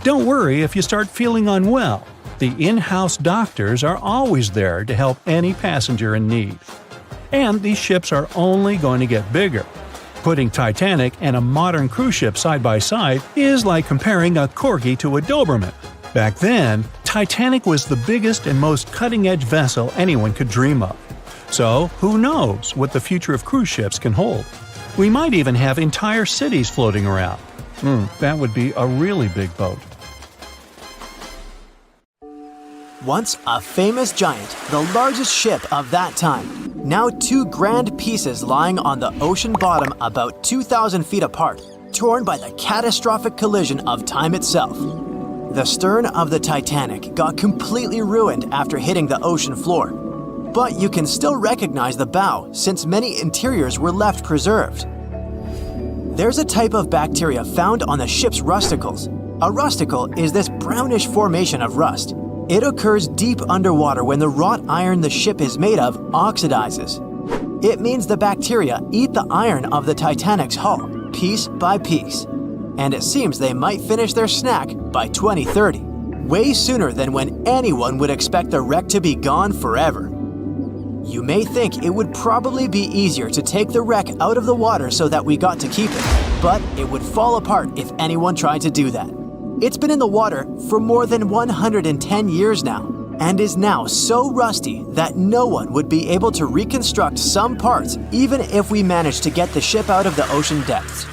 Speaker 2: Don't worry if you start feeling unwell. The in-house doctors are always there to help any passenger in need. And these ships are only going to get bigger. Putting Titanic and a modern cruise ship side by side is like comparing a Corgi to a Doberman. Back then, Titanic was the biggest and most cutting-edge vessel anyone could dream of. So, who knows what the future of cruise ships can hold? We might even have entire cities floating around. That would be a really big boat.
Speaker 3: Once a famous giant, the largest ship of that time. Now 2 grand pieces lying on the ocean bottom about 2,000 feet apart, torn by the catastrophic collision of time itself. The stern of the Titanic got completely ruined after hitting the ocean floor. But you can still recognize the bow since many interiors were left preserved. There's a type of bacteria found on the ship's rusticles. A rusticle is this brownish formation of rust. It occurs deep underwater when the wrought iron the ship is made of oxidizes. It means the bacteria eat the iron of the Titanic's hull, piece by piece. And it seems they might finish their snack by 2030, way sooner than when anyone would expect the wreck to be gone forever. You may think it would probably be easier to take the wreck out of the water so that we got to keep it, but it would fall apart if anyone tried to do that. It's been in the water for more than 110 years now, and is now so rusty that no one would be able to reconstruct some parts even if we managed to get the ship out of the ocean depths.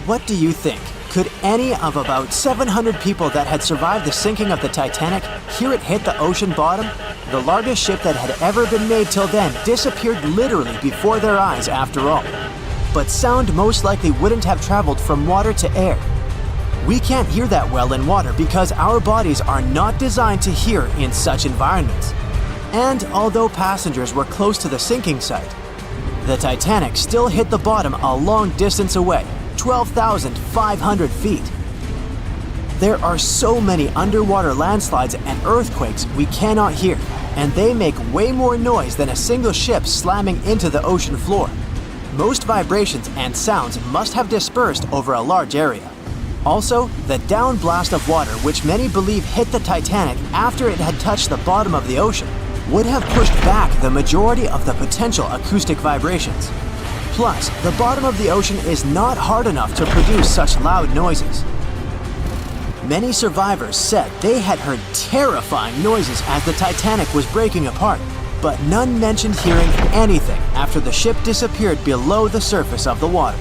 Speaker 3: What do you think? Could any of about 700 people that had survived the sinking of the Titanic hear it hit the ocean bottom? The largest ship that had ever been made till then disappeared literally before their eyes after all. But sound most likely wouldn't have traveled from water to air. We can't hear that well in water because our bodies are not designed to hear in such environments. And although passengers were close to the sinking site, the Titanic still hit the bottom a long distance away, 12,500 feet. There are so many underwater landslides and earthquakes we cannot hear, and they make way more noise than a single ship slamming into the ocean floor. Most vibrations and sounds must have dispersed over a large area. Also, the downblast of water, which many believe hit the Titanic after it had touched the bottom of the ocean, would have pushed back the majority of the potential acoustic vibrations. Plus, the bottom of the ocean is not hard enough to produce such loud noises. Many survivors said they had heard terrifying noises as the Titanic was breaking apart, but none mentioned hearing anything after the ship disappeared below the surface of the water.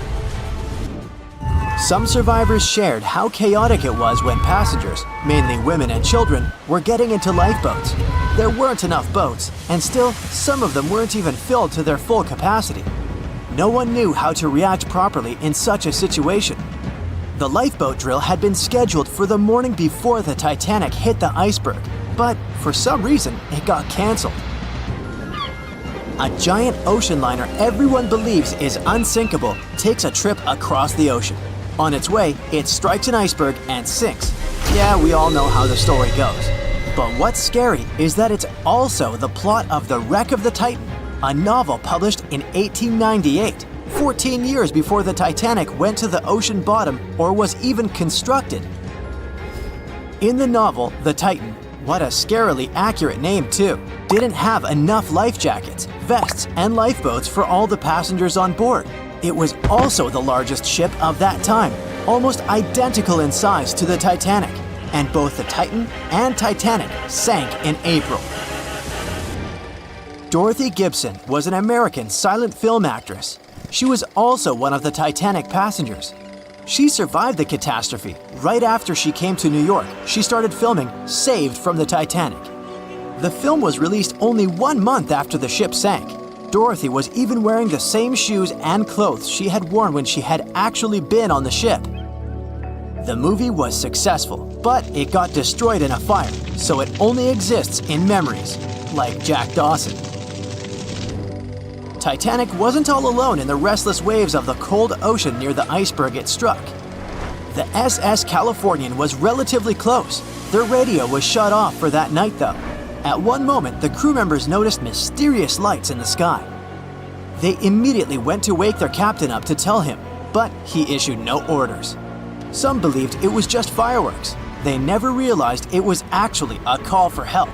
Speaker 3: Some survivors shared how chaotic it was when passengers, mainly women and children, were getting into lifeboats. There weren't enough boats, and still, some of them weren't even filled to their full capacity. No one knew how to react properly in such a situation. The lifeboat drill had been scheduled for the morning before the Titanic hit the iceberg, but for some reason, it got canceled. A giant ocean liner everyone believes is unsinkable takes a trip across the ocean. On its way, it strikes an iceberg and sinks. Yeah, we all know how the story goes. But what's scary is that it's also the plot of The Wreck of the Titan, a novel published in 1898, 14 years before the Titanic went to the ocean bottom or was even constructed. In the novel, the Titan, what a scarily accurate name too, didn't have enough life jackets, vests, and lifeboats for all the passengers on board. It was also the largest ship of that time, almost identical in size to the Titanic, and both the Titan and Titanic sank in April. Dorothy Gibson was an American silent film actress. She was also one of the Titanic passengers. She survived the catastrophe. Right after she came to New York, she started filming Saved from the Titanic. The film was released only 1 month after the ship sank. Dorothy was even wearing the same shoes and clothes she had worn when she had actually been on the ship. The movie was successful, but it got destroyed in a fire, so it only exists in memories, like Jack Dawson. Titanic wasn't all alone in the restless waves of the cold ocean near the iceberg it struck. The SS Californian was relatively close. Their radio was shut off for that night though. At one moment, the crew members noticed mysterious lights in the sky. They immediately went to wake their captain up to tell him, but he issued no orders. Some believed it was just fireworks. They never realized it was actually a call for help.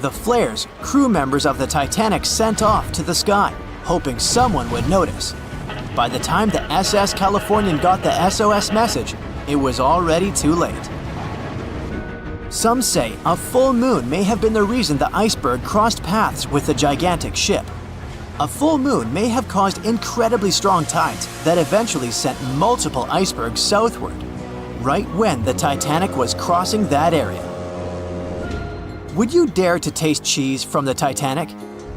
Speaker 3: The flares crew members of the Titanic sent off to the sky, hoping someone would notice. By the time the SS Californian got the SOS message, it was already too late. Some say a full moon may have been the reason the iceberg crossed paths with the gigantic ship. A full moon may have caused incredibly strong tides that eventually sent multiple icebergs southward, right when the Titanic was crossing that area. Would you dare to taste cheese from the Titanic?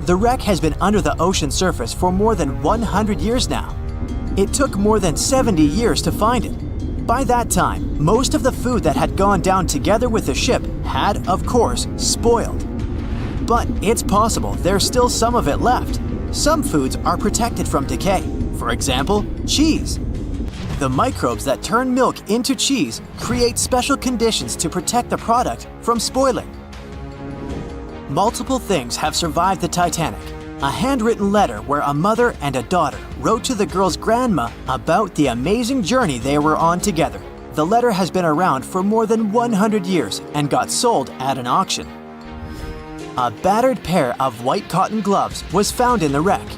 Speaker 3: The wreck has been under the ocean surface for more than 100 years now. It took more than 70 years to find it. By that time, most of the food that had gone down together with the ship had, of course, spoiled. But it's possible there's still some of it left. Some foods are protected from decay. For example, cheese. The microbes that turn milk into cheese create special conditions to protect the product from spoiling. Multiple things have survived the Titanic. A handwritten letter where a mother and a daughter wrote to the girl's grandma about the amazing journey they were on together. The letter has been around for more than 100 years and got sold at an auction. A battered pair of white cotton gloves was found in the wreck.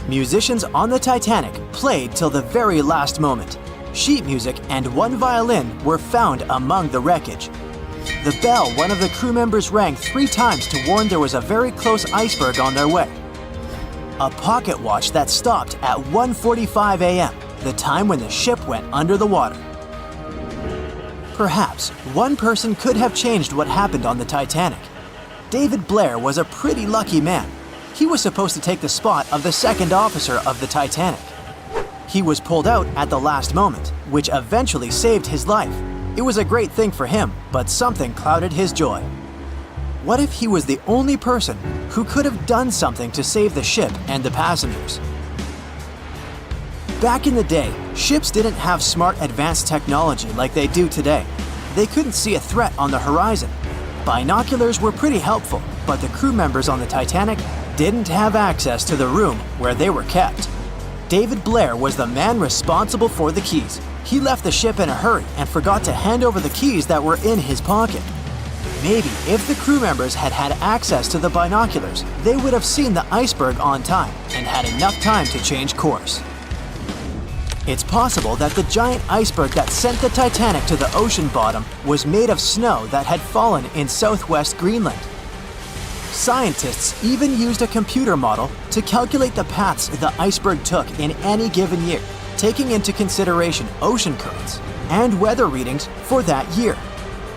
Speaker 3: Musicians on the Titanic played till the very last moment. Sheet music and one violin were found among the wreckage. The bell one of the crew members rang 3 times to warn there was a very close iceberg on their way. A pocket watch that stopped at 1:45 a.m., the time when the ship went under the water. Perhaps one person could have changed what happened on the Titanic. David Blair was a pretty lucky man. He was supposed to take the spot of the second officer of the Titanic. He was pulled out at the last moment, which eventually saved his life. It was a great thing for him, but something clouded his joy. What if he was the only person who could have done something to save the ship and the passengers? Back in the day, ships didn't have smart advanced technology like they do today. They couldn't see a threat on the horizon. Binoculars were pretty helpful, but the crew members on the Titanic didn't have access to the room where they were kept. David Blair was the man responsible for the keys. He left the ship in a hurry and forgot to hand over the keys that were in his pocket. Maybe if the crew members had had access to the binoculars, they would have seen the iceberg on time and had enough time to change course. It's possible that the giant iceberg that sent the Titanic to the ocean bottom was made of snow that had fallen in southwest Greenland. Scientists even used a computer model to calculate the paths the iceberg took in any given year, taking into consideration ocean currents and weather readings for that year.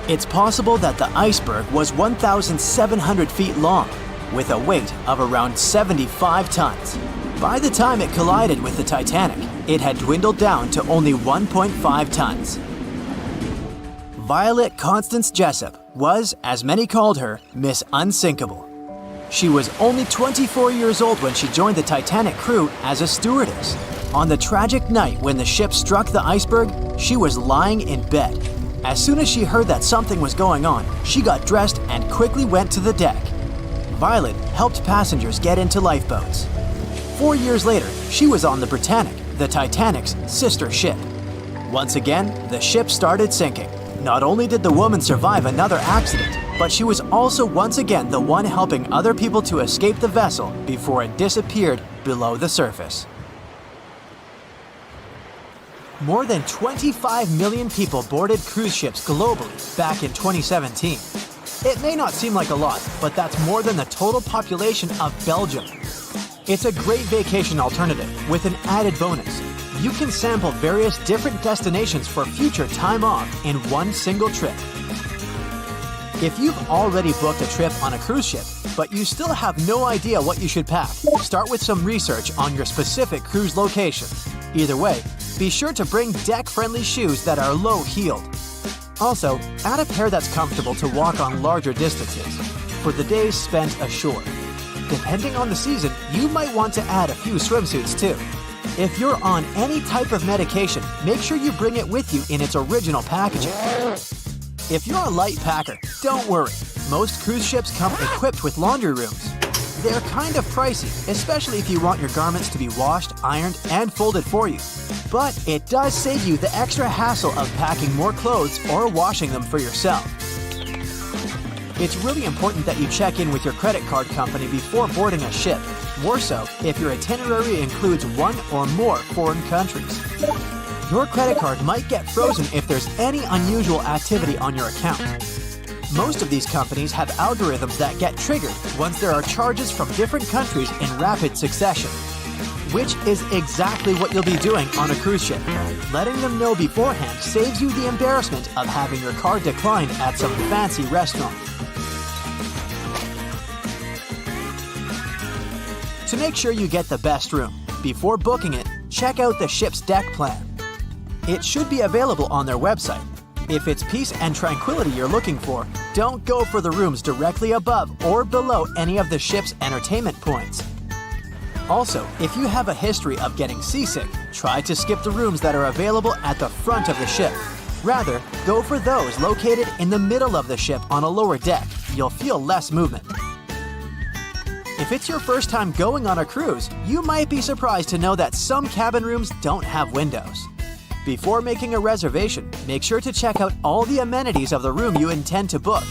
Speaker 3: It's possible that the iceberg was 1,700 feet long, with a weight of around 75 tons. By the time it collided with the Titanic, it had dwindled down to only 1.5 tons. Violet Constance Jessup was, as many called her, Miss Unsinkable. She was only 24 years old when she joined the Titanic crew as a stewardess. On the tragic night when the ship struck the iceberg, she was lying in bed. As soon as she heard that something was going on, she got dressed and quickly went to the deck. Violet helped passengers get into lifeboats. 4 years later, she was on the Britannic, the Titanic's sister ship. Once again, the ship started sinking. Not only did the woman survive another accident, but she was also once again the one helping other people to escape the vessel before it disappeared below the surface. More than 25 million people boarded cruise ships globally back in 2017. It may not seem like a lot, but that's more than the total population of Belgium. It's a great vacation alternative with an added bonus. You can sample various different destinations for future time off in one single trip. If you've already booked a trip on a cruise ship, but you still have no idea what you should pack, start with some research on your specific cruise locations. Either way, be sure to bring deck-friendly shoes that are low-heeled. Also, add a pair that's comfortable to walk on larger distances for the days spent ashore. Depending on the season, you might want to add a few swimsuits too. If you're on any type of medication, make sure you bring it with you in its original packaging. If you're a light packer, don't worry. Most cruise ships come equipped with laundry rooms. They're kind of pricey, especially if you want your garments to be washed, ironed, and folded for you. But it does save you the extra hassle of packing more clothes or washing them for yourself. It's really important that you check in with your credit card company before boarding a ship, more so if your itinerary includes one or more foreign countries. Your credit card might get frozen if there's any unusual activity on your account. Most of these companies have algorithms that get triggered once there are charges from different countries in rapid succession, which is exactly what you'll be doing on a cruise ship. Letting them know beforehand saves you the embarrassment of having your card declined at some fancy restaurant. To make sure you get the best room, before booking it, check out the ship's deck plan. It should be available on their website. If it's peace and tranquility you're looking for, don't go for the rooms directly above or below any of the ship's entertainment points. Also, if you have a history of getting seasick, try to skip the rooms that are available at the front of the ship. Rather, go for those located in the middle of the ship on a lower deck. You'll feel less movement. If it's your first time going on a cruise, you might be surprised to know that some cabin rooms don't have windows. Before making a reservation, make sure to check out all the amenities of the room you intend to book.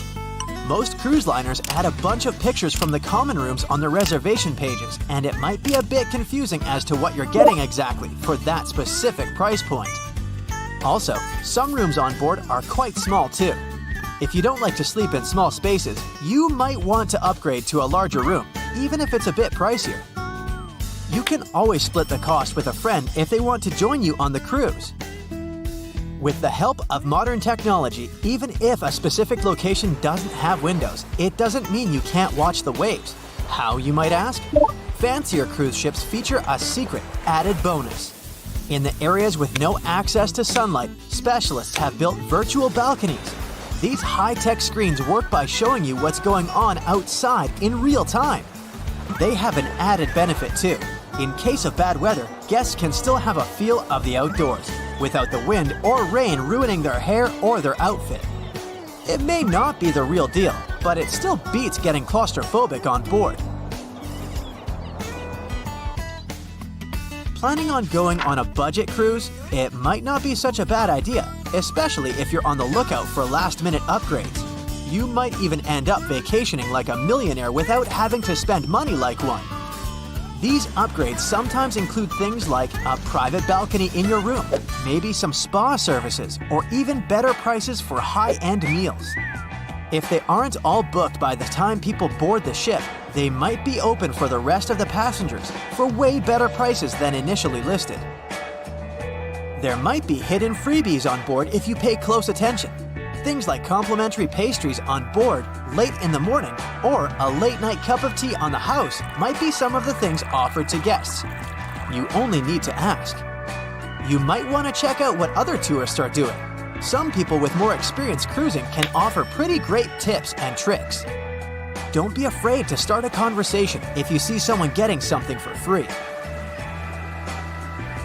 Speaker 3: Most cruise liners add a bunch of pictures from the common rooms on their reservation pages, and it might be a bit confusing as to what you're getting exactly for that specific price point. Also, some rooms on board are quite small too. If you don't like to sleep in small spaces, you might want to upgrade to a larger room, even if it's a bit pricier. You can always split the cost with a friend if they want to join you on the cruise. With the help of modern technology, even if a specific location doesn't have windows, it doesn't mean you can't watch the waves. How, you might ask? Fancier cruise ships feature a secret added bonus. In the areas with no access to sunlight, specialists have built virtual balconies. These high-tech screens work by showing you what's going on outside in real time. They have an added benefit too. In case of bad weather, guests can still have a feel of the outdoors, without the wind or rain ruining their hair or their outfit. It may not be the real deal, but it still beats getting claustrophobic on board. Planning on going on a budget cruise? It might not be such a bad idea, especially if you're on the lookout for last-minute upgrades. You might even end up vacationing like a millionaire without having to spend money like one. These upgrades sometimes include things like a private balcony in your room, maybe some spa services, or even better prices for high-end meals. If they aren't all booked by the time people board the ship, they might be open for the rest of the passengers for way better prices than initially listed. There might be hidden freebies on board if you pay close attention. Things like complimentary pastries on board late in the morning or a late-night cup of tea on the house might be some of the things offered to guests. You only need to ask. You might want to check out what other tourists are doing. Some people with more experience cruising can offer pretty great tips and tricks. Don't be afraid to start a conversation if you see someone getting something for free.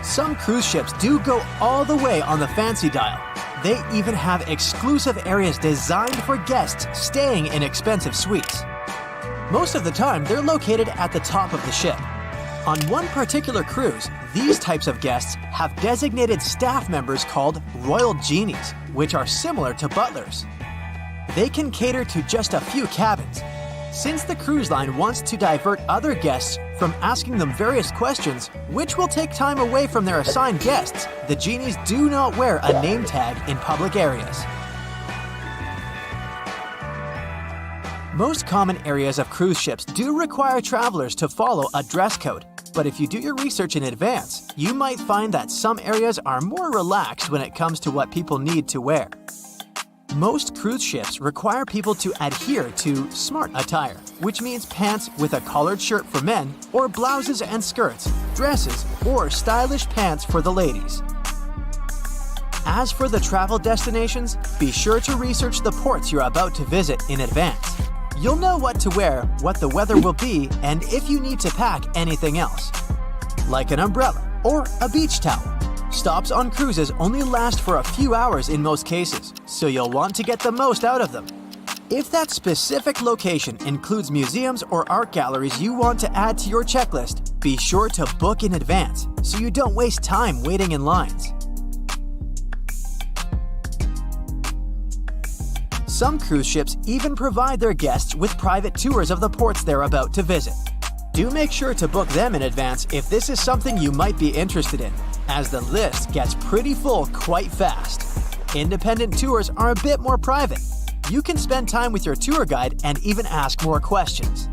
Speaker 3: Some cruise ships do go all the way on the fancy dial. They even have exclusive areas designed for guests staying in expensive suites. Most of the time, they're located at the top of the ship. On one particular cruise, these types of guests have designated staff members called Royal Genies, which are similar to butlers. They can cater to just a few cabins. Since the cruise line wants to divert other guests from asking them various questions, which will take time away from their assigned guests, the genies do not wear a name tag in public areas. Most common areas of cruise ships do require travelers to follow a dress code, but if you do your research in advance, you might find that some areas are more relaxed when it comes to what people need to wear. Most cruise ships require people to adhere to smart attire, which means pants with a collared shirt for men, or blouses and skirts, dresses, or stylish pants for the ladies. As for the travel destinations, be sure to research the ports you're about to visit in advance. You'll know what to wear, what the weather will be, and if you need to pack anything else, like an umbrella or a beach towel. Stops on cruises only last for a few hours in most cases, so you'll want to get the most out of them. If that specific location includes museums or art galleries you want to add to your checklist, be sure to book in advance so you don't waste time waiting in lines. Some cruise ships even provide their guests with private tours of the ports they're about to visit. Do make sure to book them in advance if this is something you might be interested in, as the list gets pretty full quite fast. Independent tours are a bit more private. You can spend time with your tour guide and even ask more questions.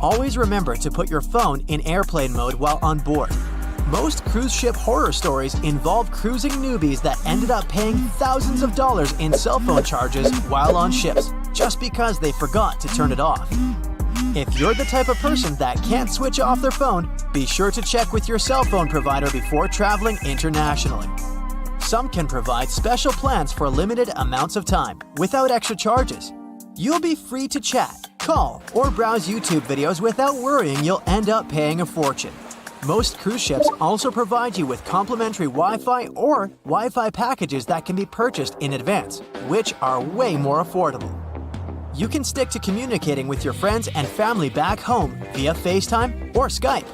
Speaker 3: Always remember to put your phone in airplane mode while on board. Most cruise ship horror stories involve cruising newbies that ended up paying thousands of dollars in cell phone charges while on ships, just because they forgot to turn it off. If you're the type of person that can't switch off their phone, be sure to check with your cell phone provider before traveling internationally. Some can provide special plans for limited amounts of time, without extra charges. You'll be free to chat, call, or browse YouTube videos without worrying you'll end up paying a fortune. Most cruise ships also provide you with complimentary Wi-Fi or Wi-Fi packages that can be purchased in advance, which are way more affordable. You can stick to communicating with your friends and family back home via FaceTime or Skype.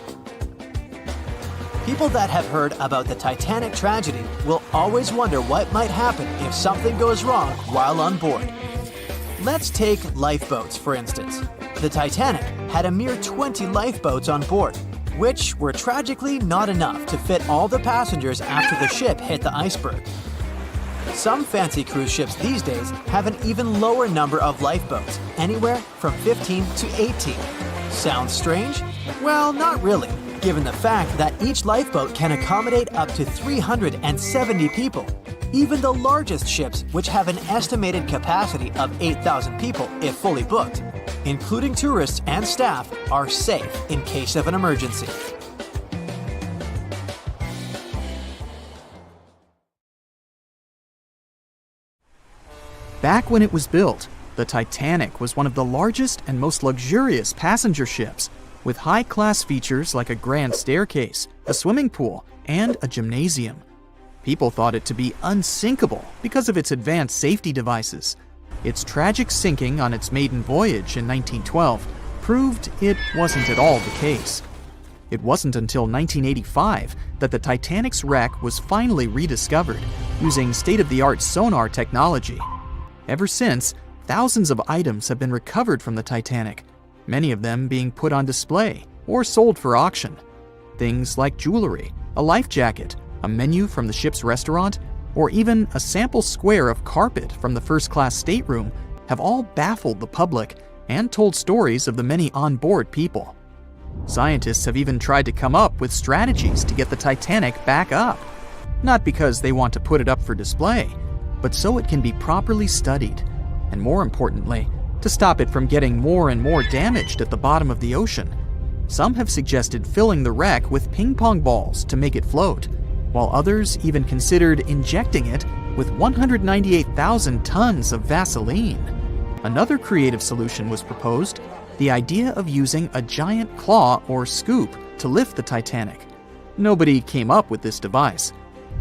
Speaker 3: People that have heard about the Titanic tragedy will always wonder what might happen if something goes wrong while on board. Let's take lifeboats, for instance. The Titanic had a mere 20 lifeboats on board, which were tragically not enough to fit all the passengers after the ship hit the iceberg. Some fancy cruise ships these days have an even lower number of lifeboats, anywhere from 15 to 18. Sounds strange? Well, not really, given the fact that each lifeboat can accommodate up to 370 people. Even the largest ships, which have an estimated capacity of 8,000 people if fully booked, including tourists and staff, are safe in case of an emergency.
Speaker 1: Back when it was built, the Titanic was one of the largest and most luxurious passenger ships, with high-class features like a grand staircase, a swimming pool, and a gymnasium. People thought it to be unsinkable because of its advanced safety devices. Its tragic sinking on its maiden voyage in 1912 proved it wasn't at all the case. It wasn't until 1985 that the Titanic's wreck was finally rediscovered using state-of-the-art sonar technology. Ever since, thousands of items have been recovered from the Titanic, many of them being put on display or sold for auction. Things like jewelry, a life jacket, a menu from the ship's restaurant, or even a sample square of carpet from the first-class stateroom have all baffled the public and told stories of the many on-board people. Scientists have even tried to come up with strategies to get the Titanic back up. Not because they want to put it up for display, but so it can be properly studied, and more importantly, to stop it from getting more and more damaged at the bottom of the ocean. Some have suggested filling the wreck with ping pong balls to make it float, while others even considered injecting it with 198,000 tons of Vaseline. Another creative solution was proposed, the idea of using a giant claw or scoop to lift the Titanic. Nobody came up with this device.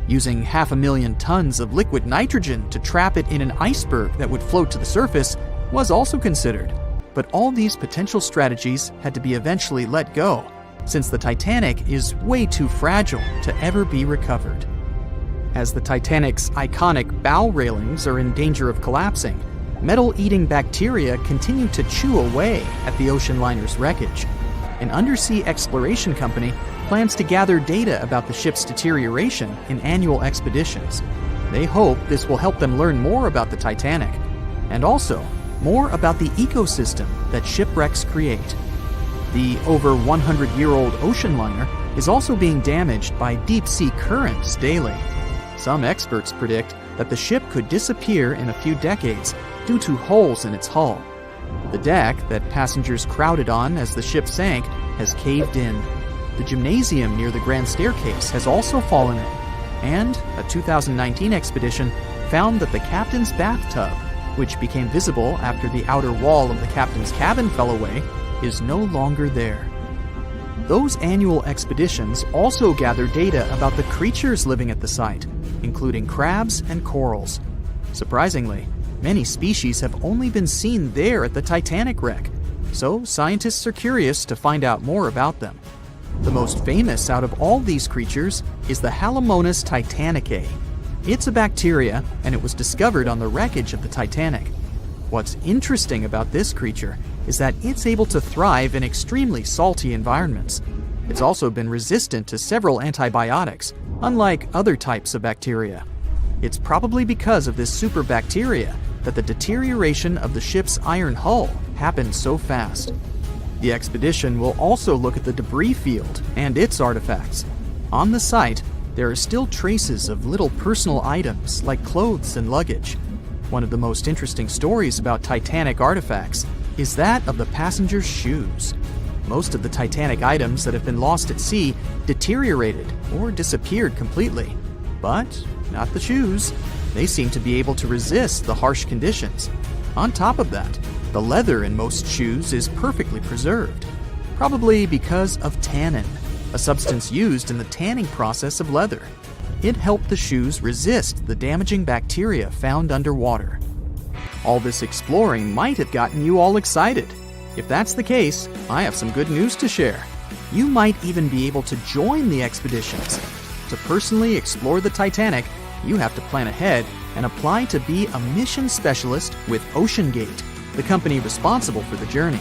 Speaker 1: Using 500,000 tons of liquid nitrogen to trap it in an iceberg that would float to the surface was also considered, but all these potential strategies had to be eventually let go, since the Titanic is way too fragile to ever be recovered. As the Titanic's iconic bow railings are in danger of collapsing, metal-eating bacteria continue to chew away at the ocean liner's wreckage. An undersea exploration company plans to gather data about the ship's deterioration in annual expeditions. They hope this will help them learn more about the Titanic, and also more about the ecosystem that shipwrecks create. The over 100-year-old ocean liner is also being damaged by deep-sea currents daily. Some experts predict that the ship could disappear in a few decades due to holes in its hull. The deck that passengers crowded on as the ship sank has caved in. The gymnasium near the grand staircase has also fallen in, and a 2019 expedition found that the captain's bathtub, which became visible after the outer wall of the captain's cabin fell away, is no longer there. Those annual expeditions also gather data about the creatures living at the site, including crabs and corals. Surprisingly, many species have only been seen there at the Titanic wreck, so scientists are curious to find out more about them. The most famous out of all these creatures is the Halomonas titanicae. It's a bacteria, and it was discovered on the wreckage of the Titanic. What's interesting about this creature is that it's able to thrive in extremely salty environments. It's also been resistant to several antibiotics, unlike other types of bacteria. It's probably because of this superbacteria that the deterioration of the ship's iron hull happened so fast. The expedition will also look at the debris field and its artifacts. On the site, there are still traces of little personal items like clothes and luggage. One of the most interesting stories about Titanic artifacts is that of the passengers' shoes. Most of the Titanic items that have been lost at sea deteriorated or disappeared completely. But not the shoes. They seem to be able to resist the harsh conditions. On top of that, the leather in most shoes is perfectly preserved, probably because of tannin, a substance used in the tanning process of leather. It helped the shoes resist the damaging bacteria found underwater. All this exploring might have gotten you all excited. If that's the case, I have some good news to share. You might even be able to join the expeditions. To personally explore the Titanic, you have to plan ahead and apply to be a mission specialist with OceanGate, the company responsible for the journey.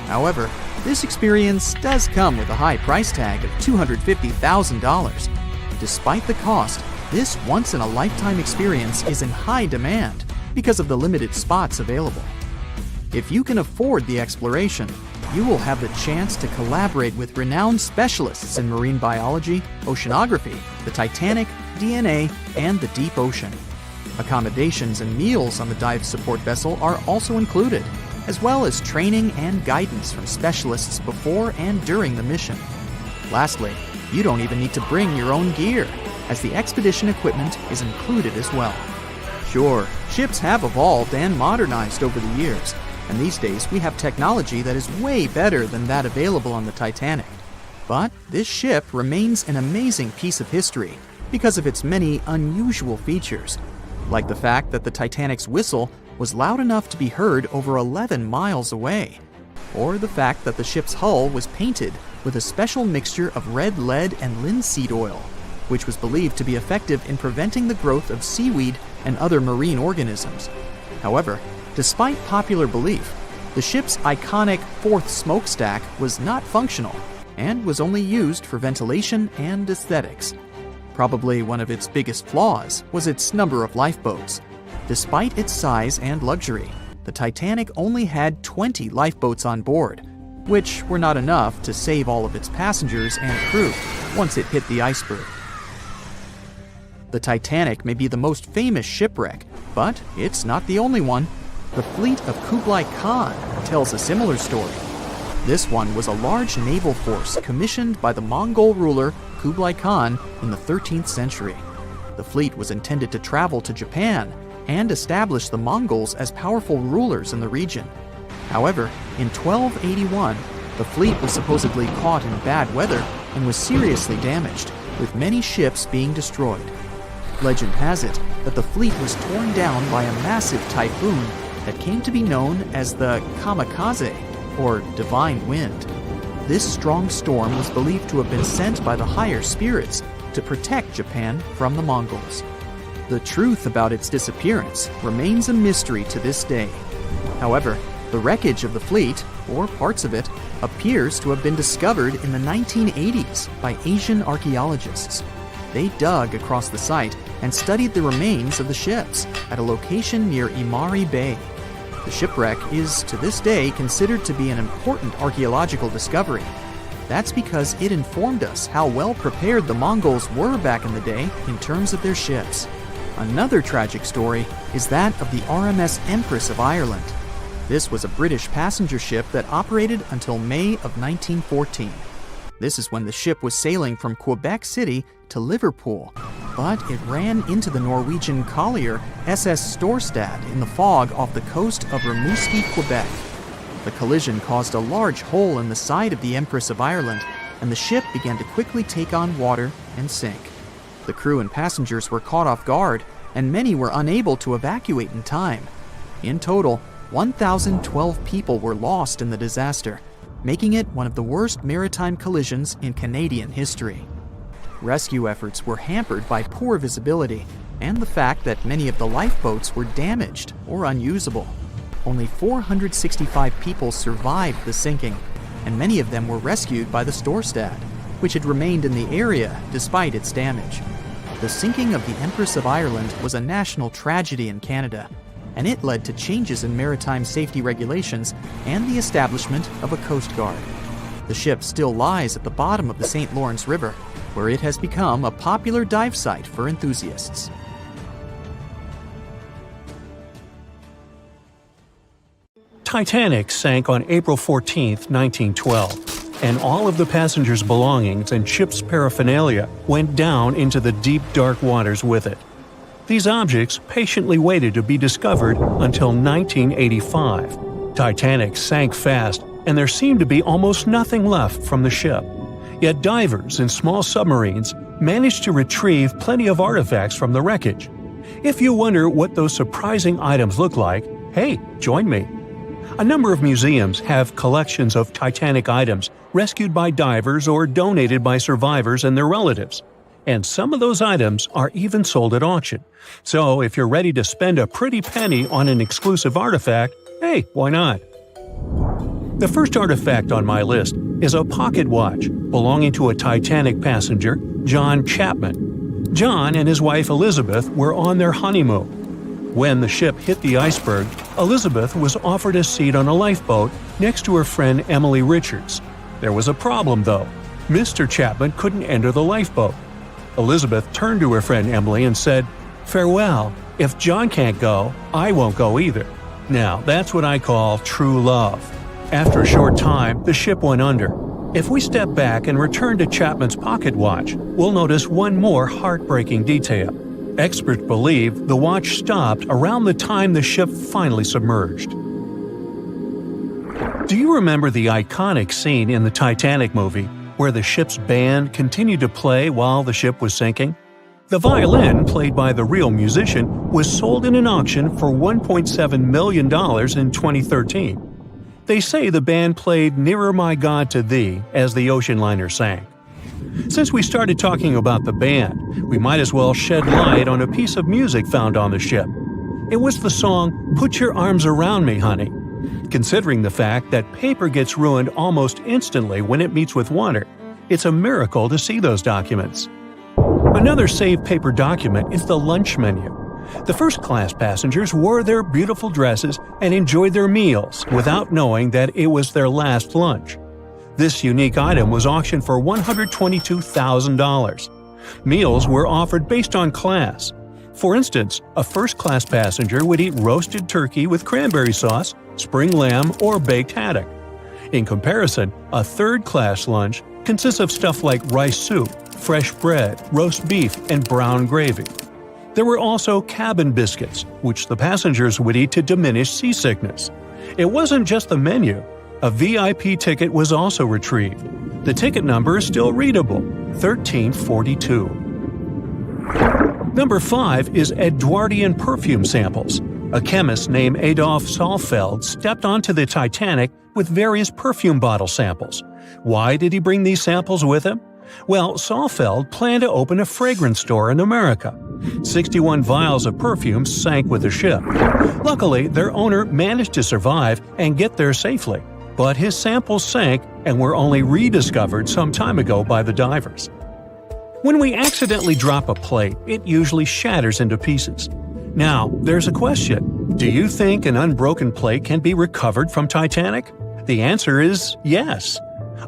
Speaker 1: However, this experience does come with a high price tag of $250,000. Despite the cost, this once-in-a-lifetime experience is in high demand because of the limited spots available. If you can afford the exploration, you will have the chance to collaborate with renowned specialists in marine biology, oceanography, the Titanic, DNA, and the deep ocean. Accommodations and meals on the dive support vessel are also included, as well as training and guidance from specialists before and during the mission. Lastly, you don't even need to bring your own gear, as the expedition equipment is included as well. Sure, ships have evolved and modernized over the years, and these days we have technology that is way better than that available on the Titanic. But this ship remains an amazing piece of history because of its many unusual features, like the fact that the Titanic's whistle was loud enough to be heard over 11 miles away, or the fact that the ship's hull was painted with a special mixture of red lead and linseed oil, which was believed to be effective in preventing the growth of seaweed and other marine organisms. However, despite popular belief, the ship's iconic fourth smokestack was not functional, and was only used for ventilation and aesthetics. Probably one of its biggest flaws was its number of lifeboats. Despite its size and luxury, the Titanic only had 20 lifeboats on board, which were not enough to save all of its passengers and crew once it hit the iceberg. The Titanic may be the most famous shipwreck, but it's not the only one. The fleet of Kublai Khan tells a similar story. This one was a large naval force commissioned by the Mongol ruler Kublai Khan in the 13th century. The fleet was intended to travel to Japan and establish the Mongols as powerful rulers in the region. However, in 1281, the fleet was supposedly caught in bad weather and was seriously damaged, with many ships being destroyed. Legend has it that the fleet was torn down by a massive typhoon that came to be known as the kamikaze, or divine wind. This strong storm was believed to have been sent by the higher spirits to protect Japan from the Mongols. The truth about its disappearance remains a mystery to this day. However, the wreckage of the fleet, or parts of it, appears to have been discovered in the 1980s by Asian archaeologists. They dug across the site and studied the remains of the ships at a location near Imari Bay. The shipwreck is, to this day, considered to be an important archaeological discovery. That's because it informed us how well prepared the Mongols were back in the day in terms of their ships. Another tragic story is that of the RMS Empress of Ireland. This was a British passenger ship that operated until May of 1914. This is when the ship was sailing from Quebec City to Liverpool, but it ran into the Norwegian collier SS Storstad in the fog off the coast of Rimouski, Quebec. The collision caused a large hole in the side of the Empress of Ireland, and the ship began to quickly take on water and sink. The crew and passengers were caught off guard, and many were unable to evacuate in time. In total, 1,012 people were lost in the disaster, making it one of the worst maritime collisions in Canadian history. Rescue efforts were hampered by poor visibility and the fact that many of the lifeboats were damaged or unusable. Only 465 people survived the sinking, and many of them were rescued by the Storstad, which had remained in the area despite its damage. The sinking of the Empress of Ireland was a national tragedy in Canada, and it led to changes in maritime safety regulations and the establishment of a Coast Guard. The ship still lies at the bottom of the St. Lawrence River, where it has become a popular dive site for enthusiasts.
Speaker 2: Titanic sank on April 14, 1912, and all of the passengers' belongings and ship's paraphernalia went down into the deep, dark waters with it. These objects patiently waited to be discovered until 1985. Titanic sank fast, and there seemed to be almost nothing left from the ship. Yet divers in small submarines managed to retrieve plenty of artifacts from the wreckage. If you wonder what those surprising items look like, hey, join me. A number of museums have collections of Titanic items rescued by divers or donated by survivors and their relatives. And some of those items are even sold at auction. So if you're ready to spend a pretty penny on an exclusive artifact, hey, why not? The first artifact on my list is a pocket watch belonging to a Titanic passenger, John Chapman. John and his wife Elizabeth were on their honeymoon. When the ship hit the iceberg, Elizabeth was offered a seat on a lifeboat next to her friend Emily Richards. There was a problem, though. Mr. Chapman couldn't enter the lifeboat. Elizabeth turned to her friend Emily and said, "Farewell. If John can't go, I won't go either." Now, that's what I call true love. After a short time, the ship went under. If we step back and return to Chapman's pocket watch, we'll notice one more heartbreaking detail. Experts believe the watch stopped around the time the ship finally submerged. Do you remember the iconic scene in the Titanic movie where the ship's band continued to play while the ship was sinking? The violin, played by the real musician, was sold in an auction for $1.7 million in 2013. They say the band played Nearer My God to Thee as the ocean liner sank. Since we started talking about the band, we might as well shed light on a piece of music found on the ship. It was the song Put Your Arms Around Me, Honey. Considering the fact that paper gets ruined almost instantly when it meets with water, it's a miracle to see those documents. Another saved paper document is the lunch menu. The first-class passengers wore their beautiful dresses and enjoyed their meals without knowing that it was their last lunch. This unique item was auctioned for $122,000. Meals were offered based on class. For instance, a first-class passenger would eat roasted turkey with cranberry sauce, spring lamb, or baked haddock. In comparison, a third-class lunch consists of stuff like rice soup, fresh bread, roast beef, and brown gravy. There were also cabin biscuits, which the passengers would eat to diminish seasickness. It wasn't just the menu. A VIP ticket was also retrieved. The ticket number is still readable, 1342. Number 5 is Edwardian perfume samples. A chemist named Adolf Saalfeld stepped onto the Titanic with various perfume bottle samples. Why did he bring these samples with him? Well, Saalfeld planned to open a fragrance store in America. 61 vials of perfume sank with the ship. Luckily, their owner managed to survive and get there safely, but his samples sank and were only rediscovered some time ago by the divers. When we accidentally drop a plate, it usually shatters into pieces. Now, there's a question. Do you think an unbroken plate can be recovered from Titanic? The answer is yes.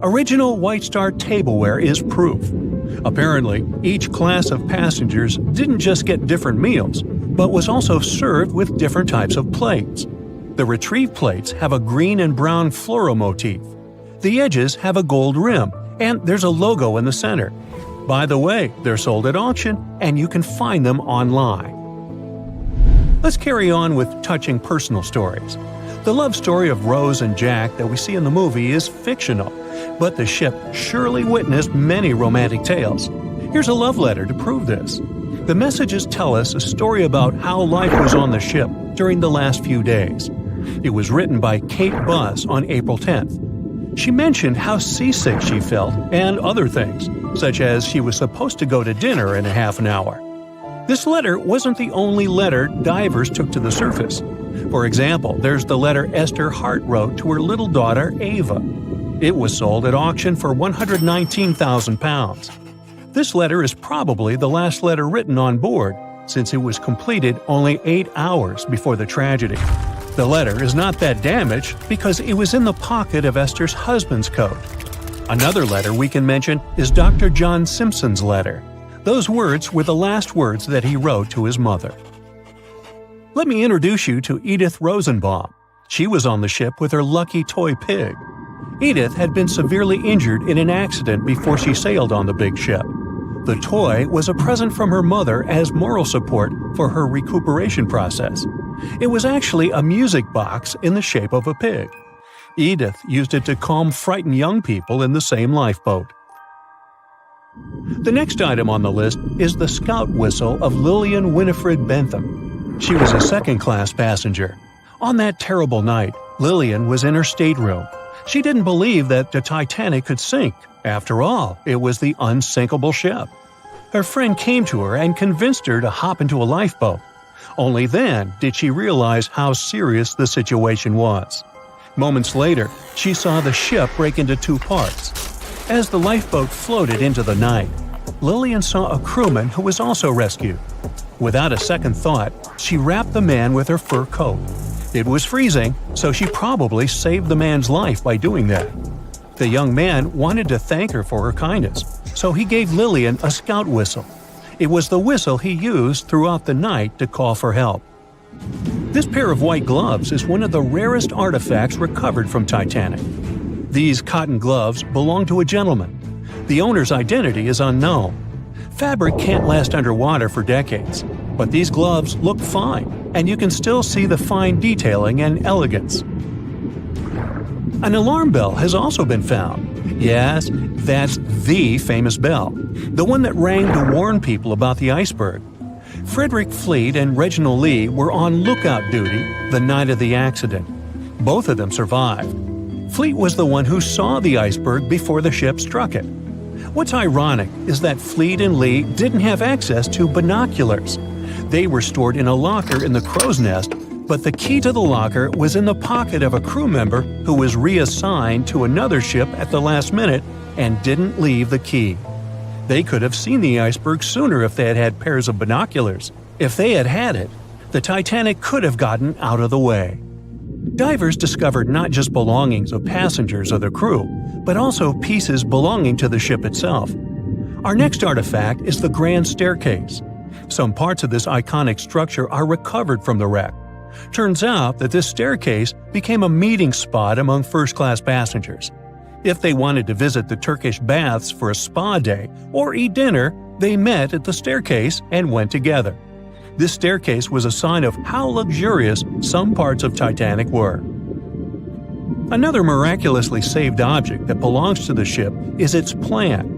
Speaker 2: Original White Star tableware is proof. Apparently, each class of passengers didn't just get different meals, but was also served with different types of plates. The retrieved plates have a green and brown floral motif. The edges have a gold rim, and there's a logo in the center. By the way, they're sold at auction, and you can find them online. Let's carry on with touching personal stories. The love story of Rose and Jack that we see in the movie is fictional, but the ship surely witnessed many romantic tales. Here's a love letter to prove this. The messages tell us a story about how life was on the ship during the last few days. It was written by Kate Buss on April 10th. She mentioned how seasick she felt and other things, such as she was supposed to go to dinner in a half an hour. This letter wasn't the only letter divers took to the surface. For example, there's the letter Esther Hart wrote to her little daughter Ava. It was sold at auction for £119,000. This letter is probably the last letter written on board, since it was completed only 8 hours before the tragedy. The letter is not that damaged because it was in the pocket of Esther's husband's coat. Another letter we can mention is Dr. John Simpson's letter. Those words were the last words that he wrote to his mother. Let me introduce you to Edith Rosenbaum. She was on the ship with her lucky toy pig. Edith had been severely injured in an accident before she sailed on the big ship. The toy was a present from her mother as moral support for her recuperation process. It was actually a music box in the shape of a pig. Edith used it to calm frightened young people in the same lifeboat. The next item on the list is the scout whistle of Lillian Winifred Bentham. She was a second-class passenger. On that terrible night, Lillian was in her stateroom. She didn't believe that the Titanic could sink. After all, it was the unsinkable ship. Her friend came to her and convinced her to hop into a lifeboat. Only then did she realize how serious the situation was. Moments later, she saw the ship break into two parts. As the lifeboat floated into the night, Lillian saw a crewman who was also rescued. Without a second thought, she wrapped the man with her fur coat. It was freezing, so she probably saved the man's life by doing that. The young man wanted to thank her for her kindness, so he gave Lillian a scout whistle. It was the whistle he used throughout the night to call for help. This pair of white gloves is one of the rarest artifacts recovered from Titanic. These cotton gloves belong to a gentleman. The owner's identity is unknown. Fabric can't last underwater for decades, but these gloves look fine, and you can still see the fine detailing and elegance. An alarm bell has also been found. Yes, that's the famous bell, the one that rang to warn people about the iceberg. Frederick Fleet and Reginald Lee were on lookout duty the night of the accident. Both of them survived. Fleet was the one who saw the iceberg before the ship struck it. What's ironic is that Fleet and Lee didn't have access to binoculars. They were stored in a locker in the crow's nest But the key to the locker was in the pocket of a crew member who was reassigned to another ship at the last minute and didn't leave the key. They could have seen the iceberg sooner if they had had pairs of binoculars. If they had had it, the Titanic could have gotten out of the way. Divers discovered not just belongings of passengers or the crew, but also pieces belonging to the ship itself. Our next artifact is the Grand Staircase. Some parts of this iconic structure are recovered from the wreck. Turns out that this staircase became a meeting spot among first-class passengers. If they wanted to visit the Turkish baths for a spa day or eat dinner, they met at the staircase and went together. This staircase was a sign of how luxurious some parts of Titanic were. Another miraculously saved object that belongs to the ship is its plan.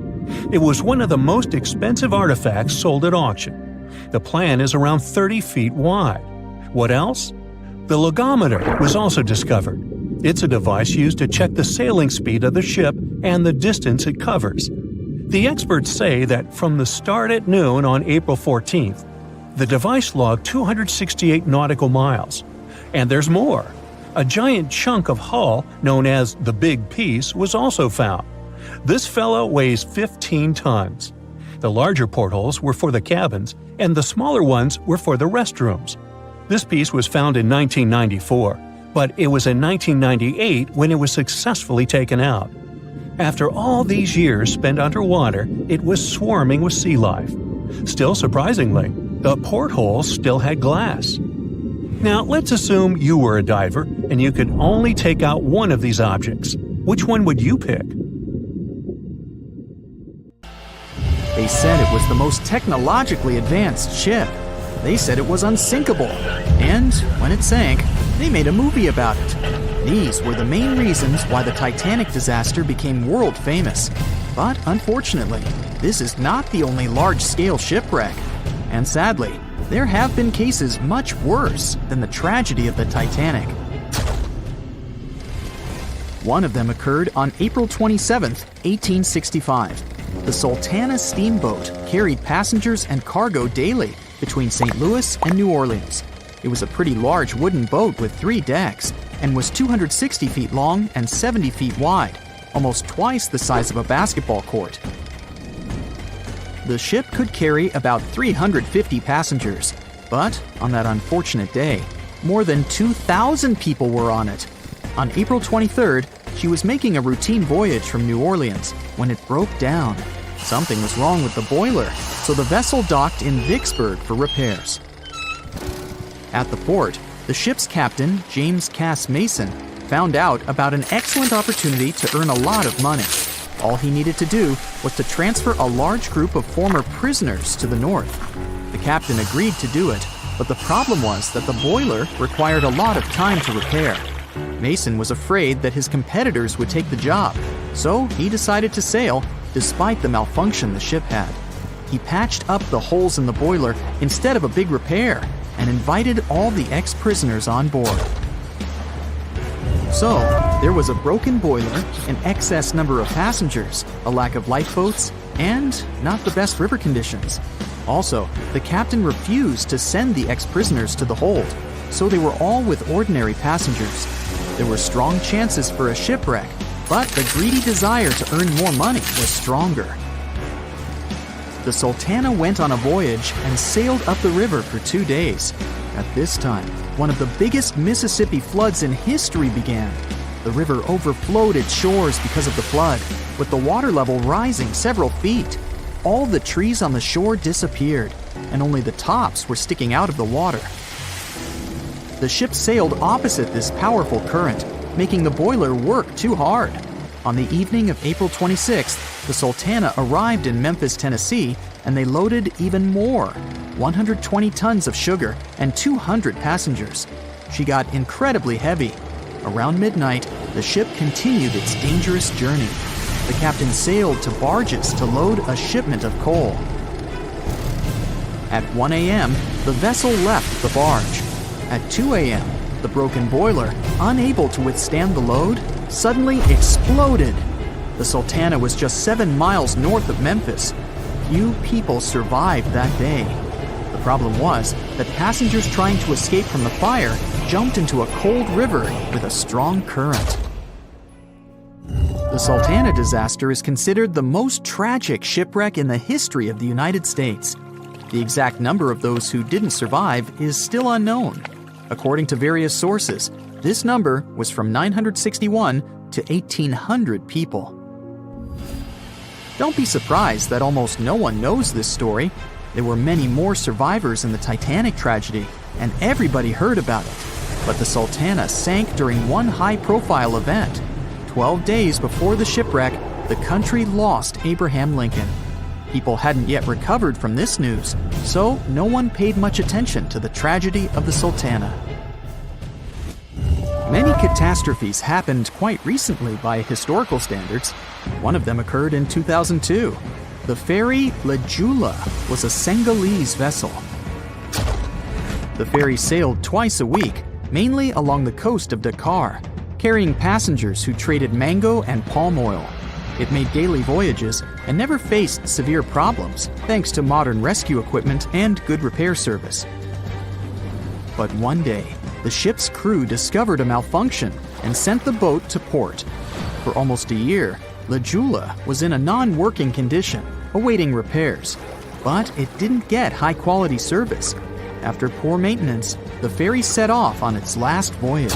Speaker 2: It was one of the most expensive artifacts sold at auction. The plan is around 30 feet wide. What else? The logometer was also discovered. It's a device used to check the sailing speed of the ship and the distance it covers. The experts say that from the start at noon on April 14th, the device logged 268 nautical miles. And there's more. A giant chunk of hull, known as the Big Piece, was also found. This fellow weighs 15 tons. The larger portholes were for the cabins, and the smaller ones were for the restrooms. This piece was found in 1994, but it was in 1998 when it was successfully taken out. After all these years spent underwater, it was swarming with sea life. Still surprisingly, the portholes still had glass. Now, let's assume you were a diver and you could only take out one of these objects. Which one would you pick?
Speaker 1: They said it was the most technologically advanced ship. They said it was unsinkable. And when it sank, they made a movie about it. These were the main reasons why the Titanic disaster became world famous. But unfortunately, this is not the only large-scale shipwreck. And sadly, there have been cases much worse than the tragedy of the Titanic. One of them occurred on April 27, 1865. The Sultana steamboat carried passengers and cargo daily between St. Louis and New Orleans. It was a pretty large wooden boat with 3 decks and was 260 feet long and 70 feet wide, almost twice the size of a basketball court. The ship could carry about 350 passengers, but on that unfortunate day, more than 2,000 people were on it. On April 23rd, she was making a routine voyage from New Orleans when it broke down. Something was wrong with the boiler, so the vessel docked in Vicksburg for repairs. At the port, the ship's captain, James Cass Mason, found out about an excellent opportunity to earn a lot of money. All he needed to do was to transfer a large group of former prisoners to the north. The captain agreed to do it, but the problem was that the boiler required a lot of time to repair. Mason was afraid that his competitors would take the job, so he decided to sail despite the malfunction the ship had. He patched up the holes in the boiler instead of a big repair and invited all the ex-prisoners on board. So, there was a broken boiler, an excess number of passengers, a lack of lifeboats, and not the best river conditions. Also, the captain refused to send the ex-prisoners to the hold, so they were all with ordinary passengers. There were strong chances for a shipwreck, but the greedy desire to earn more money was stronger. The Sultana went on a voyage and sailed up the river for 2 days. At this time, one of the biggest Mississippi floods in history began. The river overflowed its shores because of the flood, with the water level rising several feet. All the trees on the shore disappeared, and only the tops were sticking out of the water. The ship sailed opposite this powerful current, making the boiler work too hard. On the evening of April 26th, the Sultana arrived in Memphis, Tennessee, and they loaded even more, 120 tons of sugar and 200 passengers. She got incredibly heavy. Around midnight, the ship continued its dangerous journey. The captain sailed to barges to load a shipment of coal. At 1 a.m., the vessel left the barge. At 2 a.m., the broken boiler, unable to withstand the load, suddenly exploded. The Sultana was just 7 miles north of Memphis. Few people survived that day. The Problem was that passengers trying to escape from the fire jumped into a cold river with a strong current. The Sultana disaster is considered the most tragic shipwreck in the history of the United States. The exact number of those who didn't survive is still unknown. According to various sources, this number was from 961 to 1,800 people. Don't be surprised that almost no one knows this story. There were many more survivors in the Titanic tragedy, and everybody heard about it. But the Sultana sank during one high-profile event. 12 days before the shipwreck, the country lost Abraham Lincoln. People hadn't yet recovered from this news, so no one paid much attention to the tragedy of the Sultana. Many catastrophes happened quite recently by historical standards. One of them occurred in 2002. The ferry La Jula was a Senegalese vessel. The ferry sailed twice a week, mainly along the coast of Dakar, carrying passengers who traded mango and palm oil. It made daily voyages and never faced severe problems thanks to modern rescue equipment and good repair service. But one day, the ship's crew discovered a malfunction and sent the boat to port. For almost a year, La Jula was in a non-working condition, awaiting repairs. But it didn't get high-quality service. After poor maintenance, the ferry set off on its last voyage.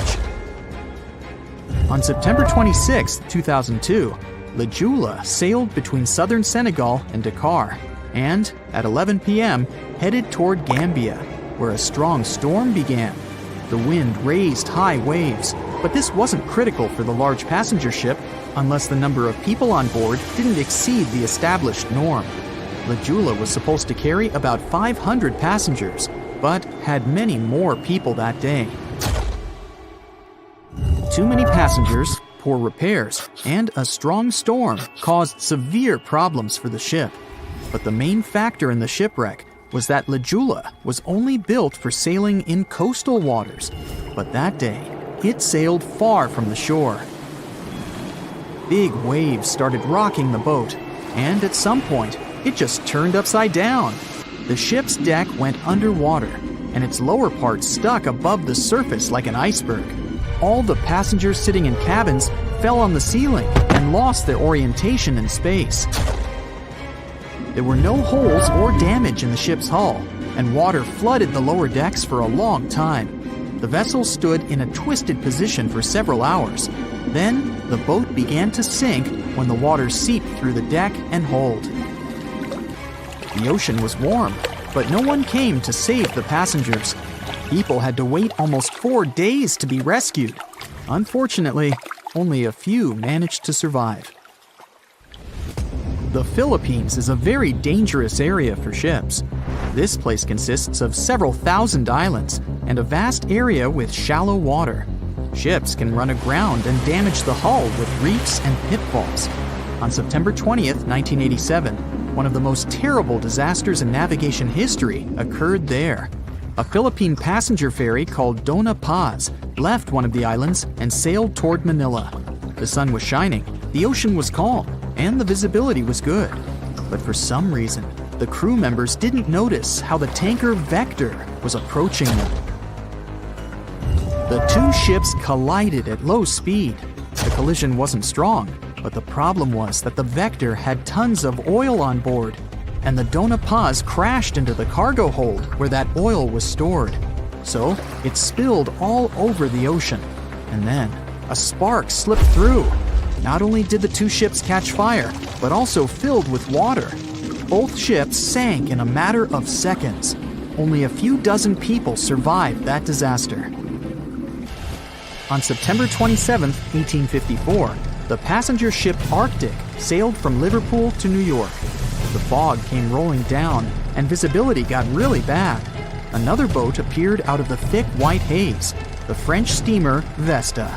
Speaker 1: On September 26, 2002, La Jula sailed between southern Senegal and Dakar, and at 11 p.m. headed toward Gambia, where a strong storm began. The wind raised high waves, but this wasn't critical for the large passenger ship unless the number of people on board didn't exceed the established norm. La Jula was supposed to carry about 500 passengers, but had many more people that day. Too many passengers, poor repairs, and a strong storm caused severe problems for the ship. But the main factor in the shipwreck was that La Jula was only built for sailing in coastal waters, but that day, it sailed far from the shore. Big waves started rocking the boat, and at some point, it just turned upside down. The ship's deck went underwater, and its lower part stuck above the surface like an iceberg. All the passengers sitting in cabins fell on the ceiling and lost their orientation in space. There were no holes or damage in the ship's hull, and water flooded the lower decks for a long time. The vessel stood in a twisted position for several hours. Then, the boat began to sink when the water seeped through the deck and hold. The ocean was warm, but no one came to save the passengers. People had to wait almost 4 days to be rescued. Unfortunately, only a few managed to survive. The Philippines is a very dangerous area for ships. This place consists of several thousand islands and a vast area with shallow water. Ships can run aground and damage the hull with reefs and pitfalls. On September 20th, 1987, one of the most terrible disasters in navigation history occurred there. A Philippine passenger ferry called Dona Paz left one of the islands and sailed toward Manila. The sun was shining, the ocean was calm, and the visibility was good. But for some reason, the crew members didn't notice how the tanker Vector was approaching them. The two ships collided at low speed. The collision wasn't strong, but the problem was that the Vector had tons of oil on board, and the Dona Paz crashed into the cargo hold where that oil was stored. So it spilled all over the ocean, and then a spark slipped through. Not only did the two ships catch fire, but also filled with water. Both ships sank in a matter of seconds. Only a few dozen people survived that disaster. On September 27, 1854, the passenger ship Arctic sailed from Liverpool to New York. The fog came rolling down, and visibility got really bad. Another boat appeared out of the thick white haze, the French steamer Vesta.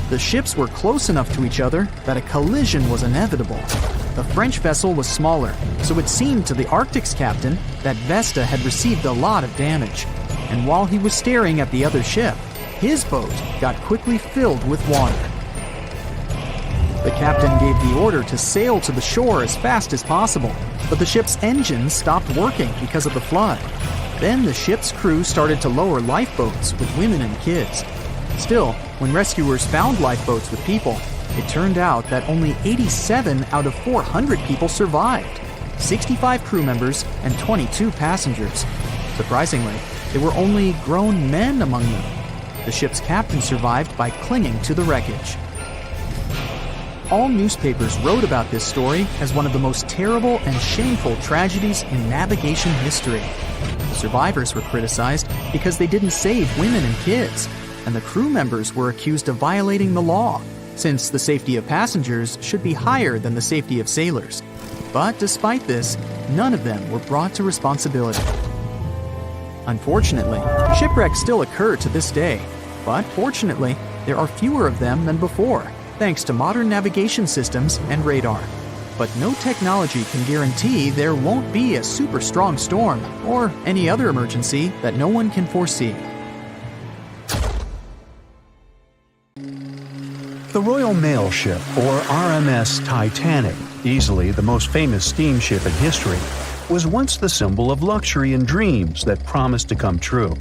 Speaker 1: The ships were close enough to each other that a collision was inevitable. The French vessel was smaller, so it seemed to the Arctic's captain that Vesta had received a lot of damage. And while he was staring at the other ship, his boat got quickly filled with water. The captain gave the order to sail to the shore as fast as possible, but the ship's engines stopped working because of the flood. Then the ship's crew started to lower lifeboats with women and kids. Still, when rescuers found lifeboats with people, it turned out that only 87 out of 400 people survived, 65 crew members and 22 passengers. Surprisingly, there were only grown men among them. The ship's captain survived by clinging to the wreckage. All newspapers wrote about this story as one of the most terrible and shameful tragedies in navigation history. The survivors were criticized because they didn't save women and kids, and the crew members were accused of violating the law, since the safety of passengers should be higher than the safety of sailors. But despite this, none of them were brought to responsibility. Unfortunately, shipwrecks still occur to this day, but fortunately, there are fewer of them than before, thanks to modern navigation systems and radar. But no technology can guarantee there won't be a super strong storm or any other emergency that no one can foresee.
Speaker 2: The Royal Mail Ship, or RMS Titanic, easily the most famous steamship in history, was once the symbol of luxury and dreams that promised to come true.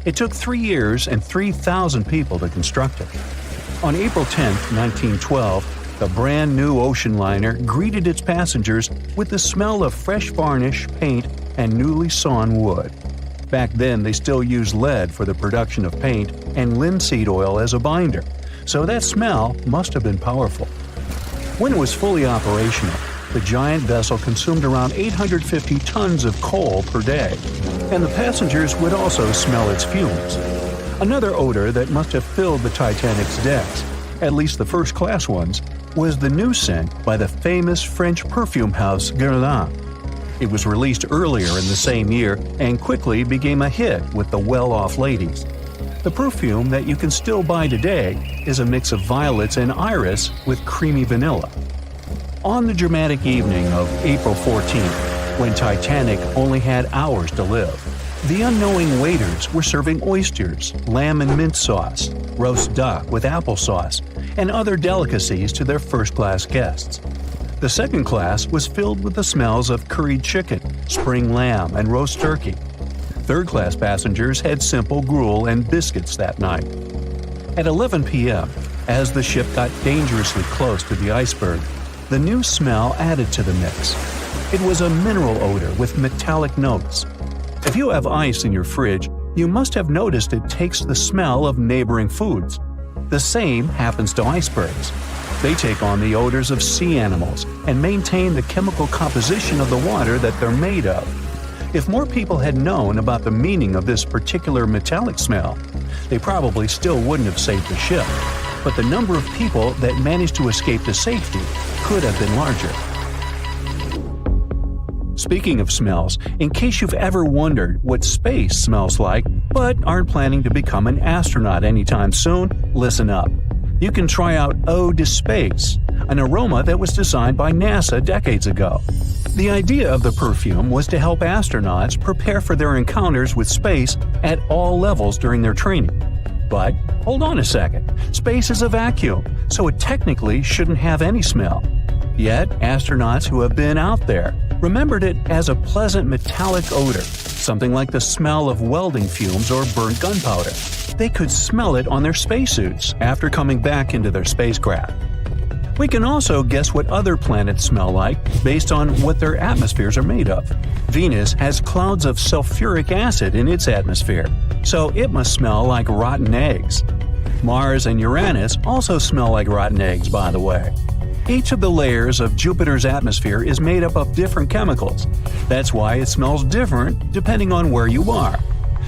Speaker 2: It took 3 years and 3,000 people to construct it. On April 10, 1912, the brand new ocean liner greeted its passengers with the smell of fresh varnish, paint, and newly sawn wood. Back then, they still used lead for the production of paint and linseed oil as a binder, so that smell must have been powerful. When it was fully operational, the giant vessel consumed around 850 tons of coal per day, and the passengers would also smell its fumes. Another odor that must have filled the Titanic's decks, at least the first-class ones, was the new scent by the famous French perfume house Guerlain. It was released earlier in the same year and quickly became a hit with the well-off ladies. The perfume that you can still buy today is a mix of violets and iris with creamy vanilla. On the dramatic evening of April 14th, when Titanic only had hours to live, the unknowing waiters were serving oysters, lamb and mint sauce, roast duck with applesauce, and other delicacies to their first-class guests. The second class was filled with the smells of curried chicken, spring lamb, and roast turkey. Third-class passengers had simple gruel and biscuits that night. At 11 p.m., as the ship got dangerously close to the iceberg, the new smell added to the mix. It was a mineral odor with metallic notes. If you have ice in your fridge, you must have noticed it takes the smell of neighboring foods. The same happens to icebergs. They take on the odors of sea animals and maintain the chemical composition of the water that they're made of. If more people had known about the meaning of this particular metallic smell, they probably still wouldn't have saved the ship. But the number of people that managed to escape to safety could have been larger. Speaking of smells, in case you've ever wondered what space smells like but aren't planning to become an astronaut anytime soon, listen up. You can try out Eau de Space, an aroma that was designed by NASA decades ago. The idea of the perfume was to help astronauts prepare for their encounters with space at all levels during their training. But hold on a second, space is a vacuum, so it technically shouldn't have any smell. Yet, astronauts who have been out there remembered it as a pleasant metallic odor, something like the smell of welding fumes or burnt gunpowder. They could smell it on their spacesuits after coming back into their spacecraft. We can also guess what other planets smell like based on what their atmospheres are made of. Venus has clouds of sulfuric acid in its atmosphere, so it must smell like rotten eggs. Mars and Uranus also smell like rotten eggs, by the way. Each of the layers of Jupiter's atmosphere is made up of different chemicals. That's why it smells different depending on where you are.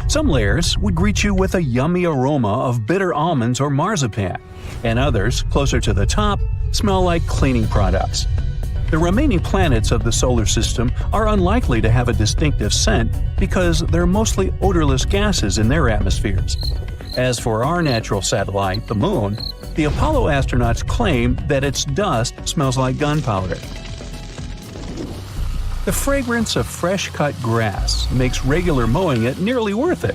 Speaker 2: Some layers would greet you with a yummy aroma of bitter almonds or marzipan, and others, closer to the top, smell like cleaning products. The remaining planets of the solar system are unlikely to have a distinctive scent because they're mostly odorless gases in their atmospheres. As for our natural satellite, the Moon, the Apollo astronauts claim that its dust smells like gunpowder. The fragrance of fresh-cut grass makes regular mowing it nearly worth it.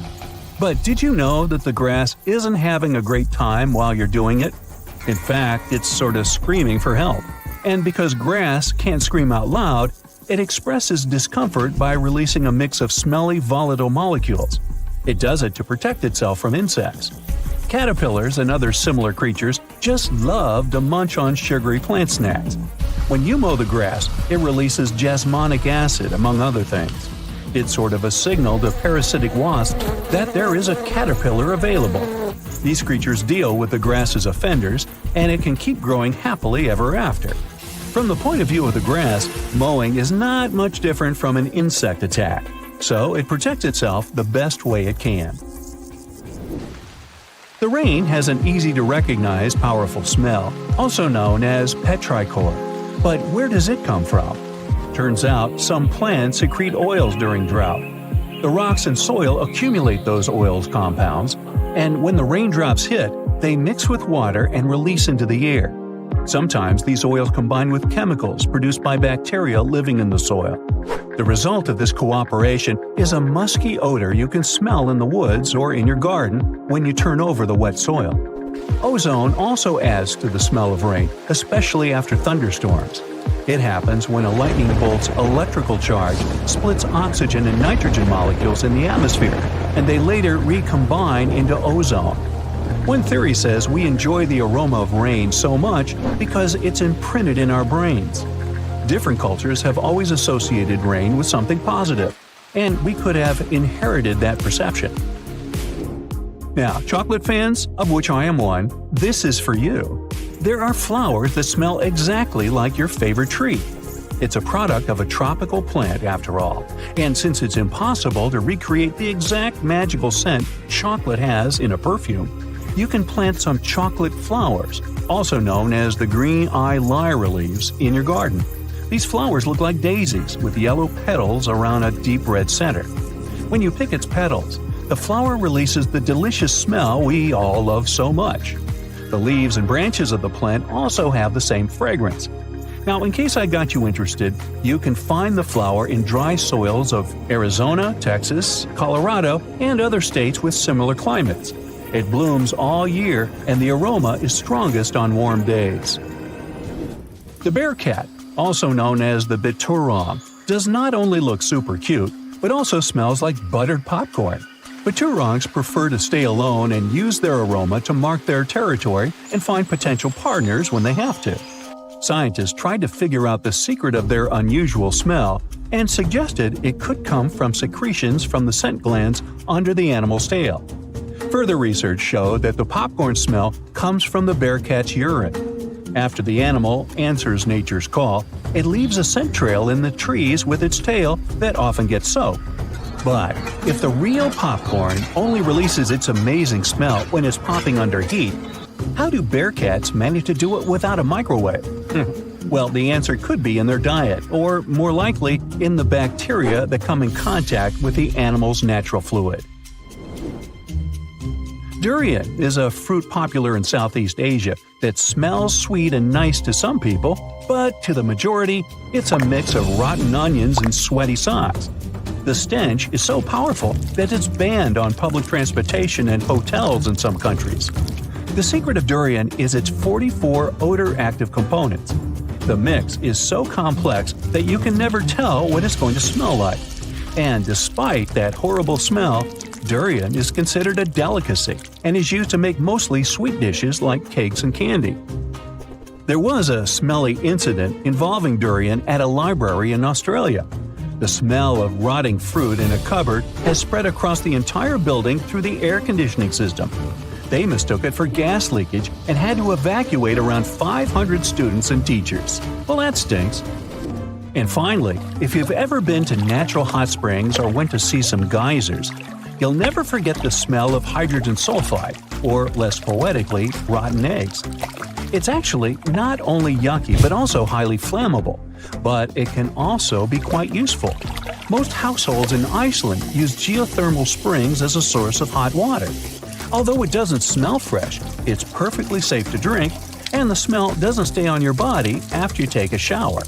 Speaker 2: But did you know that the grass isn't having a great time while you're doing it? In fact, it's sort of screaming for help. And because grass can't scream out loud, it expresses discomfort by releasing a mix of smelly, volatile molecules. It does it to protect itself from insects. Caterpillars and other similar creatures just love to munch on sugary plant snacks. When you mow the grass, it releases jasmonic acid, among other things. It's sort of a signal to parasitic wasps that there is a caterpillar available. These creatures deal with the grass's offenders, and it can keep growing happily ever after. From the point of view of the grass, mowing is not much different from an insect attack, so it protects itself the best way it can. The rain has an easy-to-recognize powerful smell, also known as petrichor. But where does it come from? Turns out some plants secrete oils during drought. The rocks and soil accumulate those oils compounds, and when the raindrops hit, they mix with water and release into the air. Sometimes these oils combine with chemicals produced by bacteria living in the soil. The result of this cooperation is a musky odor you can smell in the woods or in your garden when you turn over the wet soil. Ozone also adds to the smell of rain, especially after thunderstorms. It happens when a lightning bolt's electrical charge splits oxygen and nitrogen molecules in the atmosphere, and they later recombine into ozone. One theory says we enjoy the aroma of rain so much because it's imprinted in our brains. Different cultures have always associated rain with something positive, and we could have inherited that perception. Now, chocolate fans, of which I am one, this is for you. There are flowers that smell exactly like your favorite tree. It's a product of a tropical plant, after all, and since it's impossible to recreate the exact magical scent chocolate has in a perfume, you can plant some chocolate flowers, also known as the green eye lyra leaves, in your garden. These flowers look like daisies with yellow petals around a deep red center. When you pick its petals, the flower releases the delicious smell we all love so much. The leaves and branches of the plant also have the same fragrance. Now, in case I got you interested, you can find the flower in dry soils of Arizona, Texas, Colorado, and other states with similar climates. It blooms all year, and the aroma is strongest on warm days. The bear cat, also known as the biturong, does not only look super cute, but also smells like buttered popcorn. Biturongs prefer to stay alone and use their aroma to mark their territory and find potential partners when they have to. Scientists tried to figure out the secret of their unusual smell and suggested it could come from secretions from the scent glands under the animal's tail. Further research showed that the popcorn smell comes from the bear cat's urine. After the animal answers nature's call, it leaves a scent trail in the trees with its tail that often gets soaked. But if the real popcorn only releases its amazing smell when it's popping under heat, how do bear cats manage to do it without a microwave? Well, the answer could be in their diet, or more likely, in the bacteria that come in contact with the animal's natural fluid. Durian is a fruit popular in Southeast Asia that smells sweet and nice to some people, but to the majority, it's a mix of rotten onions and sweaty socks. The stench is so powerful that it's banned on public transportation and hotels in some countries. The secret of durian is its 44 odor-active components. The mix is so complex that you can never tell what it's going to smell like. And despite that horrible smell, durian is considered a delicacy and is used to make mostly sweet dishes like cakes and candy. There was a smelly incident involving durian at a library in Australia. The smell of rotting fruit in a cupboard has spread across the entire building through the air conditioning system. They mistook it for gas leakage and had to evacuate around 500 students and teachers. Well, that stinks. And finally, if you've ever been to natural hot springs or went to see some geysers, you'll never forget the smell of hydrogen sulfide, or less poetically, rotten eggs. It's actually not only yucky but also highly flammable, but it can also be quite useful. Most households in Iceland use geothermal springs as a source of hot water. Although it doesn't smell fresh, it's perfectly safe to drink, and the smell doesn't stay on your body after you take a shower.